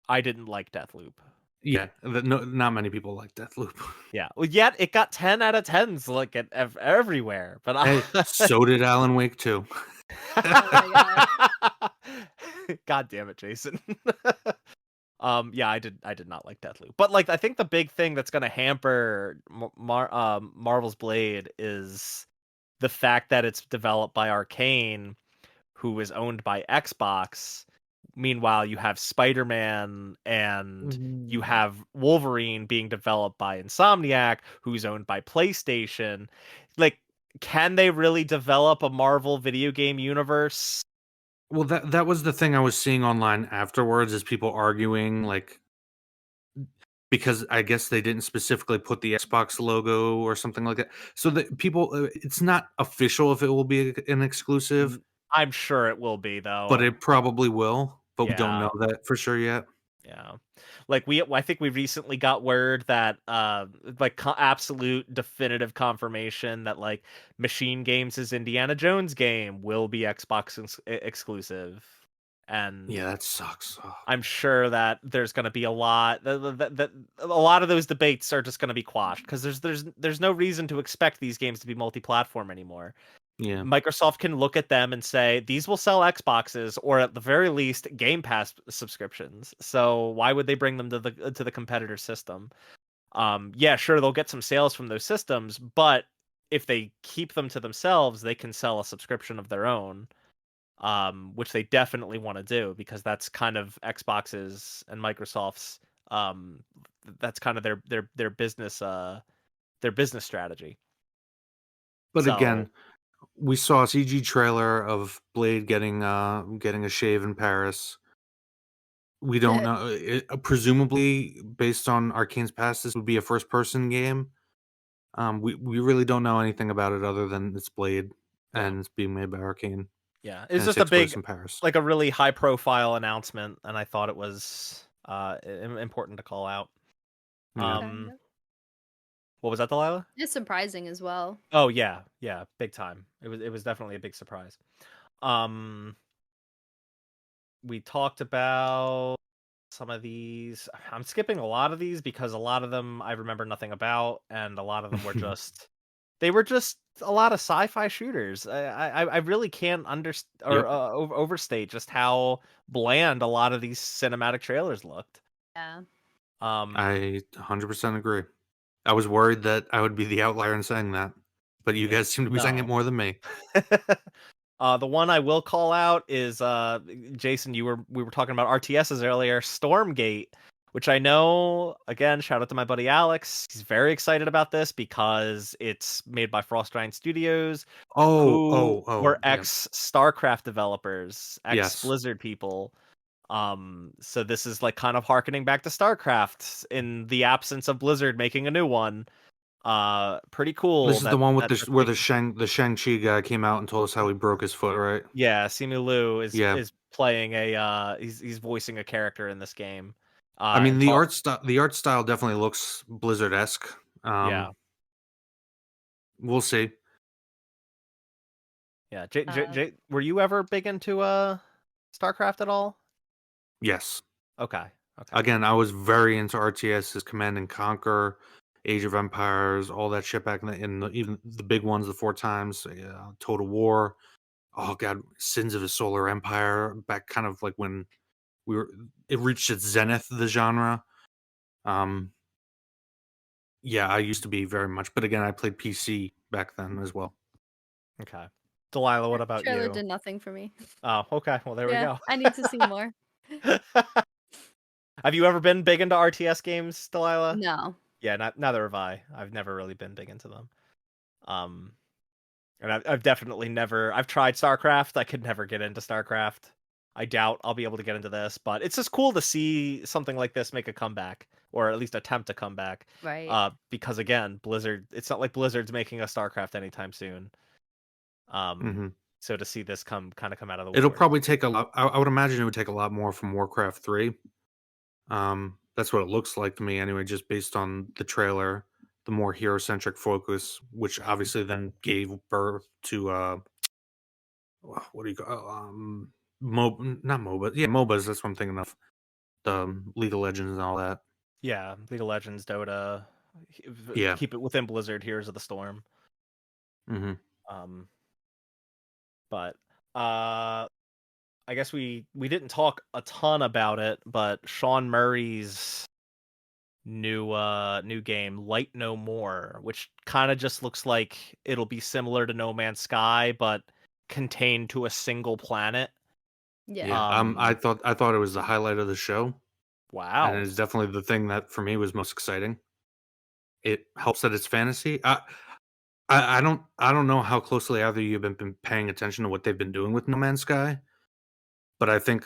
I didn't like Deathloop. yeah, no, not many people like Deathloop. Yeah, well, yet it got 10 out of 10s like everywhere. But Hey, so did Alan Wake too. Oh my god. God damn it, Jason. Yeah, I did not like Deathloop. But like I think the big thing that's going to hamper Marvel's Blade is the fact that it's developed by Arcane, who is owned by Xbox. Meanwhile, you have Spider-Man and you Ooh. have Wolverine being developed by Insomniac, who's owned by PlayStation. Like, can they really develop a Marvel video game universe? Well, that was the thing I was seeing online afterwards, is people arguing like, because I guess they didn't specifically put the Xbox logo or something like that. So that people, it's not official if it will be an exclusive, I'm sure it will be but though. it probably will. But we don't Yeah. know that for sure yet. Yeah. Like I think we recently got word that like absolute definitive confirmation that like Machine Games' Indiana Jones game will be Xbox exclusive. And Yeah, that sucks. Oh, I'm sure that there's going to be a lot that a lot of those debates are just going to be quashed because there's no reason to expect these games to be multi-platform anymore. yeah. Microsoft can look at them and say these will sell Xboxes or at the very least Game Pass subscriptions. So why would they bring them to the competitor system? Yeah, sure, they'll get some sales from those systems, but if they keep them to themselves, they can sell a subscription of their own, which they definitely want to do because that's kind of Xbox's and Microsoft's that's kind of their business strategy. But So again, we saw a CG trailer of Blade getting a shave in Paris. We don't know. Presumably, based on Arcane's past, this would be a first-person game. We really don't know anything about it other than it's Blade yeah, and it's being made by Arcane, yeah, it's and it just a takes place big, in Paris. like a really high profile announcement, and I thought it was important to call out. Yeah. Okay, Um, yep. what was that, Delilah? It's surprising as well. Oh yeah, yeah, big time. It was definitely a big surprise. Um, we talked about some of these. I'm skipping a lot of these because a lot of them I remember nothing about, and a lot of them were just they were just a lot of sci-fi shooters. I really can't Yep. overstate just how bland a lot of these cinematic trailers looked. Yeah. Um, I 100% agree. I was worried that I would be the outlier in saying that, but you yeah, guys seem to be saying it no. more than me. The one I will call out is Jason. We were talking about RTSs earlier. Stormgate, which I know. Again, shout out to my buddy Alex. He's very excited about this because it's made by Frost Giant Studios, Oh, who oh, oh, were yeah. ex StarCraft developers, ex Yes. Blizzard people. So this is like kind of harkening back to StarCraft in the absence of Blizzard making a new one. Pretty cool This is the that one with that's where making. The Shang-Chi guy came out and told us how he broke his foot, right? Yeah, Simu Liu Yeah. is playing a he's voicing a character in this game. I mean, And talk the art style definitely looks Blizzard-esque. yeah. We'll see. Yeah. Uh, Were you ever big into StarCraft at all? Yes. Okay. Okay. Again, I was very into RTS's Command and Conquer, Age of Empires, all that shit back even the big ones, the 4 times, Total War. Oh god, Sins of a Solar Empire, back kind of like when we were it reached its zenith, the genre. Um, yeah, I used to be very much, but again, I played PC back then as well. Okay. Delilah, what that about trailer you? did nothing for me. Oh, okay. Well, there we Yeah, go. I need to see more. Have you ever been big into RTS games, Delilah? No. Yeah, neither have I. I've never really been big into them. Um, and I've definitely never. I've tried StarCraft. I could never get into StarCraft. I doubt I'll be able to get into this, but it's just cool to see something like this make a comeback, or at least attempt to come back. Right. Because again, Blizzard. It's not like Blizzard's making a StarCraft anytime soon. Um, Mhm. so to see this come out of the It'll woodwork. probably take a lot I would imagine it would take a lot more from Warcraft 3. That's what it looks like to me anyway, just based on the trailer, the more hero-centric focus, which obviously then gave birth to, what do you call not MOBA, yeah, MOBAs, that's what I'm thinking of, the League of Legends and all that. Yeah, League of Legends, Dota. Yeah. Keep it within Blizzard. Heroes of the Storm. Mhm. Um, but I guess we didn't talk a ton about it, but Sean Murray's new game, Light No More, which kind of just looks like it'll be similar to No Man's Sky, but contained to a single planet. Yeah. Yeah, I thought it was the highlight of the show, and Wow. it's definitely the thing that for me was most exciting. It helps that it's fantasy. I don't know how closely either of you have been paying attention to what they've been doing with No Man's Sky, but I think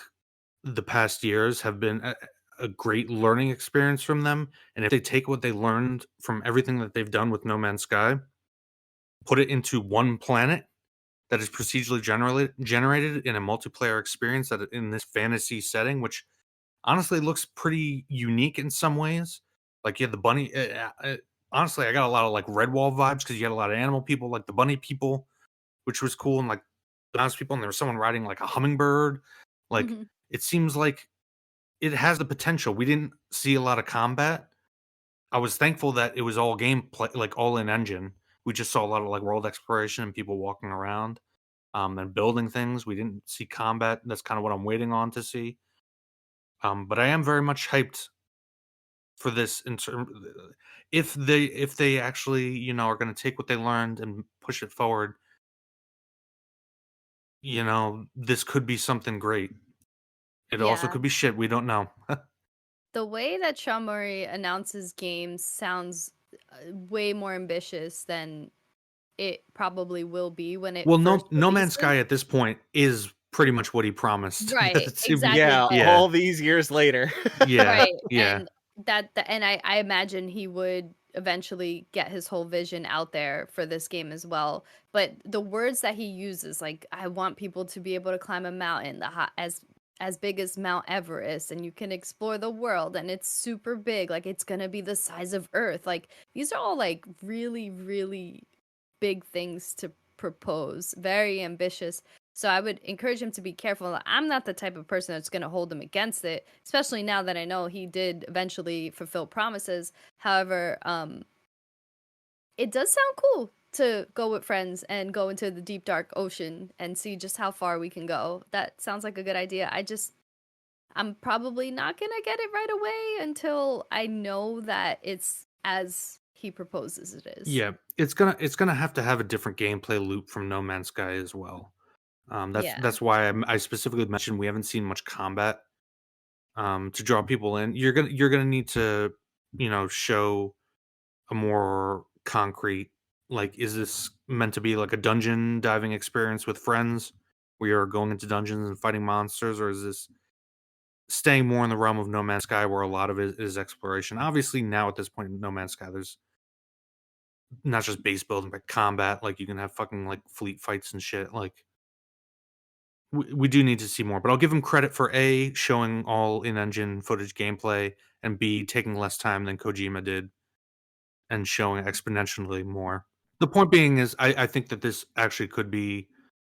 the past years have been a great learning experience from them, and if they take what they learned from everything that they've done with No Man's Sky, put it into one planet that is procedurally generated in a multiplayer experience that in this fantasy setting, which honestly looks pretty unique in some ways. Like you had the bunny. Honestly, I got a lot of like Redwall vibes because you had a lot of animal people, like the bunny people, which was cool, and like the mouse people, and there was someone riding like a hummingbird. Like Mhm. it seems like it has the potential. We didn't see a lot of combat. I was thankful that it was all gameplay, like all in engine. We just saw a lot of like world exploration and people walking around, and building things. We didn't see combat. That's kind of what I'm waiting on to see. But I am very much hyped for this in term if they actually, are gonna take what they learned and push it forward, this could be something great. It also Yeah. could be shit, we don't know. The way that Sean Murray announces games sounds way more ambitious than it probably will be when it Well, first No Man's releases. Sky at this point is pretty much what he promised Right, to be. exactly, Yeah, but Yeah, all these years later. yeah, right, yeah, and and I imagine he would eventually get his whole vision out there for this game as well, but the words that he uses, like, "I want people to be able to climb a mountain the hot as big as Mount Everest, and you can explore the world, and it's super big, like, it's gonna be the size of Earth," like, these are all, like, really, really big things to propose, very ambitious. So I would encourage him to be careful. I'm not the type of person that's going to hold him against it, especially now that I know he did eventually fulfill promises. However, it does sound cool to go with friends and go into the deep dark ocean and see just how far we can go. That sounds like a good idea. I'm probably not going to get it right away until I know that it's as he proposes it is. yeah. It's gonna have to have a different gameplay loop from No Man's Sky as well. That's Yeah. that's why I specifically mentioned we haven't seen much combat, to draw people in. You're gonna need to, show a more concrete, like, is this meant to be like a dungeon diving experience with friends where you're going into dungeons and fighting monsters, or is this staying more in the realm of No Man's Sky where a lot of it is exploration? Obviously, now at this point in No Man's Sky, there's not just base building, but combat. Like, you can have fucking like fleet fights and shit. Like, we do need to see more, but I'll give him credit for A, showing all in-engine footage gameplay, and B, taking less time than Kojima did and showing exponentially more. The point being is, I think that this actually could be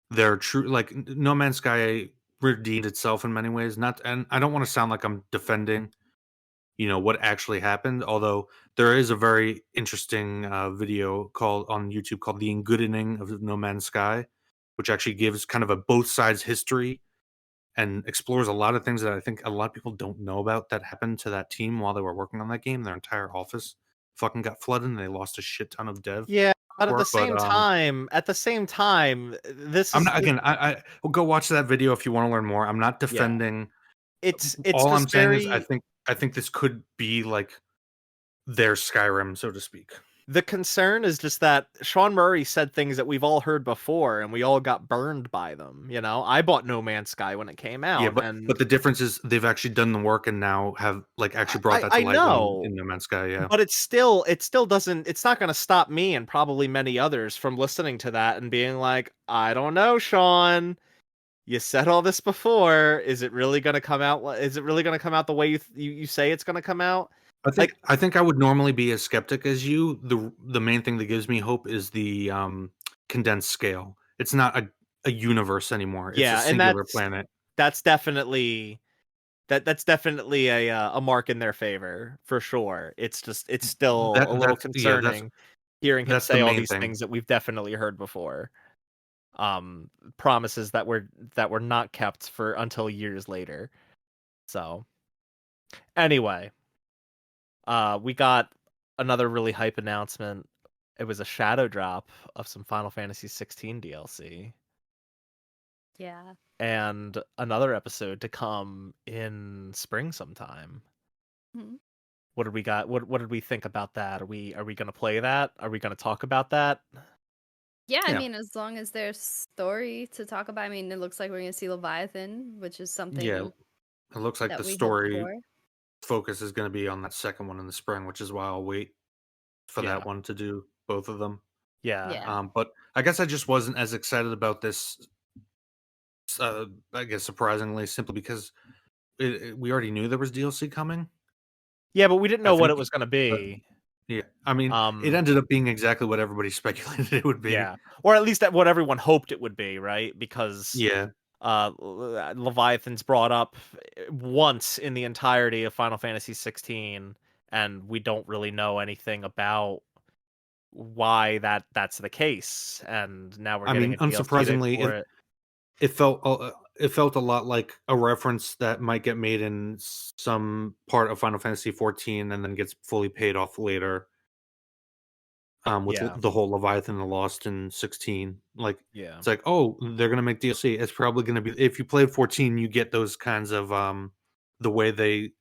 their true, like, No Man's Sky redeemed itself in many ways. Not, and I don't want to sound like I'm defending, what actually happened. Although there is a very interesting video called on YouTube called "The Engoodening of No Man's Sky," which actually gives kind of a both sides history and explores a lot of things that I think a lot of people don't know about that happened to that team while they were working on that game. Their entire office fucking got flooded, and they lost a shit ton of dev Yeah, but work. But at the same time, this I'm is not, again. I will go watch that video if you want to learn more. I'm not yeah, defending. it's All I'm just saying is very I think this could be like their Skyrim, so to speak. the concern is just that Sean Murray said things that we've all heard before and we all got burned by them, you know? I bought No Man's Sky when it came Yeah, out but and the difference is they've actually done the work and now have, like, actually brought that to I light when know, in No Man's Sky, yeah. but it still doesn't it's not gonna stop me and probably many others from listening to that and being like, "I don't know, Sean. You said all this before. Is it really gonna come out is it really gonna come out the way you say it's gonna come out?" Like, I think I would normally be as skeptic as you. The main thing that gives me hope is the, condensed scale. It's not a universe anymore, it's a yeah, and singular planet. that's definitely that's definitely a mark in their favor for sure. It's just it's still a little Yeah, concerning hearing him that's the say all main these thing. things that we've definitely heard before. Promises that were not kept for until years later. So, anyway, we got another really hype announcement. It was a shadow drop of some Final Fantasy 16 DLC Yeah. and another episode to come in spring sometime. Mhm. What did we got? What did we think about that? Are we gonna play that? Are we gonna talk about that? Yeah, I Yeah, mean, as long as there's story to talk about, I mean, it looks like we're gonna see Leviathan, which is yeah, something it looks like that the we hope story for. focus is gonna be on that second one in the spring, which is why I'll wait for Yeah, that one to do both of them. yeah, Yeah. But I guess I just wasn't as excited about this, I guess surprisingly, simply because we already knew there was DLC coming. yeah. But we didn't I know what it think, was gonna but be. yeah, I mean, it Um, ended up being exactly what everybody speculated it would be. yeah, or at least that what everyone hoped it would be, right? Because Yeah, Leviathan's brought up once in the entirety of Final Fantasy 16, and we don't really know anything about why that's the case. And now we're I getting mean, a DLC to unsurprisingly, explore it. it felt. it felt a lot like a reference that might get made in some part of Final Fantasy 14 and then gets fully paid off later. With Yeah, the whole Leviathan the Lost in 16. Like, yeah. it's like, oh, they're gonna make DLC. It's probably gonna be, if you played 14, you get those kinds of the way they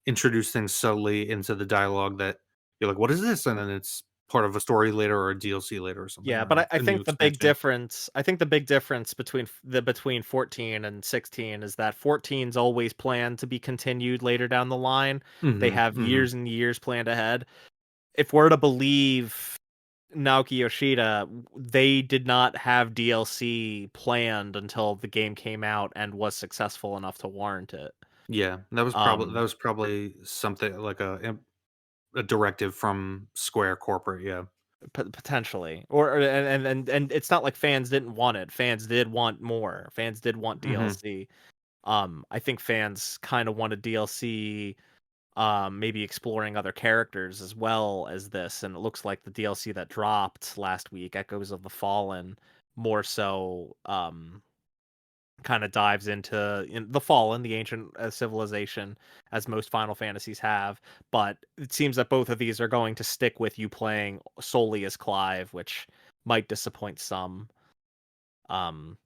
introduce things subtly into the dialogue that you're like, what is this? And then it's part of a story later or a DLC later or something, Yeah, or but I a new think the big expansion. difference between 14 and 16 is that 14's always planned to be continued later down the line. They Mhm, have mhm. years and years planned ahead. If we're to believe Naoki Yoshida, they did not have DLC planned until the game came out and was successful enough to warrant it. Yeah, Um, that was probably something like a directive from Square corporate, yeah. Potentially, or and it's not like fans didn't want it. Fans did want more. Fans did want Mhm. DLC. I think fans kind of wanted DLC, maybe exploring other characters as well as this, and it looks like the DLC that dropped last week, Echoes of the Fallen, more so, kind of dives into the Fallen, the ancient civilization, as most Final Fantasies have. But it seems that both of these are going to stick with you playing solely as Clive, which might disappoint some. Um,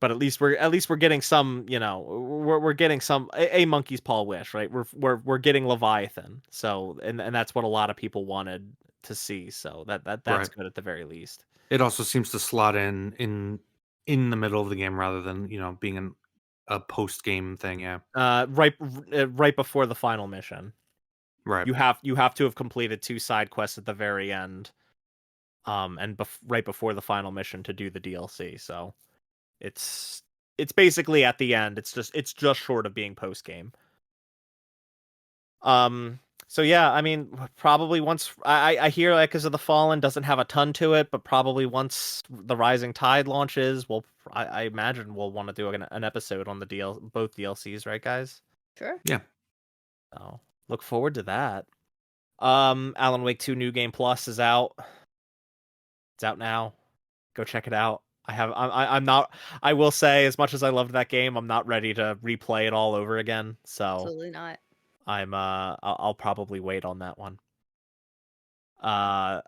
but at least we're getting some, we're getting some a monkey's paw wish, right? We're getting Leviathan, so and that's what a lot of people wanted to see. So that's Right. good at the very least. It also seems to slot in the middle of the game rather than, being a post-game thing, yeah. Right before the final mission. Right. You have to have completed 2 side quests at the very end, and right before the final mission to do the DLC. So it's it's basically at the end. It's just short of being post game. Um. So yeah, I mean, probably once I hear Echoes of the Fallen doesn't have a ton to it, but probably once the Rising Tide launches, I imagine we'll want to do an episode on the both DLCs, right, guys? Sure. Yeah. So look forward to that. Alan Wake 2 New Game Plus is out. It's out now. Go check it out. I'm not. I will say, as much as I loved that game, I'm not ready to replay it all over again. So Absolutely not. I'll probably wait on that one. Uh,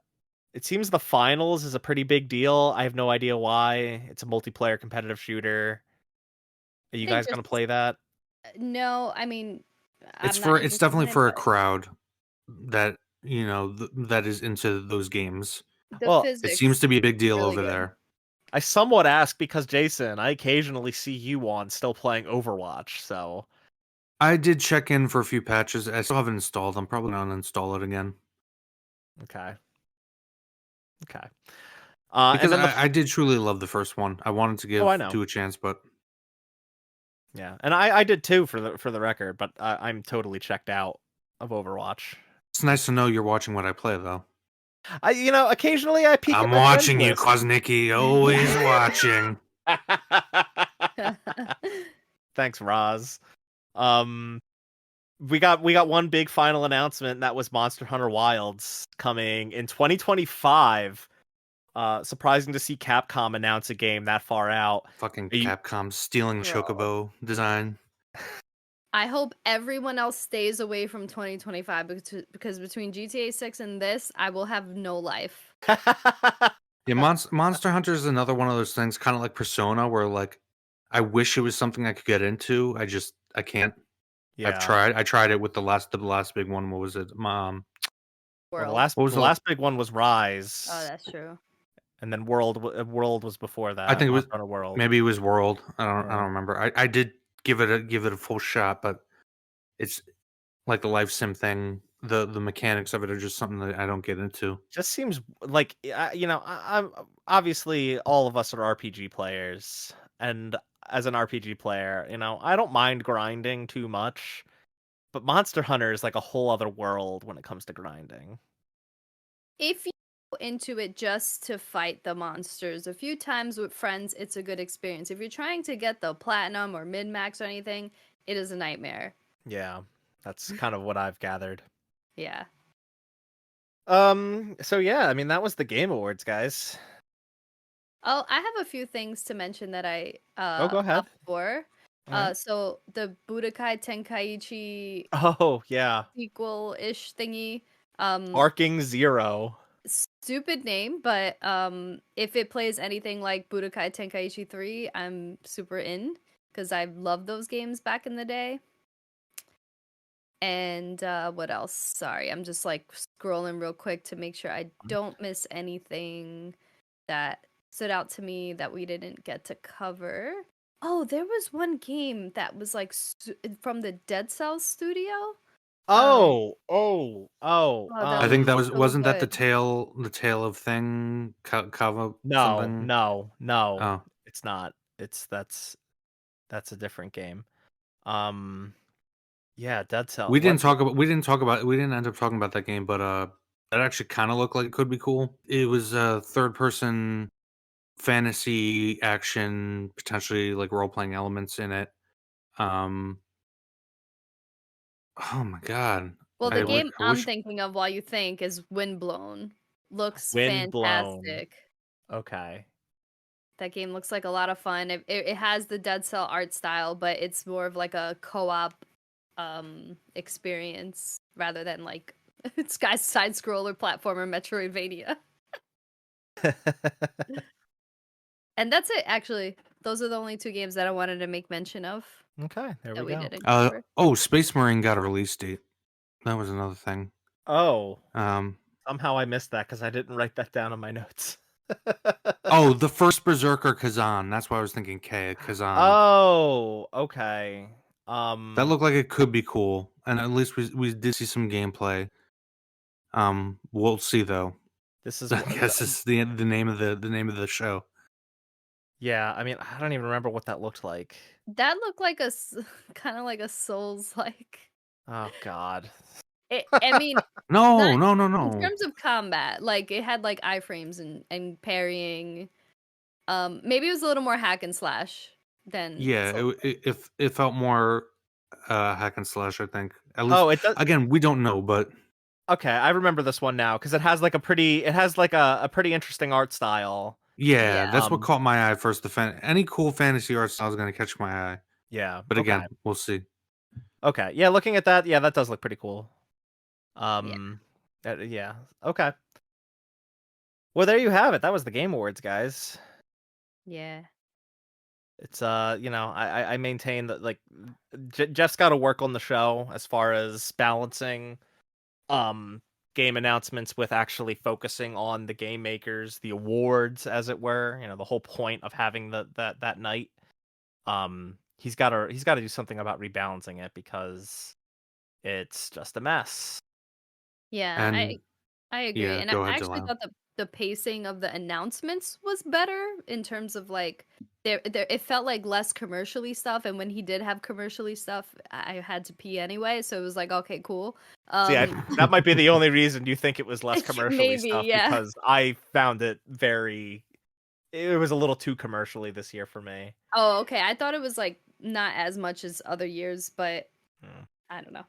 it seems the finals is a pretty big deal. I have no idea why. It's a multiplayer competitive shooter. Are I you think guys gonna just play that? no, I mean, It's I'm not for it's interested in definitely it, for a but crowd that, that is into those games. the Well, It seems physics to be a big deal really over good. there. I somewhat ask because Jason, I occasionally see you on still playing Overwatch. So I did check in for a few patches. I still haven't installed. I'm probably gonna uninstall it again okay, okay. And because then I did truly love the first one. I wanted to oh, I give know. 2 a chance, but Yeah, and I did too for the record, but I'm totally checked out of Overwatch. it's nice to know you're watching what I play, though. Occasionally I peek at I'm my friends watching you, list. Koznicki. Always watching. Thanks, Roz. Um, we got one big final announcement, and that was Monster Hunter Wilds coming in 2025. Surprising to see Capcom announce a game that far out. Fucking Are you Capcom stealing Bro. Chocobo design. I hope everyone else stays away from 2025 because between GTA 6 and this, I will have no life. Yeah, Monster Hunter is another one of those things, kind of like Persona, where like I wish it was something I could get into. I can't. I've Yeah. tried. I tried it with the last big one. What was it? Well, the World. last What was the the? last big one was Oh, Rise, that's true. and then World was before I that. think it was Monster Hunter World. maybe it was World. I Yeah. don't remember. I did give it a full shot, but it's like the life sim thing. The mechanics of it are just something that I don't get into. Just seems like I'm obviously all of us are RPG players, and as an RPG player, I don't mind grinding too much, but Monster Hunter is like a whole other world when it comes to grinding. If you go into it just to fight the monsters a few times with friends, it's a good experience. If you're trying to get the platinum or min max or anything, it is a nightmare. Yeah, that's kind of what I've gathered. Yeah. So yeah, I mean that was the Game Awards, guys. Oh, I have a few things to mention that I Oh, go ahead. popped for. All right. So the Budokai Tenkaichi Oh, yeah. sequel-ish thingy. Um, Arcing Zero. Stupid name, but if it plays anything like Budokai Tenkaichi 3, I'm super in because I loved those games back in the day. And what else? Sorry, I'm just like scrolling real quick to make sure I don't miss anything that stood out to me that we didn't get to cover. Oh, there was one game that was like from the Dead Cells studio. Um, Oh, oh, oh. oh, that I looked think that was so wasn't that good. the tale of thing Kava No, something. no, no. Oh, It's not. It's that's a different game. Um, yeah, Dead Cell. What? we didn't end up talking about that game, but that actually kind of looked like it could be cool. It was a third person fantasy action, potentially like role playing elements in it. Um, oh my god, Well, the game I I'm wish. thinking of while you think is Windblown. Looks Windblown. fantastic. Okay. That game looks like a lot of fun. It has the Dead Cell art style, but it's more of like a co-op experience rather than like it's guy's side scroller platformer Metroidvania. And that's it actually. Those are the only two games that I wanted to make mention of Okay, there we that we go. didn't cover. Oh, Space Marine got a release date. That was another thing. Oh, Um, somehow I missed that because I didn't write that down on my notes. oh, the first Berserker Kazan. That's why I was thinking Kazan. Oh, okay. That Um, looked like it could be cool, and at least we did see some gameplay. We'll see though. this is I what. guess it's the name of the name of the show. Yeah, I mean, I don't even remember what that looked like. That looked like a kind of like a Souls like. Oh God. I mean, not No, no, no, in no. terms of combat. Like it had like iframes and parrying. Maybe it was a little more hack and slash than Yeah, Souls. it felt more hack and slash. I think at least Oh, it does. again we don't know, but Okay, I remember this one now because it has like a pretty interesting art style. yeah, Yeah. that's what Um, caught my eye first. Any cool fantasy art style is going to catch my eye, yeah. but Okay. again, we'll see. Okay. Yeah, looking at that, yeah, that does look pretty cool. Yeah. Yeah. Okay. Well, there you have it. That was the Game Awards, guys. Yeah. It's I maintain that like Jeff's got to work on the show as far as balancing um game announcements with actually focusing on the game makers, the awards as it were, the whole point of having that night. He's got to do something about rebalancing it because it's just a mess. Yeah, And I agree. yeah, And I go ahead, actually Jalal. thought the pacing of the announcements was better in terms of like there it felt like less commercially stuff, and when he did have commercially stuff, I had to pee anyway, so it was like okay, cool. See, that might be the only reason you think it was less commercially Maybe, stuff yeah. because I found it was a little too commercially this year for me. Oh, okay. I thought it was like not as much as other years, but Hmm. I don't know.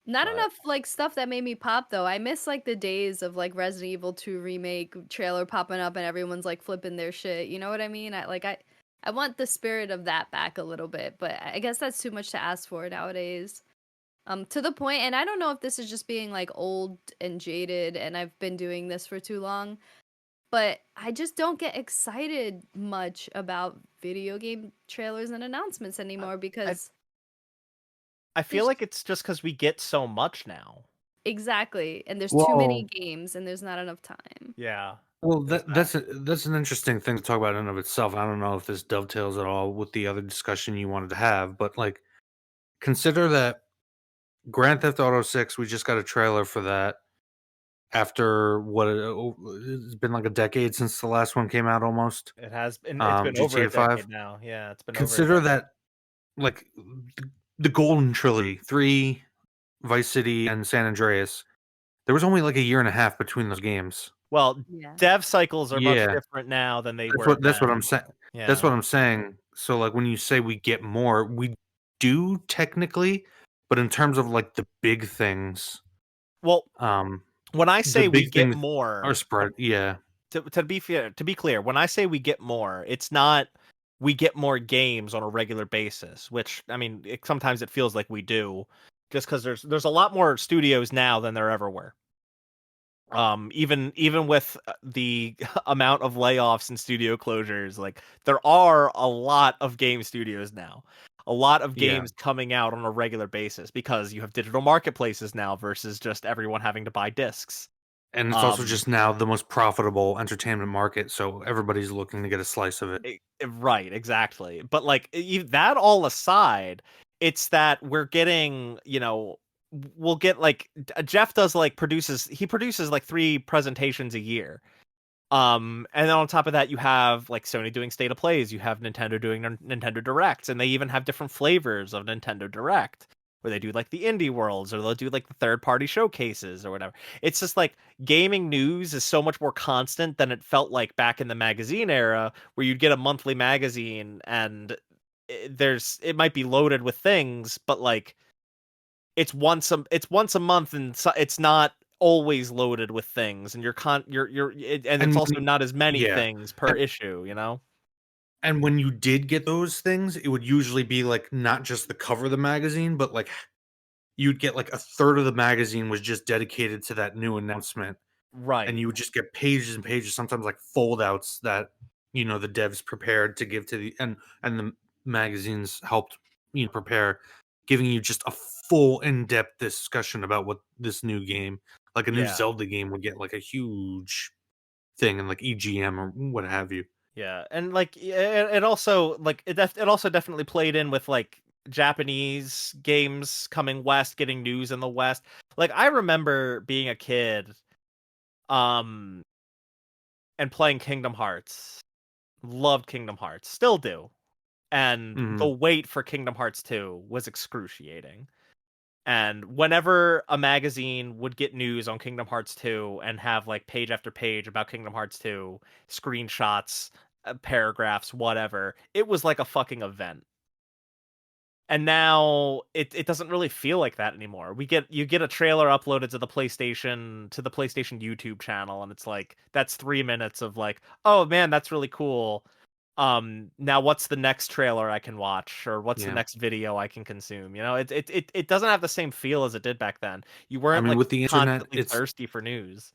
Not But enough like stuff that made me pop though. I miss like the days of like Resident Evil 2 remake trailer popping up and everyone's like flipping their shit. You know what I mean? I want the spirit of that back a little bit, but I guess that's too much to ask for nowadays. To the point, and I don't know if this is just being like old and jaded and I've been doing this for too long, but I just don't get excited much about video game trailers and announcements I anymore I because I feel there's like it's just because we get so much now. exactly, and there's too many Well, games and there's not enough time. Yeah, well, there's that. that's an interesting thing to talk about in and of itself. I don't know if this dovetails at all with the other discussion you wanted to have, but like consider that Grand Theft Auto 6, we just got a trailer for that after it's been like a decade since the last one came out almost. It's been over a GTA 5. decade now. Yeah, it's been over a Consider decade. that like the Golden Trilogy, 3, Vice City, and San Andreas. There was only like a year and a half between those games. Well, Yeah. dev cycles are much Yeah, different now than they were that's what I'm then. saying. That's Yeah. what I'm saying. So like when you say we get more, we do technically, but in terms of like the big things, Well, um when I the say we big get things are more, spread. Yeah. To be clear, when I say we get more, it's not we get more games on a regular basis, which I mean, sometimes it feels like we do, just because there's a lot more studios now than there ever were. Even with the amount of layoffs and studio closures, like there are a lot of game studios now, a lot of Yeah. games coming out on a regular basis because you have digital marketplaces now versus just everyone having to buy discs. And it's also Um, just now the most profitable entertainment market, so everybody's looking to get a slice of it. right, exactly. But like that all aside, it's that we're getting, we'll get like Jeff does like produces like 3 presentations a year. And then on top of that, you have like Sony doing state of plays, you have Nintendo doing Nintendo Directs, and they even have different flavors of Nintendo Direct, where they do like the indie worlds, or they'll do like the third party showcases or whatever. It's just like gaming news is so much more constant than it felt like back in the magazine era, where you'd get a monthly magazine and it might be loaded with things, but like it's once a month, and it's not always loaded with things, and and it's And also not as many yeah. things per issue, you know? And when you did get those things, it would usually be, like, not just the cover of the magazine, but, like, you'd get, like, a third of the magazine was just dedicated to that new announcement, and Right. you would just get pages and pages, sometimes, like, foldouts that, the devs prepared to give to and the magazines helped, prepare, giving you just a full in-depth discussion about what this new game like, a new Yeah. Zelda game would get, like, a huge thing and, like, EGM or what have you. Yeah. And like it also like it also definitely played in with like Japanese games coming west, getting news in the west. Like I remember being a kid um and playing Kingdom Hearts. Loved Kingdom Hearts, still do. And the Mhm. wait for Kingdom Hearts 2 was excruciating. And whenever a magazine would get news on Kingdom Hearts 2 and have like page after page about Kingdom Hearts 2, screenshots, paragraphs, whatever, it was like a fucking event. And now it doesn't really feel like that anymore. You get a trailer uploaded to the PlayStation YouTube channel, and it's like that's 3 minutes of like, oh man, that's really cool. Now what's the next trailer I can watch, or what's the Yeah. next video I can consume? It doesn't have the same feel as it did back then. You I weren't mean, like with the internet, constantly thirsty for news.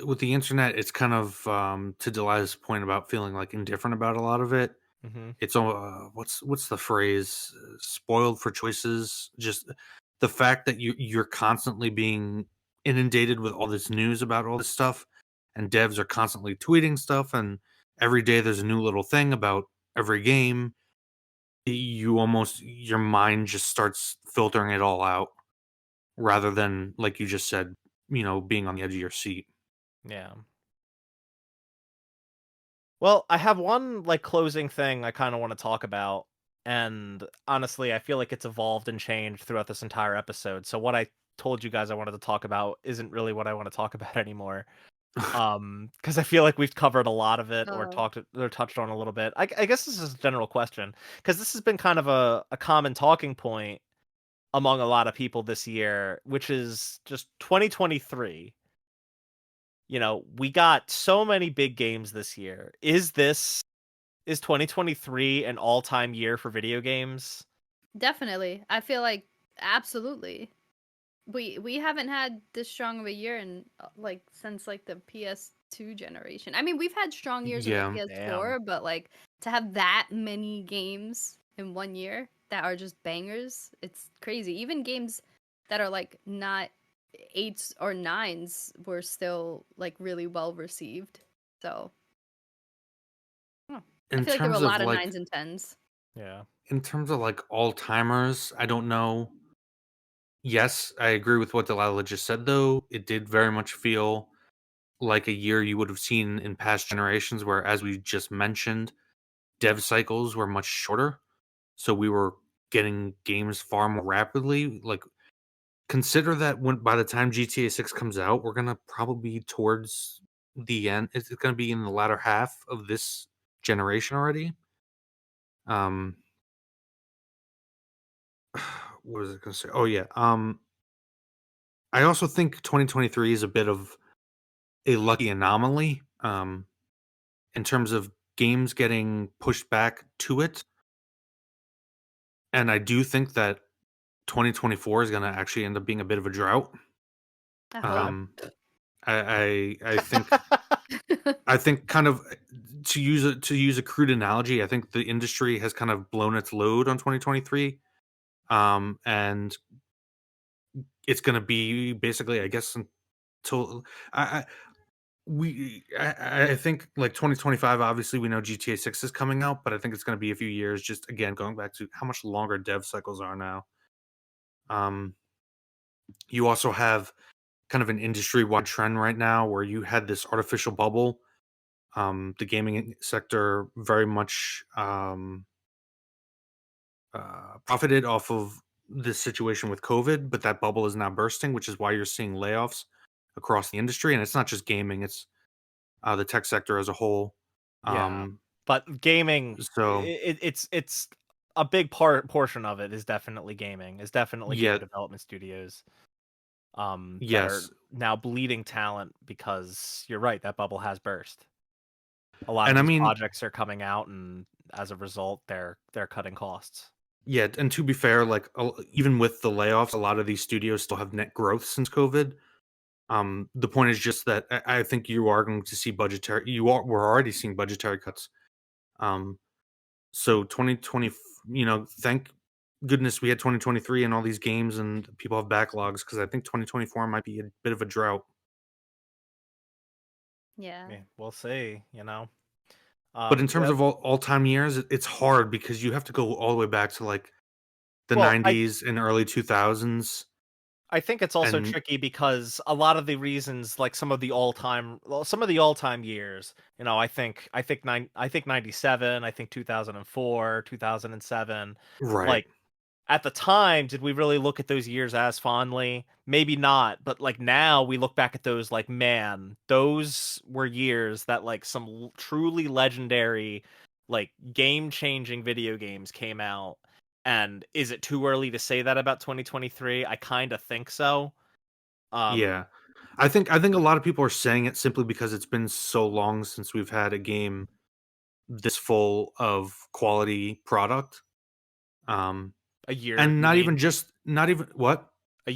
with the internet, it's kind of, to Delilah's point about feeling, like, indifferent about a lot of it. Hmm. It's all, what's the phrase? Spoiled for choices. Just the fact that you're constantly being inundated with all this news about all this stuff, and devs are constantly tweeting stuff, and every day there's a new little thing about every game. Your mind just starts filtering it all out rather than, like you just said, being on the edge of your seat. Yeah. Well, I have one like closing thing I kind of want to talk about, and honestly, I feel like it's evolved and changed throughout this entire episode. So what I told you guys I wanted to talk about isn't really what I want to talk about anymore. Because I feel like we've covered a lot of it, or Oh, touched on a little bit. I guess this is a general question, because this has been kind of a common talking point among a lot of people this year, which is just 2023. We got so many big games this year. Is 2023 an all-time year for video games? definitely. I feel like absolutely. We haven't had this strong of a year in like since like the PS2 generation. I mean, we've had strong years with the Yeah. Damn. PS4, but like to have that many games in one year that are just bangers, it's crazy. Even games that are like not eights or nines were still like really well received. So, huh. I In feel like there were a terms of lot of like nines and tens. Yeah. in terms of like all timers, I don't know. Yes, I agree with what Delilah just said though. It did very much feel like a year you would have seen in past generations where, as we just mentioned, dev cycles were much shorter. So we were getting games far more rapidly. Like, consider that when by the time GTA 6 comes out, we're gonna probably be towards the end. It's gonna be in the latter half of this generation already. Um what was I gonna say? Oh yeah. I also think 2023 is a bit of a lucky anomaly. um, in terms of games getting pushed back to it, and I do think that 2024 is gonna actually end up being a bit of a drought. I hope. Okay. Um, I think kind of to use a crude analogy, I think the industry has kind of blown its load on 2023, and it's gonna be basically, I guess, until I I think like 2025. Obviously, we know GTA 6 is coming out, but I think it's gonna be a few years. Just again, going back to how much longer dev cycles are now. Um, you also have kind of an industry-wide trend right now where you had this artificial bubble. The gaming sector very much profited off of this situation with COVID, but that bubble is now bursting, which is why you're seeing layoffs across the industry. And it's not just gaming; it's the tech sector as a whole. Yeah, Um, but gaming, so it's a big portion of it is definitely gaming, is definitely game yeah, development studios, that are yes, now bleeding talent because you're right, that bubble has burst. A lot of and I these mean, projects are coming out, and as a result, they're cutting costs. yeah, and to be fair, like even with the layoffs, a lot of these studios still have net growth since COVID. The point is just that I think you are going to see budgetary. We're already seeing budgetary cuts. Um, So 2020, thank goodness we had 2023 and all these games and people have backlogs because I think 2024 might be a bit of a drought. Yeah. Yeah, we'll see, you know? But in terms Yeah, of all-time years, it's hard because you have to go all the way back to like the well, 90s and early 2000s. I think it's also And tricky because a lot of the reasons, like some of the all-time years, I think 97, I think 2004, 2007, right. like at the time, did we really look at those years as fondly? Maybe not, but like now we look back at those like, man, those were years that like some truly legendary, like game-changing video games came out. And is it too early to say that about 2023? I kind of think so. Yeah. Um, I think a lot of people are saying it simply because it's been so long since we've had a game this full of quality product. Um a year, and you mean? not even what? A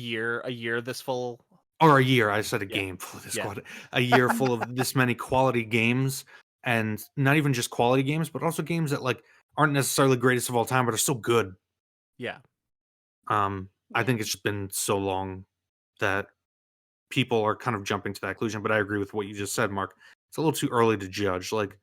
year this full? Or a year, I said a Yeah, game full of this yeah, quality, a year full of this many quality games, and not even just quality games, but also games that, like, aren't necessarily the greatest of all time, but are still good. yeah. I Yeah. think it's just been so long that people are kind of jumping to that conclusion, but I agree with what you just said, Mark. It's a little too early to judge, like,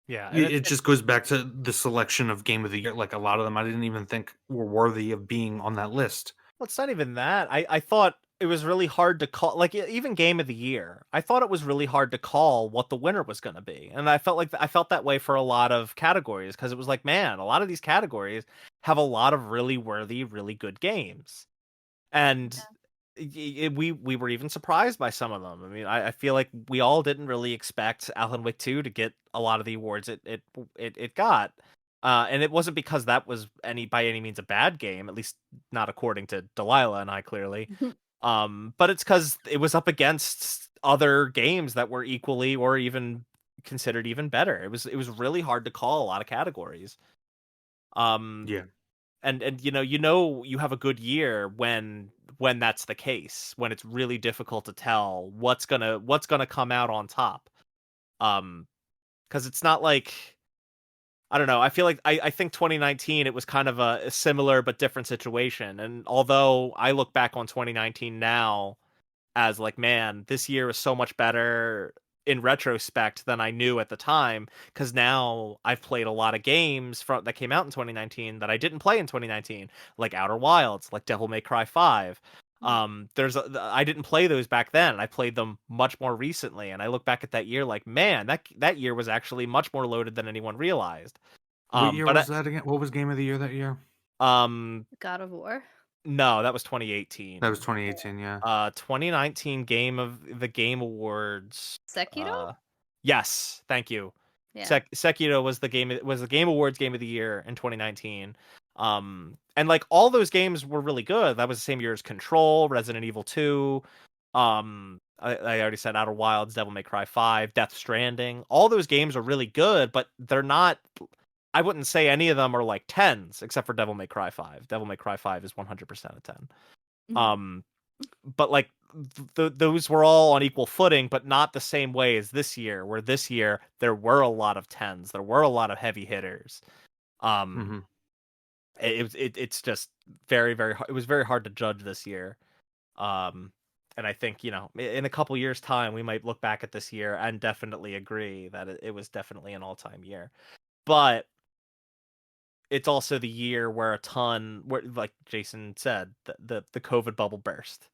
Yeah, and it just goes back to the selection of game of the year, like, a lot of them I didn't even think were worthy of being on that list. well, it's not even that. I thought it was really hard to call, like, even game of the year. I thought it was really hard to call what the winner was going to be. And I felt that way for a lot of categories because it was like, man, a lot of these categories have a lot of really worthy, really good games. And we were even surprised by some of them. I mean, I feel like we all didn't really expect Alan Wake 2 to get a lot of the awards it got. And it wasn't because that was by any means a bad game, at least not according to Delilah and I clearly. But it's because it was up against other games that were equally or even considered even better. It was really hard to call a lot of categories. Um, Yeah. and you have a good year when that's the case, when it's really difficult to tell what's gonna come out on top. Because it's not like, I don't know, I feel like I think 2019 it was kind of a similar but different situation, and although I look back on 2019 now as like, man, this year is so much better in retrospect than I knew at the time, because now I've played a lot of games from that came out in 2019 that I didn't play in 2019, like Outer Wilds, like Devil May Cry 5. I didn't play those back then. I played them much more recently, and I look back at that year like, man, that year was actually much more loaded than anyone realized. What year But was that again? What was game of the year that year? God of War. no, that was That was 2018. 2018, yeah. 2019 Game of the Game Awards. Sekiro? Uh, yes, thank you. Yeah. Sekiro was the Game Awards Game of the Year in 2019. And like all those games were really good. That was the same year as Control, Resident Evil 2. I already said Outer Wilds, Devil May Cry 5, Death Stranding. All those games are really good, but they're not. I wouldn't say any of them are like tens, except for Devil May Cry 5. Devil May Cry 5 is 100% a 10. Mhm. Um, but like those were all on equal footing, but not the same way as this year. Where this year there were a lot of tens, there were a lot of heavy hitters. Um, Mhm. it's just very it was very hard to judge this year. Um, and I think, in a couple years' time, we might look back at this year and definitely agree that it was definitely an all-time year. But it's also the year where where, like Jason said, the COVID bubble burst.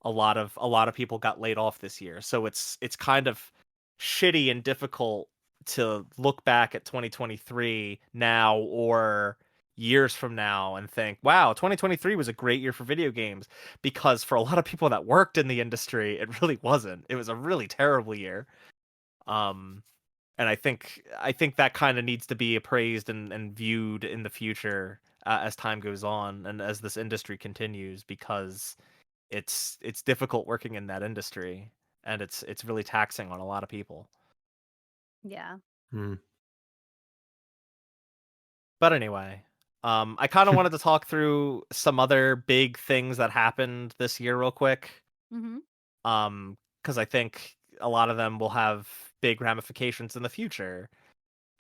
A lot of people got laid off this year, so it's kind of shitty and difficult to look back at 2023 now or years from now and think, wow, 2023 was a great year for video games, because for a lot of people that worked in the industry, it really wasn't. It was a really terrible year. Um, and I think that kind of needs to be appraised and viewed in the future, as time goes on and as this industry continues, because it's difficult working in that industry, and it's really taxing on a lot of people. Yeah. Mm. But anyway, I kind of wanted to talk through some other big things that happened this year real quick. Mhm. Because I think a lot of them will have big ramifications in the future.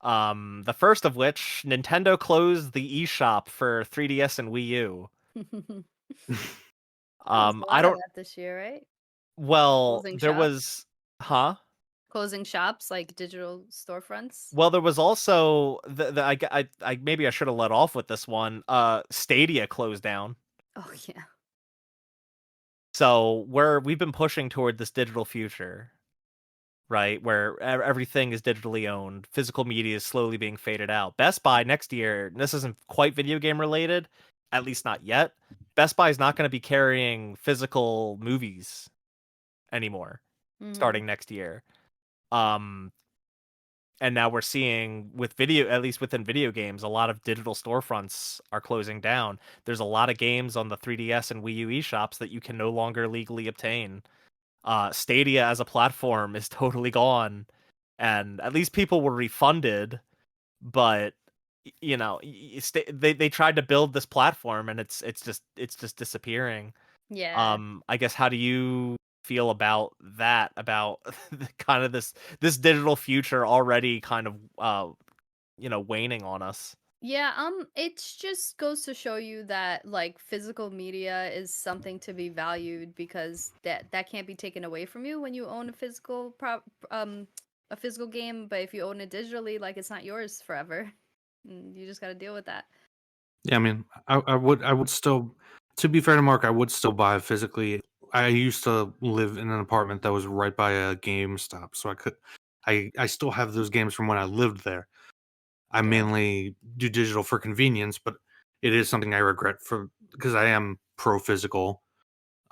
The first of which, Nintendo closed the eShop for 3DS and Wii U. There was a I lot of don't. that this year, right? Well, Closing there shops. was, huh? Closing shops, like digital storefronts. Well, there was also I maybe I should have let off with this one. Stadia closed down. Oh yeah. So we've been pushing toward this digital future, right? Where everything is digitally owned. Physical media is slowly being faded out. Best Buy next year, and this isn't quite video game related, at least not yet. Best Buy is not going to be carrying physical movies anymore Mhm. starting next year. Um, and now we're seeing, with video, at least within video games, a lot of digital storefronts are closing down. There's a lot of games on the 3DS and Wii U eShops that you can no longer legally obtain. Stadia as a platform is totally gone, and at least people were refunded. But they tried to build this platform, and it's just disappearing. Yeah. I guess, how do you feel about that? About kind of this digital future already kind of waning on us. Yeah, it just goes to show you that like physical media is something to be valued because that can't be taken away from you when you own a physical game, but if you own it digitally, like it's not yours forever. And you just got to deal with that. Yeah, I mean, I would still, to be fair to Mark, I would still buy physically. I used to live in an apartment that was right by a GameStop, so I still have those games from when I lived there. I Yeah. mainly do digital for convenience, but it is something I regret because I am pro physical.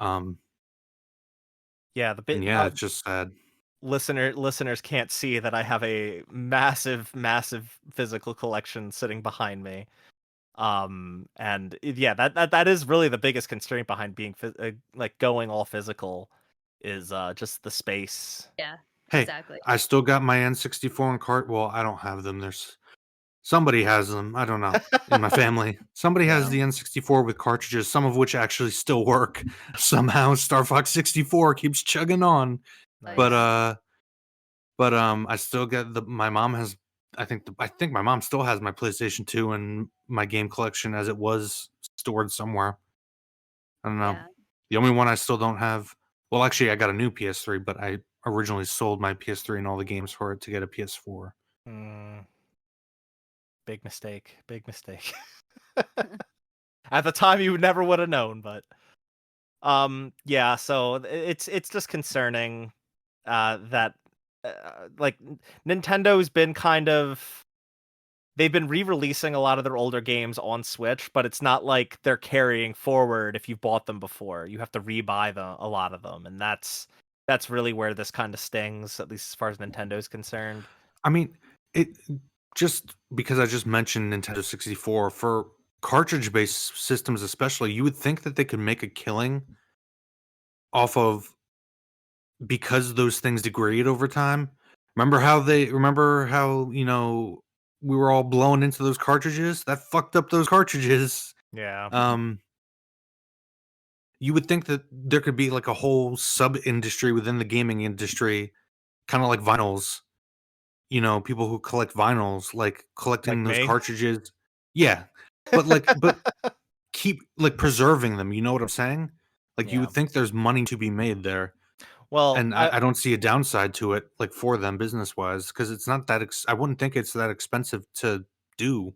Um, Yeah, the and bit yeah, it's just sad. listeners can't see that I have a massive physical collection sitting behind me. And yeah, that is really the biggest constraint behind being like going all physical, is just the space. Yeah, Hey, exactly. I still got my N64 and cart. Well, I don't have them. There's somebody has them. I don't know. In my family, somebody has Yeah. the N64 with cartridges, some of which actually still work. Somehow, Star Fox 64 keeps chugging on. But Yeah. Nice. I still get my mom has. I think my mom still has my PlayStation 2 and my game collection as it was stored somewhere. I don't know. Yeah. The only one I still don't have. Well, actually, I got a new PS3, but I originally sold my PS3 and all the games for it to get a PS4. Mm, big mistake. Big mistake. At the time, you never would have known, but yeah. So it's just concerning, that like Nintendo's been kind of they've been re-releasing a lot of their older games on Switch, but it's not like they're carrying forward if you've bought them before. You have to re-buy a lot of them, and that's really where this kind of stings, at least as far as Nintendo's concerned. I mean, it just because I just mentioned Nintendo 64 for cartridge-based systems, especially, you would think that they could make a killing off of because those things degrade over time. Remember how, we were all blowing into those cartridges? That fucked up those cartridges. Yeah. Um, you would think that there could be like a whole sub-industry within the gaming industry, kinda like vinyls. People who collect vinyls, like, Like collecting those me? cartridges. Yeah, but keep, like, preserving them, you know what I'm saying? Like, you Yeah. would think there's money to be made there, Well, and I don't see a downside to it, like, for them business-wise, because it's not that I wouldn't think it's that expensive to do,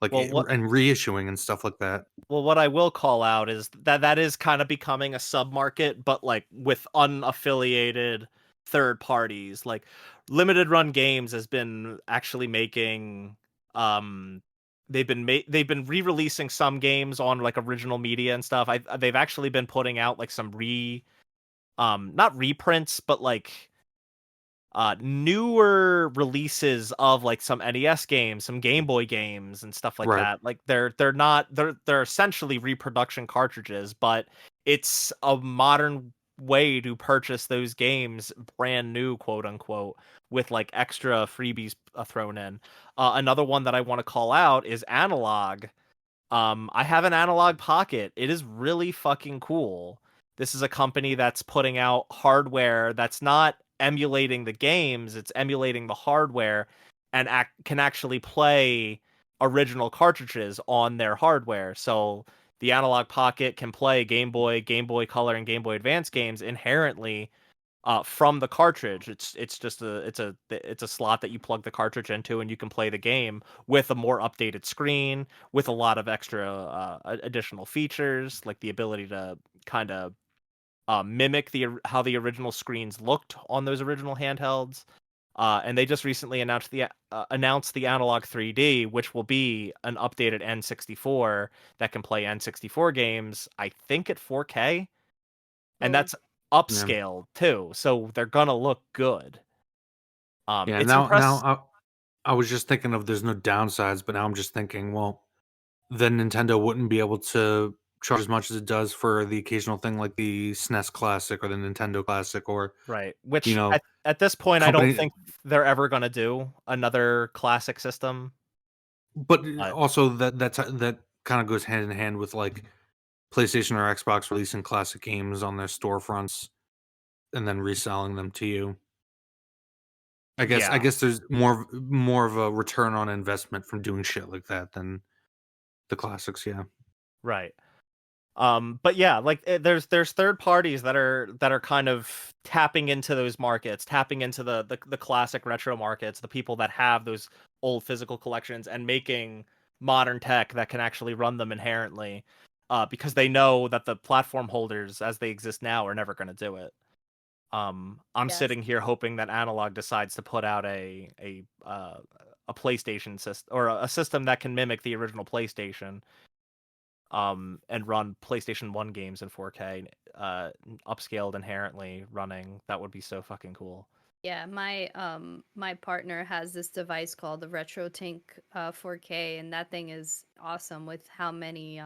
like, well, what and reissuing and stuff like that. Well, what I will call out is that that is kind of becoming a sub-market, but like with unaffiliated third parties. Like Limited Run Games has been actually making um they've been re-releasing some games on like original media and stuff. They've actually been putting out like some not reprints, but like newer releases of like some NES games, some Game Boy games and stuff like Right. that. Like they're not they're essentially reproduction cartridges, but it's a modern way to purchase those games brand new, quote unquote, with like extra freebies thrown in. Another one that I want to call out is Analog. I have an Analog Pocket. It is really fucking cool. This is a company that's putting out hardware that's not emulating the games, it's emulating the hardware and can actually play original cartridges on their hardware. So the Analog Pocket can play Game Boy, Game Boy Color, and Game Boy Advance games inherently from the cartridge. It's just it's a slot that you plug the cartridge into, and you can play the game with a more updated screen, with a lot of extra additional features, like the ability to kind of mimic how the original screens looked on those original handhelds. And they just recently announced the Analog 3D, which will be an updated N64 that can play N64 games. I think at 4K, and Oh, that's Yeah. upscaled too, so they're gonna look good. Yeah, It's now impress I was just thinking of there's no downsides, but now I'm just thinking, well, then Nintendo wouldn't be able to charge as much as it does for the occasional thing like the SNES Classic or the Nintendo Classic or, right. you Which know, at this point, I don't company. think they're ever gonna do another classic system. But But also that kind of goes hand in hand with like PlayStation or Xbox releasing classic games on their storefronts and then reselling them to you. I yeah, guess there's more of a return on investment from doing shit like that than the classics, yeah. right. But yeah, like there's third parties that are kind of tapping into those markets, tapping into the classic retro markets, the people that have those old physical collections and making modern tech that can actually run them inherently, because they know that the platform holders as they exist now are never going to do it. I'm yes. sitting here hoping that Analog decides to put out a PlayStation system or a system that can mimic the original PlayStation, and run PlayStation 1 games in 4K, upscaled inherently running. That would be so fucking cool. Yeah, my partner has this device called the RetroTink 4K, and that thing is awesome with how many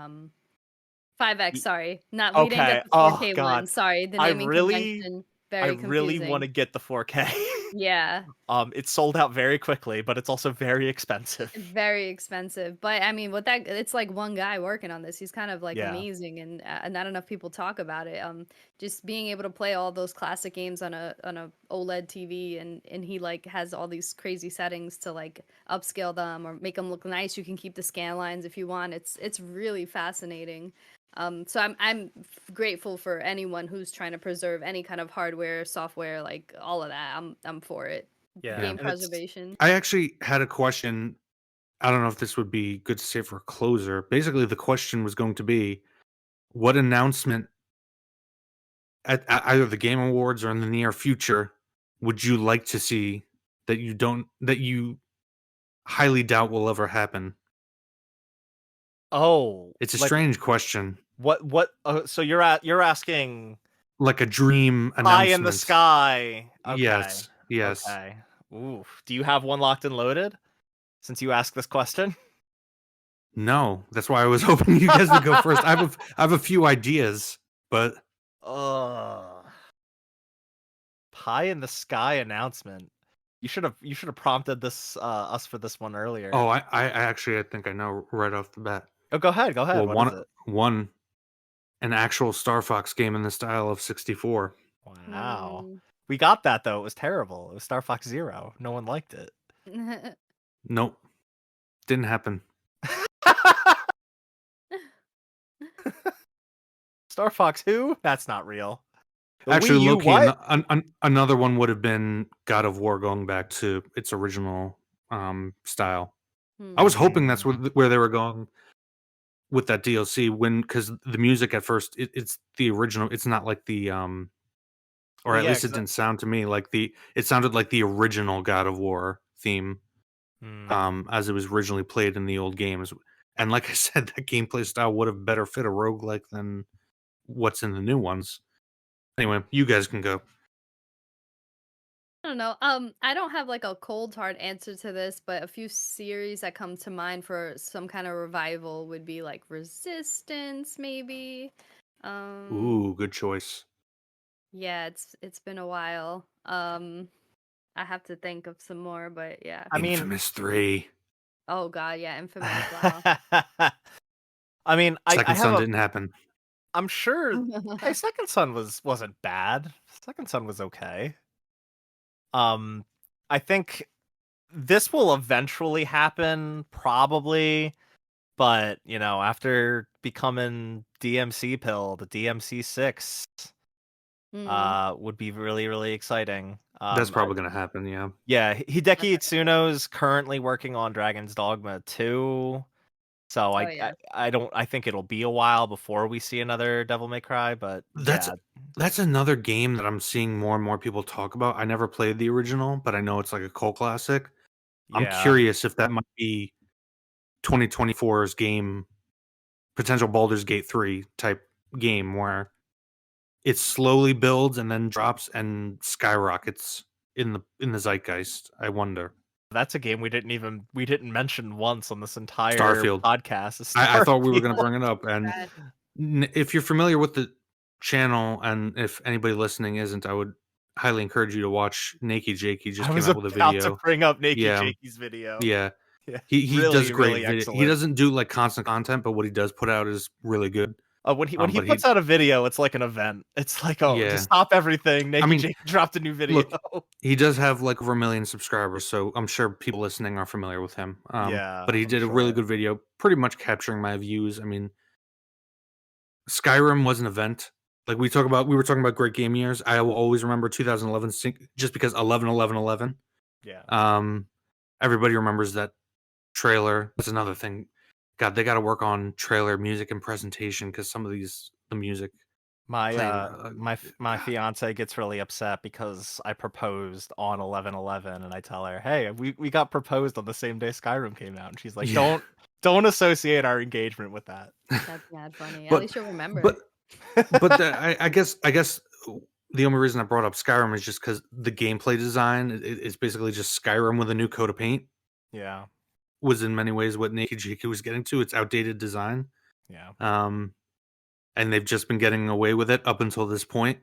5X, Y- sorry. Not we didn't get Okay. the Oh 4K one. god. Sorry, the I naming really convention I very really want confusing. to get the 4K. Yeah. It's sold out very quickly, but it's also very expensive. Very expensive, but I mean, with that, it's like one guy working on this. He's kind of like Yeah. amazing, and not enough people talk about it. Just being able to play all those classic games on a OLED TV, and he like has all these crazy settings to like upscale them or make them look nice. You can keep the scan lines if you want. It's really fascinating. So grateful for anyone who's trying to preserve any kind of hardware, software, like all of that. I'm for it. Yeah. Yeah. Game And it's preservation. I actually had a question. I don't know if this would be good to say for a closer. Basically, the question was going to be what announcement at either the Game Awards or in the near future would you like to see that you highly doubt will ever happen? oh, It's a like strange question. what so you're asking Like a dream pie in the announcement. sky. Okay. Yes, yes. Okay. Ooh. Do you have one locked and loaded since you asked this question? No, that's why I was hoping you guys would go first. I have a few ideas, but Ugh. Pie in the Sky announcement. You should have prompted this us for this one earlier. Oh, I actually I think I know right off the bat. Oh, go ahead, go ahead. Well, What is it? one an actual Star Fox game in the style of 64. Wow. Hmm. We got that though. It was terrible. It was Star Fox Zero. No one liked it. Nope, didn't happen. Star Fox who? That's not real. The Wii Actually, low U key, what? another one would have been God of War going back to its original style. I was Hmm. hoping that's Mm. where they were going with that DLC when because the music at first it's the original. It's not like the or Well, at yeah, least it 'cause didn't sound to me like the. It sounded like the original God of War theme, mm. as it was originally played in the old games. And like I said, that gameplay style would have better fit a roguelike than what's in the new ones. Anyway, you guys can go. I don't know. I don't have like a cold hard answer to this, but a few series that come to mind for some kind of revival would be like Resistance, maybe. Ooh, good choice. Yeah, it's been a while. I have to think of some more, but yeah. I mean, Infamous 3. Oh God, yeah, Infamous. Wow. I mean, I Second have Son a. didn't happen. I'm sure. Hey, Second Son wasn't bad. Second Son was okay. Um, I think this will eventually happen, probably. But after becoming DMC pill, the DMC6 Hmm. would be really, really exciting. That's probably gonna happen, yeah. Yeah, Hideki Okay. Itsuno's currently working on Dragon's Dogma 2. So Oh I yeah. I don't I think it'll be a while before we see another Devil May Cry, but That's yeah, that's another game that I'm seeing more and more people talk about. I never played the original, but I know it's like a cult classic. I'm yeah. curious if that might be 2024's game, potential Baldur's Gate 3 type game where it slowly builds and then drops and skyrockets in the zeitgeist. I wonder. That's a game we didn't mention once on this entire Starfield. podcast is I thought we were Starfield. gonna bring it up, and Bad. if you're familiar with the channel, and if anybody listening isn't, I would highly encourage you to watch Naked Jake. He I just came was out with a about to video. bring up Naked Yeah, Jakey's video. yeah. Yeah, He does really, great really video. He excellent. doesn't do like constant content, but what he does put out is really good. When he But puts out a video, it's like an event. It's like, oh, just yeah, stop everything. I Naked mean, Jake dropped a new video. look, he does have like over 1 million subscribers, so I'm sure people listening are familiar with him. Yeah, But he I'm did a really sure. good video, pretty much capturing my views. I mean, Skyrim was an event. Like we were talking about great game years. I will always remember 2011 just because 11 11 11. Yeah. Um, everybody remembers that trailer. That's another thing. God, they got to work on trailer music and presentation because some of the music My playing. my fiance gets really upset because I proposed on 11/11 and I tell her, "Hey, we got proposed on the same day Skyrim came out." And she's like, Yeah, Don't associate our engagement with that." That's mad funny. At but least you'll remember. but I guess the only reason I brought up Skyrim is just because the gameplay design it's basically just Skyrim with a new coat of paint. Yeah. Was in many ways what Naked Jiki was getting to. It's outdated design. Yeah. Um, and they've just been getting away with it up until this point,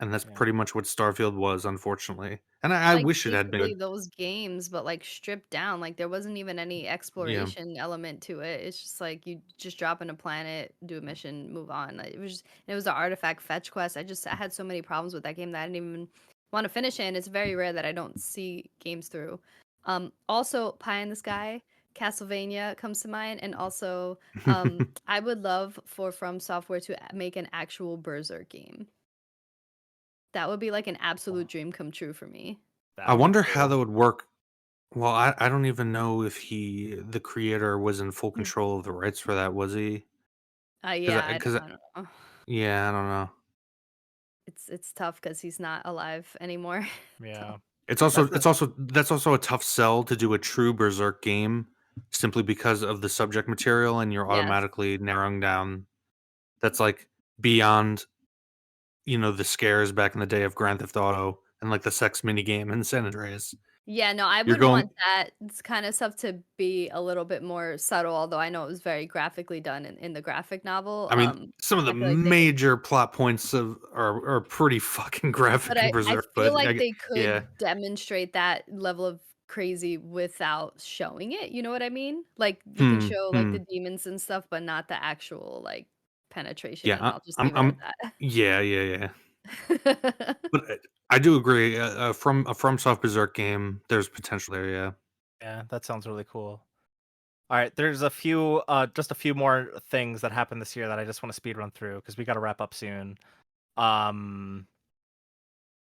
and that's Yeah. pretty much what Starfield was, unfortunately. And I Like wish it had been basically good. those games, but like stripped down. Like there wasn't even any Yeah, exploration element to it. It's just like you just drop in a planet, do a mission, move on. Like, it was an artifact fetch quest. I had so many problems with that game that I didn't even want to finish it. And it's very rare that I don't see games through. Also Pie in the Sky, Castlevania comes to mind, and also I would love for From Software to make an actual Berserk game. That would be like an absolute dream come true for me. I That'd be wonder how cool. that would work. Well, I don't even know if the creator, was in full control of the rights for that. Was he? Yeah, Because I don't know. yeah, I don't know. It's tough because he's not alive anymore. So Yeah. It's also That's it's a also that's also a tough sell to do a true Berserk game simply because of the subject material, and you're yes, automatically narrowing down. That's like beyond the scares back in the day of Grand Theft Auto and like the sex mini game in San Andreas. Yeah, no, I You're would going want that kind of stuff to be a little bit more subtle, although I know it was very graphically done in the graphic novel. I mean, some of the I feel like they could, major plot points are pretty fucking but graphic in I Berserk, feel but like they yeah. could demonstrate that level of crazy without showing it. You know what I mean? Like you can Hmm, show like hmm. the demons and stuff, but not the actual like penetration, Yeah, and I'll just I'm leave it I'm at yeah, yeah, yeah. that. But I do agree, from a FromSoft Berserk game, there's potential there, yeah. Yeah, that sounds really cool. All right, there's a few, just a few more things that happened this year that I just want to speed run through because we got to wrap up soon. Um,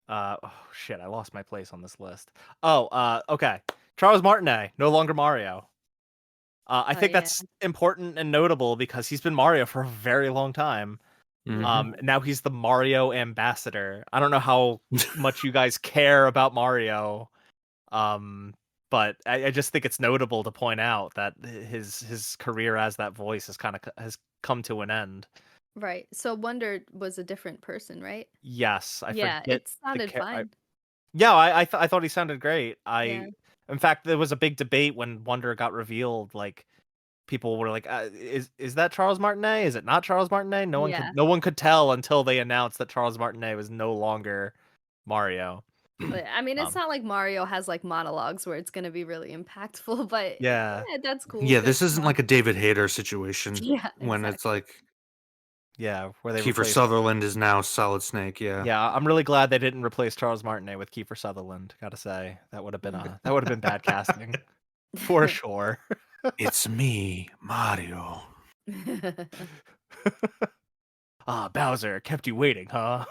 oh shit, I lost my place on this list. Oh, okay. Charles Martinet, no longer Mario. I Oh think yeah, that's important and notable because he's been Mario for a very long time. Mhm. yeah. Now he's the Mario ambassador. I don't know how much you guys care about Mario, um, but I just think it's notable to point out that his career as that voice has come to an end. Right. So Wonder was a different person, right? Yes, I Yeah, forget it the sounded fine. yeah, I thought he sounded great. Yeah. In fact, there was a big debate when Wonder got revealed. Like people were like, is that Charles Martinet? Is it not Charles Martinet?" Yeah. No one could tell until they announced that Charles Martinet was no longer Mario. But I mean, it's Um, not like Mario has like monologues where it's gonna be really impactful, but yeah, yeah, that's cool. Yeah, Good this to isn't know. like a David Hayter situation Yeah, when it's exactly. like yeah, where they Kiefer replaced. Sutherland is now Solid Snake, yeah. Yeah, I'm really glad they didn't replace Charles Martinet with Kiefer Sutherland. Gotta say, that would have been bad casting for sure. It's me, Mario. Ah, Bowser kept you waiting, huh?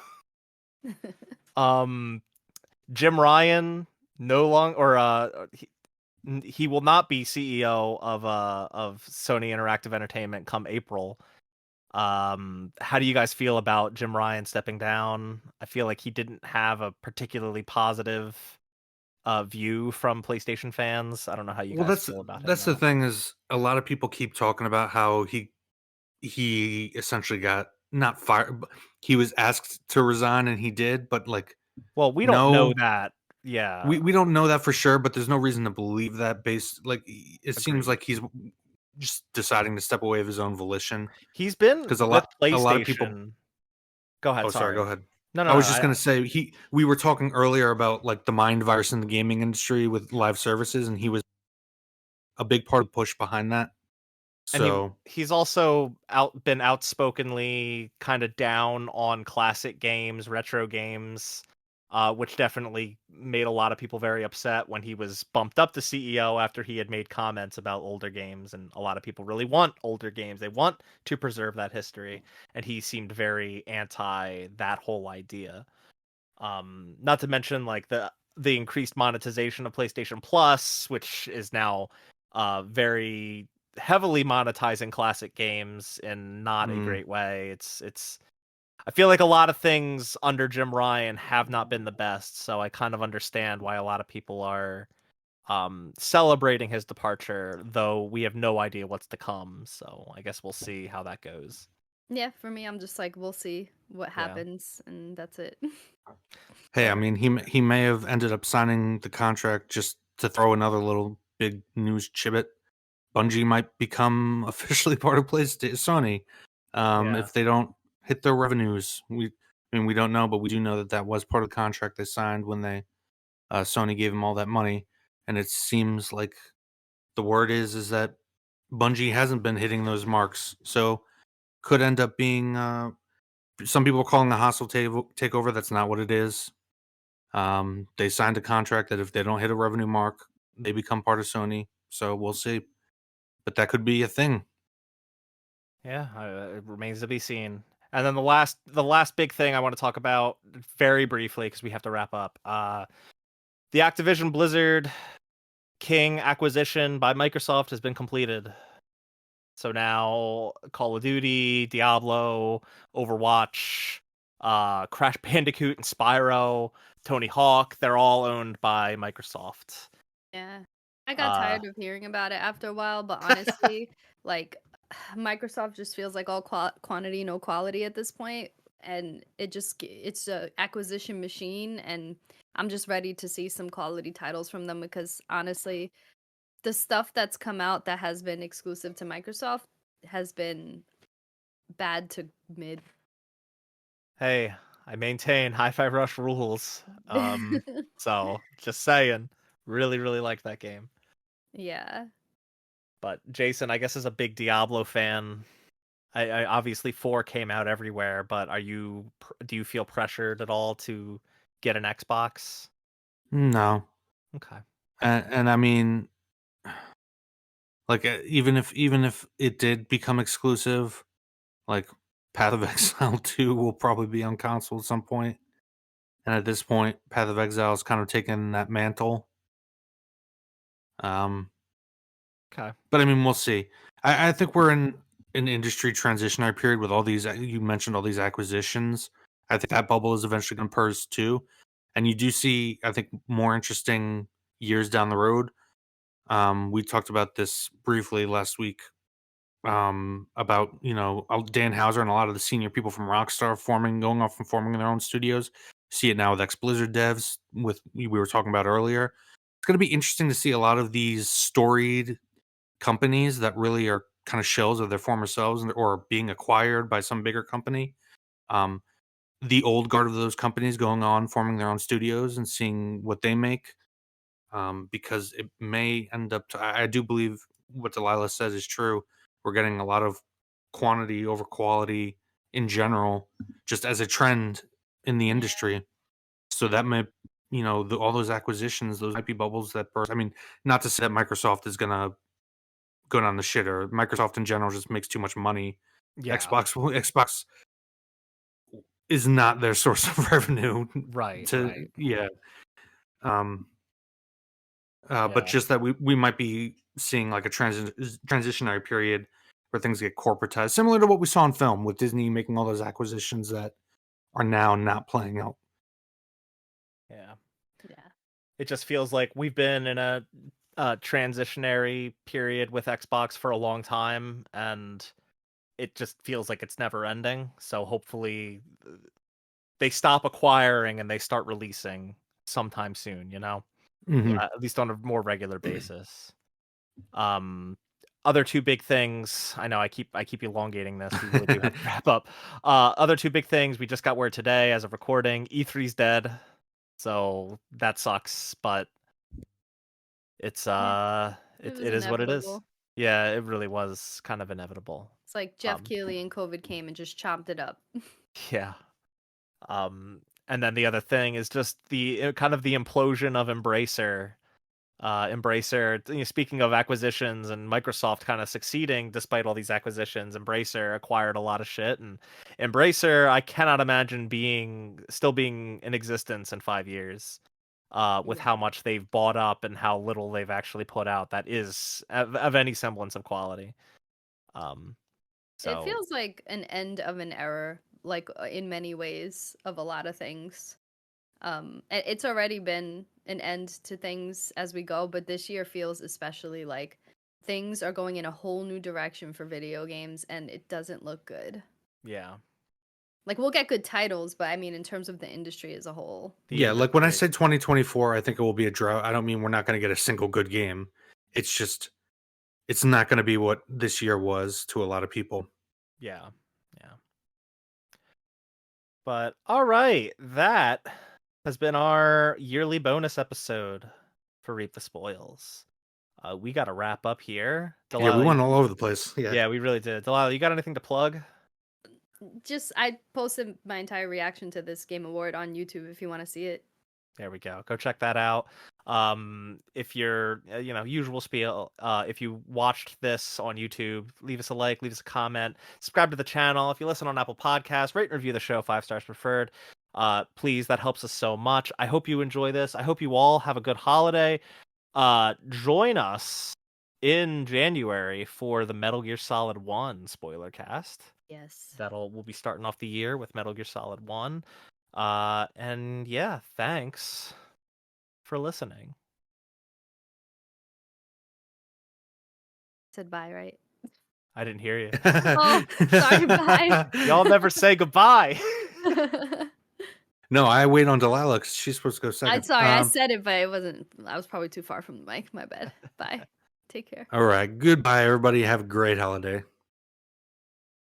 Um, Jim Ryan no long or he will not be CEO of Sony Interactive Entertainment come April. How do you guys feel about Jim Ryan stepping down? I feel like he didn't have a particularly positive view from PlayStation fans. I don't know how you Well, guys feel about him that's the though. thing is a lot of people keep talking about how he essentially got not fired, but he was asked to resign and he did, but like Well, we don't know no, that. Yeah, we don't know that for sure, but there's no reason to believe that based like it seems agreed. like he's just deciding to step away of his own volition He's been because with a lot of people. PlayStation. Go ahead, Oh, sorry, go sorry. ahead. No, I no, was no. just gonna say we were talking earlier about like the mind virus in the gaming industry with live services, and he was a big part of the push behind that. And So, he's also been outspokenly kind of down on classic games, retro games, which definitely made a lot of people very upset when he was bumped up to CEO after he had made comments about older games. And a lot of people really want older games; they want to preserve that history, and he seemed very anti that whole idea. Not to mention like the increased monetization of PlayStation Plus, which is now very heavily monetizing classic games in not a mm, great way. It's I feel like a lot of things under Jim Ryan have not been the best, so I kind of understand why a lot of people are celebrating his departure, though we have no idea what's to come. So I guess we'll see how that goes. Yeah, for me, I'm just like, we'll see what Yeah, happens, and that's it. hey, I fair. mean, he may have ended up signing the contract just to throw another little big news chibit. Bungie might become officially part of PlayStation Sony Yeah. if they don't hit their revenues. I mean, we don't know, but we do know that that was part of the contract they signed when they Sony gave them all that money, and it seems like the word is that Bungie hasn't been hitting those marks, so could end up being. Some people are calling a hostile takeover. That's not what it is. They signed a contract that if they don't hit a revenue mark, they become part of Sony. So we'll see, but that could be a thing. Yeah, it remains to be seen. And then the last big thing I want to talk about very briefly because we have to wrap up. The Activision Blizzard King acquisition by Microsoft has been completed. So now Call of Duty, Diablo, Overwatch, Crash Bandicoot and Spyro, Tony Hawk, they're all owned by Microsoft. Yeah. I got Uh tired of hearing about it after a while, but honestly, like Microsoft just feels like all quantity, no quality at this point. and it's a acquisition machine, and I'm just ready to see some quality titles from them because honestly, the stuff that's come out that has been exclusive to Microsoft has been bad to mid. Hey, I maintain Hi-Fi Rush rules. So just saying, really, really like that game. Yeah. But Jason, I guess, is a big Diablo fan. I obviously 4 came out everywhere, but do you feel pressured at all to get an Xbox? No, Okay. and I mean, like even if it did become exclusive, like Path of Exile 2 will probably be on console at some point. And at this point, Path of Exile is kind of taking that mantle. Um, Okay. but I mean, we'll see. I think we're in an industry transitionary period with all these. You mentioned all these acquisitions. I think that bubble is eventually going to burst too, and you do see, I think, more interesting years down the road. We talked about this briefly last week about Dan Houser and a lot of the senior people from Rockstar going off and forming their own studios. See it now with ex Blizzard devs. With we were talking about earlier, it's going to be interesting to see a lot of these storied companies that really are kind of shells of their former selves or being acquired by some bigger company. Um, the old guard of those companies going on forming their own studios and seeing what they make, because it may end up to, I do believe what Delilah says is true. We're getting a lot of quantity over quality in general, just as a trend in the Yeah. industry. So that may, all those acquisitions, those might be bubbles that burst. I mean, not to say that Microsoft is going to go down the shitter. Microsoft in general just makes too much money. Yeah. Xbox is not their source of revenue. Right, To right. Yeah. Um, but Yeah. just that we might be seeing like a transitionary period where things get corporatized, similar to what we saw in film with Disney making all those acquisitions that are now not playing out. Yeah. Yeah. It just feels like we've been in a transitionary period with Xbox for a long time, and it just feels like it's never ending. So hopefully they stop acquiring and they start releasing sometime soon, Hmm. At least on a more regular basis. Um, Other two big things. I know I keep elongating this. We really do have to wrap up. Other two big things. We just got word today, as of recording, E3's dead, so that sucks. But it's Yeah. It it was it is what it is. inevitable. Yeah, it really was kind of inevitable. It's like Jeff Um, Keighley and COVID came and just chomped it up. yeah. And then the other thing is just the kind of the implosion of Embracer. Embracer, speaking of acquisitions and Microsoft kind of succeeding despite all these acquisitions, Embracer acquired a lot of shit, and Embracer, I cannot imagine still being in existence in 5 years. With how Yeah. much they've bought up and how little they've actually put out that is of any semblance of quality. Um, It so feels like an end of an era, like in many ways of a lot of things. It's already been an end to things as we go, but this year feels especially like things are going in a whole new direction for video games, and it doesn't look good. yeah, Like we'll get good titles, but I mean, in terms of the industry as a whole. the Yeah, like when I industry. say 2024, I think it will be a drought. I don't mean we're not going to get a single good game. It's just it's not going to be what this year was to a lot of people. Yeah, yeah. But all right, that has been our yearly bonus episode for Reap the Spoils. We got to wrap up here. Yeah, we Delilah, went all over the place. Yeah. yeah, we really did. Delilah, you got anything to plug? Just I posted my entire reaction to this game award on YouTube if you want to see it. There we go. Go check that out. If you're, usual spiel, if you watched this on YouTube, leave us a like, leave us a comment, subscribe to the channel. If you listen on Apple Podcasts, rate and review the show, 5 stars preferred. Please, that helps us so much. I hope you enjoy this. I hope you all have a good holiday. Join us in January for the Metal Gear Solid 1 spoiler cast. Yes. We'll be starting off the year with Metal Gear Solid 1. And yeah, thanks for listening. Said bye, right? I didn't hear you. Oh, sorry, bye. Y'all never say goodbye. No, I wait on Delilah because she's supposed to go I'm second. sorry, I said it, but it wasn't. I was probably too far from the mic. My bad. Bye. Take care. All right. Goodbye, everybody. Have a great holiday.